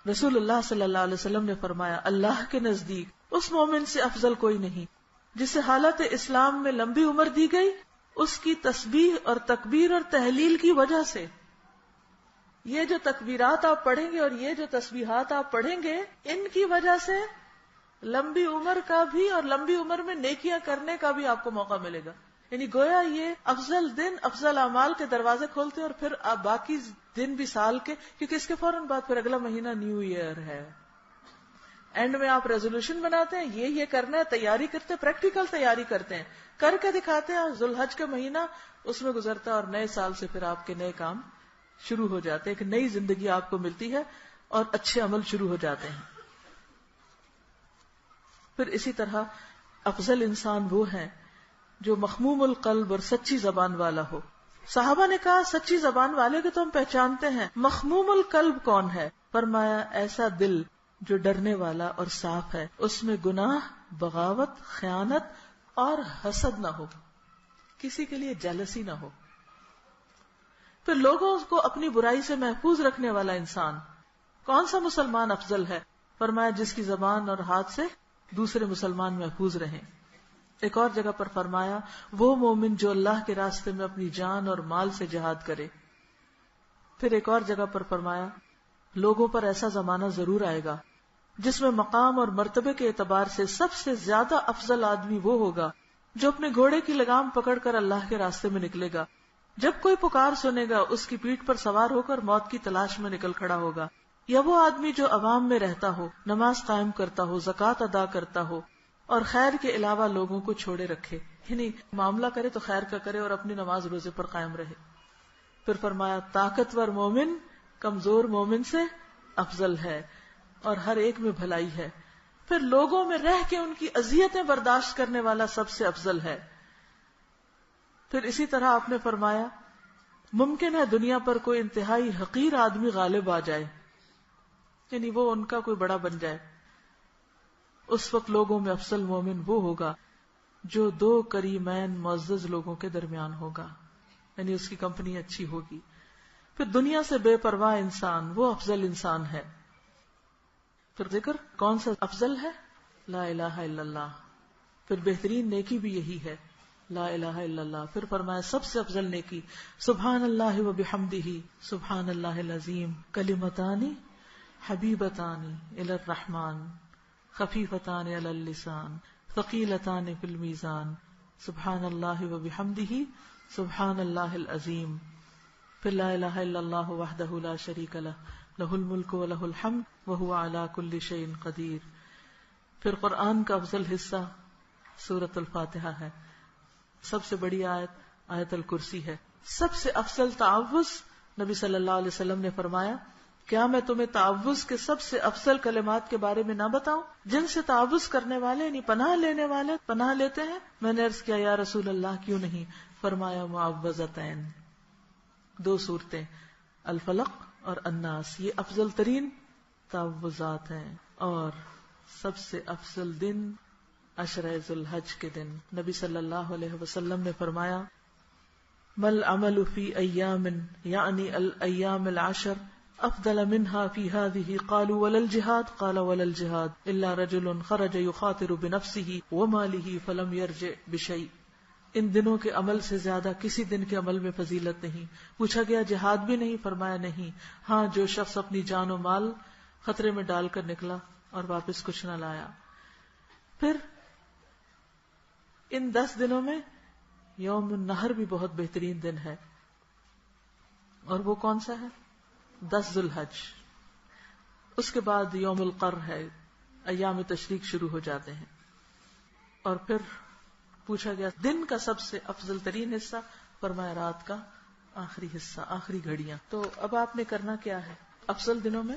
رسول اللہ صلی اللہ علیہ وسلم نے فرمایا اللہ کے نزدیک اس مومن سے افضل کوئی نہیں جسے حالت اسلام میں لمبی عمر دی گئی اس کی تسبیح اور تکبیر اور تحلیل کی وجہ سے. یہ جو تکبیرات آپ پڑھیں گے اور یہ جو تسبیحات آپ پڑھیں گے، ان کی وجہ سے لمبی عمر کا بھی اور لمبی عمر میں نیکیاں کرنے کا بھی آپ کو موقع ملے گا. یعنی گویا یہ افضل دن افضل اعمال کے دروازے کھولتے ہیں. اور پھر آپ باقی دن بھی سال کے، کیونکہ اس کے فوراً بعد پھر اگلا مہینہ نیو ایئر ہے. اینڈ میں آپ ریزولوشن بناتے ہیں، یہ کرنا ہے، تیاری کرتے ہیں، پریکٹیکل تیاری کرتے ہیں، کر کے دکھاتے ہیں. ذوالحج کا مہینہ اس میں گزرتا ہے اور نئے سال سے پھر آپ کے نئے کام شروع ہو جاتے ہیں، ایک نئی زندگی آپ کو ملتی ہے اور اچھے عمل شروع ہو جاتے ہیں. پھر اسی طرح افضل انسان وہ ہیں جو مخموم القلب اور سچی زبان والا ہو. صحابہ نے کہا سچی زبان والے کو تو ہم پہچانتے ہیں، مخموم القلب کون ہے؟ فرمایا ایسا دل جو ڈرنے والا اور صاف ہے، اس میں گناہ، بغاوت، خیانت اور حسد نہ ہو، کسی کے لیے جیلسی نہ ہو. پھر لوگوں کو اپنی برائی سے محفوظ رکھنے والا انسان. کون سا مسلمان افضل ہے؟ فرمایا جس کی زبان اور ہاتھ سے دوسرے مسلمان محفوظ رہیں. ایک اور جگہ پر فرمایا وہ مومن جو اللہ کے راستے میں اپنی جان اور مال سے جہاد کرے. پھر ایک اور جگہ پر فرمایا لوگوں پر ایسا زمانہ ضرور آئے گا جس میں مقام اور مرتبے کے اعتبار سے سب سے زیادہ افضل آدمی وہ ہوگا جو اپنے گھوڑے کی لگام پکڑ کر اللہ کے راستے میں نکلے گا. جب کوئی پکار سنے گا اس کی پیٹھ پر سوار ہو کر موت کی تلاش میں نکل کھڑا ہوگا. یا وہ آدمی جو عوام میں رہتا ہو، نماز قائم کرتا ہو، زکوٰۃ ادا کرتا ہو اور خیر کے علاوہ لوگوں کو چھوڑے رکھے، یعنی معاملہ کرے تو خیر کا کرے اور اپنی نماز روزے پر قائم رہے. پھر فرمایا طاقتور مومن کمزور مومن سے افضل ہے اور ہر ایک میں بھلائی ہے. پھر لوگوں میں رہ کے ان کی اذیتیں برداشت کرنے والا سب سے افضل ہے. پھر اسی طرح آپ نے فرمایا ممکن ہے دنیا پر کوئی انتہائی حقیر آدمی غالب آ جائے، یعنی وہ ان کا کوئی بڑا بن جائے. اس وقت لوگوں میں افضل مومن وہ ہوگا جو دو کریمین معزز لوگوں کے درمیان ہوگا، یعنی اس کی کمپنی اچھی ہوگی. پھر دنیا سے بے پرواہ انسان وہ افضل انسان ہے. پھر ذکر کون سا افضل ہے؟ لا الہ الا اللہ. پھر بہترین نیکی بھی یہی ہے لا الہ الا اللہ. پھر فرمایا سب سے افضل نیکی سبحان اللہ و بحمدہ سبحان اللہ العظیم کلمتان حبیبتان الی الرحمن خفیفتان علی اللسان ثقیلتان فی المیزان سبحان اللہ و بحمدہ سبحان اللہ العظیم. پھر لا الہ الا اللہ وحدہ لا شریک لہ لہ الملک و لہ الحمد وہو علی کل شیء قدیر. پھر قرآن کا افضل حصہ سورۃ الفاتحہ ہے. سب سے بڑی آیت آیت الکرسی ہے. سب سے افضل تعوذ نبی صلی اللہ علیہ وسلم نے فرمایا کیا میں تمہیں تعوذ کے سب سے افضل کلمات کے بارے میں نہ بتاؤں جن سے تعوذ کرنے والے یعنی پناہ لینے والے پناہ لیتے ہیں؟ میں نے عرض کیا یا رسول اللہ کیوں نہیں؟ فرمایا معوذتین، 2 سورتیں الفلق اور الناس، یہ افضل ترین تعوذات ہیں. اور سب سے افضل دن عشرہ ذی الحج کے دن. نبی صلی اللہ علیہ وسلم نے فرمایا مل عمل فی ایام یعنی الایام العشر افضل منها فی هذه قالوا ولا الجهاد قال ولا الجهاد الا رجل خرج يخاطر بنفسه وماله فلم يرجع بشيء. ان دنوں کے عمل سے زیادہ کسی دن کے عمل میں فضیلت نہیں. پوچھا گیا جہاد بھی نہیں؟ فرمایا نہیں، ہاں جو شخص اپنی جان و مال خطرے میں ڈال کر نکلا اور واپس کچھ نہ لایا. پھر ان 10 دنوں میں یوم النحر بھی بہت بہترین دن ہے. اور وہ کون سا ہے؟ 10 ذی الحج. اس کے بعد یوم القر ہے، ایام تشریق شروع ہو جاتے ہیں. اور پھر پوچھا گیا دن کا سب سے افضل ترین حصہ؟ فرمایا رات کا آخری حصہ، آخری گھڑیاں. تو اب آپ نے کرنا کیا ہے؟ افضل دنوں میں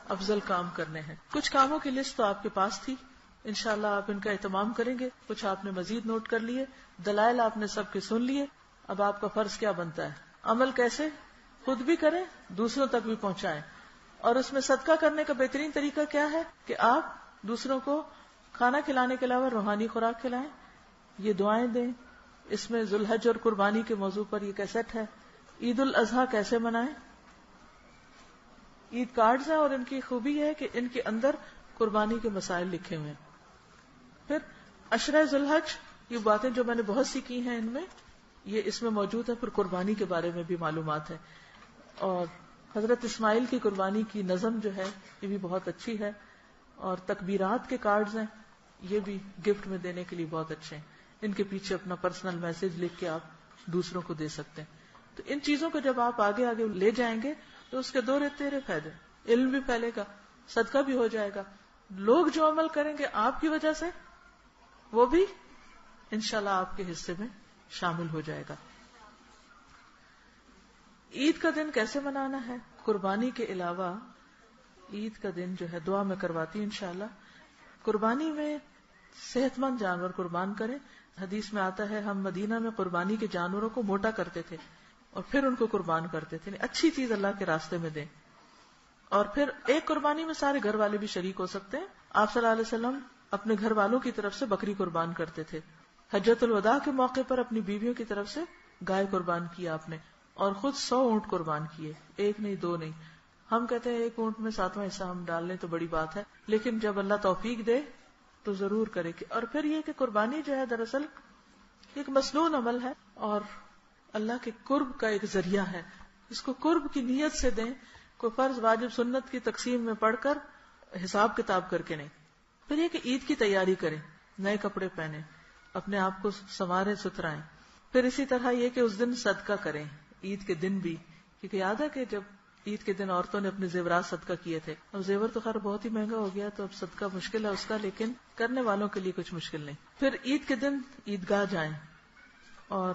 افضل کام کرنے ہیں. کچھ کاموں کی لسٹ تو آپ کے پاس تھی، انشاءاللہ آپ ان کا اہتمام کریں گے. کچھ آپ نے مزید نوٹ کر لیے، دلائل آپ نے سب کے سن لیے. اب آپ کا فرض کیا بنتا ہے؟ عمل کیسے خود بھی کریں، دوسروں تک بھی پہنچائیں. اور اس میں صدقہ کرنے کا بہترین طریقہ کیا ہے کہ آپ دوسروں کو کھانا کھلانے کے علاوہ روحانی خوراک کھلائیں، یہ دعائیں دیں. اس میں ذی الحج اور قربانی کے موضوع پر یہ کیسٹ ہے. عید الاضحیٰ کیسے منائیں، عید کارڈز ہیں اور ان کی خوبی ہے کہ ان کے اندر قربانی کے مسائل لکھے ہوئے ہیں. پھر عشرہ ذی الحج، یہ باتیں جو میں نے بہت سی کی ہیں ان میں یہ اس میں موجود ہے. پھر قربانی کے بارے میں بھی معلومات ہے. اور حضرت اسماعیل کی قربانی کی نظم جو ہے یہ بھی بہت اچھی ہے. اور تکبیرات کے کارڈز ہیں، یہ بھی گفٹ میں دینے کے لیے بہت اچھے ہیں. ان کے پیچھے اپنا پرسنل میسج لکھ کے آپ دوسروں کو دے سکتے ہیں. تو ان چیزوں کو جب آپ آگے آگے لے جائیں گے تو اس کے 2 تیرے فائدے، علم بھی پھیلے گا، صدقہ بھی ہو جائے گا. لوگ جو عمل کریں گے آپ کی وجہ سے وہ بھی انشاءاللہ آپ کے حصے میں شامل ہو جائے گا. عید کا دن کیسے منانا ہے؟ قربانی کے علاوہ عید کا دن جو ہے دعا میں کرواتی ہوں انشاءاللہ. قربانی میں صحت مند جانور قربان کریں. حدیث میں آتا ہے ہم مدینہ میں قربانی کے جانوروں کو موٹا کرتے تھے اور پھر ان کو قربان کرتے تھے. اچھی چیز اللہ کے راستے میں دیں. اور پھر ایک قربانی میں سارے گھر والے بھی شریک ہو سکتے ہیں. آپ صلی اللہ علیہ وسلم اپنے گھر والوں کی طرف سے بکری قربان کرتے تھے. حجۃ الوداع کے موقع پر اپنی بیویوں کی طرف سے گائے قربان کیا آپ نے، اور خود 100 اونٹ قربان کیے، 1 نہیں 2 نہیں. ہم کہتے ہیں 1 اونٹ میں 7واں حصہ ہم ڈال لیں تو بڑی بات ہے، لیکن جب اللہ توفیق دے تو ضرور کرے. اور پھر یہ کہ قربانی جو ہے دراصل ایک مسنون عمل ہے اور اللہ کے قرب کا ایک ذریعہ ہے. اس کو قرب کی نیت سے دیں، کوئی فرض واجب سنت کی تقسیم میں پڑھ کر حساب کتاب کر کے نہیں. پھر یہ کہ عید کی تیاری کریں، نئے کپڑے پہنیں، اپنے آپ کو سنواریں ستھرائیں. پھر اسی طرح یہ کہ اس دن صدقہ کریں عید کے دن بھی، کیونکہ یاد ہے کہ جب عید کے دن عورتوں نے اپنے زیورات صدقہ کیے تھے. اب زیور تو خیر بہت ہی مہنگا ہو گیا تو اب صدقہ مشکل ہے اس کا، لیکن کرنے والوں کے لیے کچھ مشکل نہیں. پھر عید کے دن عیدگاہ جائیں اور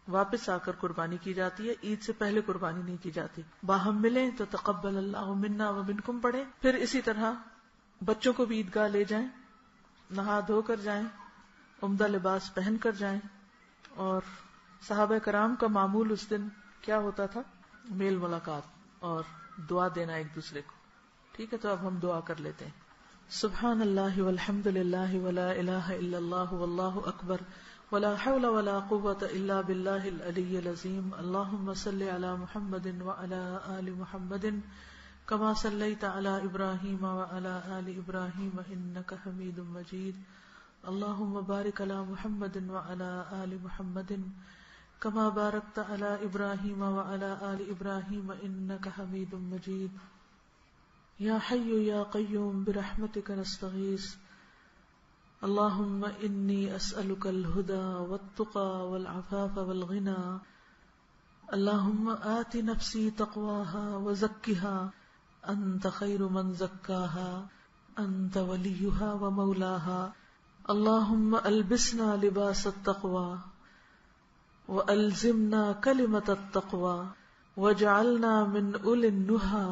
واپس آ کر قربانی کی جاتی ہے. عید سے پہلے قربانی نہیں کی جاتی. باہم ملیں تو تقبل اللہ منا و منکم پڑھیں. پھر اسی طرح بچوں کو بھی عیدگاہ لے جائیں، نہا دھو کر جائیں، عمدہ لباس پہن کر جائیں. اور صحابہ کرام کا معمول اس دن کیا ہوتا تھا؟ میل ملاقات اور دعا دینا ایک دوسرے کو. ٹھیک ہے، تو اب ہم دعا کر لیتے ہیں. سبحان اللہ والحمد للہ ولا الہ الا اللہ واللہ اکبر ولا حول ولا قوة الا باللہ العلی العظیم. اللہم صل علی محمد وعلی آل محمد كما صليت على إبراهيم وعلى آل إبراهيم إنك حميد مجيد. اللهم بارك على محمد وعلى آل محمد كما باركت على إبراهيم وعلى آل إبراهيم إنك حميد مجيد. يا حي يا قيوم برحمتك نستغيث. اللهم إني أسألك الهدى والتقى والعفاف والغنى. اللهم آت نفسي تقواها وزكها أنت خير من زكاها أنت وليها ومولاها. اللهم ألبسنا لباس التقوى وألزمنا كلمة التقوى واجعلنا من أولي النهى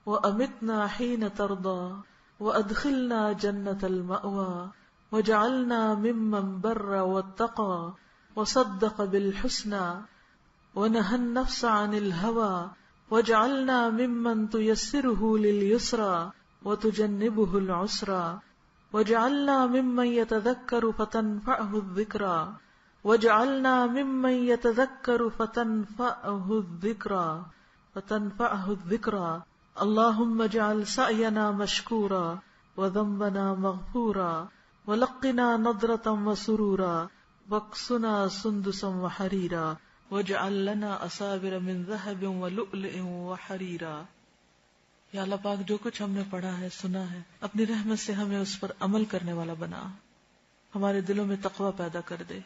وأمتنا حين ترضى وأدخلنا جنة المأوى واجعلنا ممن بر واتقى وصدق بالحسنى ونهى النفس عن الهوى واجعلنا ممن تيسره لليسرى وتجنبه العسرى واجعلنا ممن يتذكر فتنفعه الذكرى واجعلنا ممن يتذكر فتنفعه الذكرى. اللهم اجعل سعينا مشكورا وذنبنا مغفورا ولقنا نضرة وسرورا واكسنا سندسا وحريرا واجعل لنا أصابر من ذهب ولؤلؤ وحريرا. یا اللہ پاک جو کچھ ہم نے پڑھا ہے سنا ہے اپنی رحمت سے ہمیں اس پر عمل کرنے والا بنا. ہمارے دلوں میں تقوی پیدا کر دے.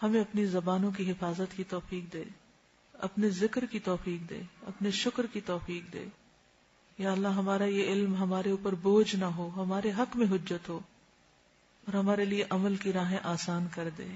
ہمیں اپنی زبانوں کی حفاظت کی توفیق دے, اپنے ذکر کی توفیق دے, اپنے شکر کی توفیق دے. یا اللہ ہمارا یہ علم ہمارے اوپر بوجھ نہ ہو, ہمارے حق میں حجت ہو اور ہمارے لیے عمل کی راہیں آسان کر دے.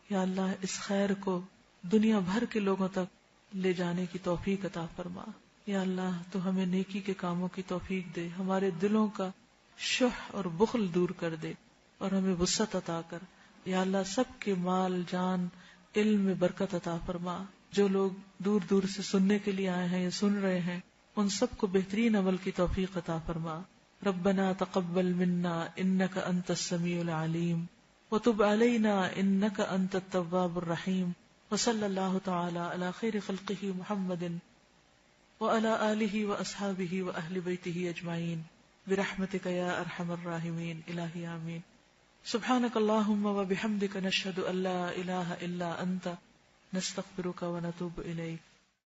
یا اللہ اس خیر کو دنیا بھر کے لوگوں تک لے جانے کی توفیق عطا فرما. یا اللہ تو ہمیں نیکی کے کاموں کی توفیق دے, ہمارے دلوں کا شح اور بخل دور کر دے اور ہمیں وسعت عطا کر. یا اللہ سب کے مال جان علم میں برکت عطا فرما. جو لوگ دور دور سے سننے کے لیے آئے ہیں یا سن رہے ہیں ان سب کو بہترین عمل کی توفیق عطا فرما. ربنا تقبل منا انك انت السميع العليم وتب علينا انك انت التواب الرحيم. وصلى الله تعالى على خير خلقه محمد وعلى آله وأصحابه وأهل بيته أجمعين برحمتك يا أرحم الراحمين. إلهي آمين. سبحانك اللهم وبحمدك نشهد أن لا إله إلا أنت نستغفرك ونتوب إليك.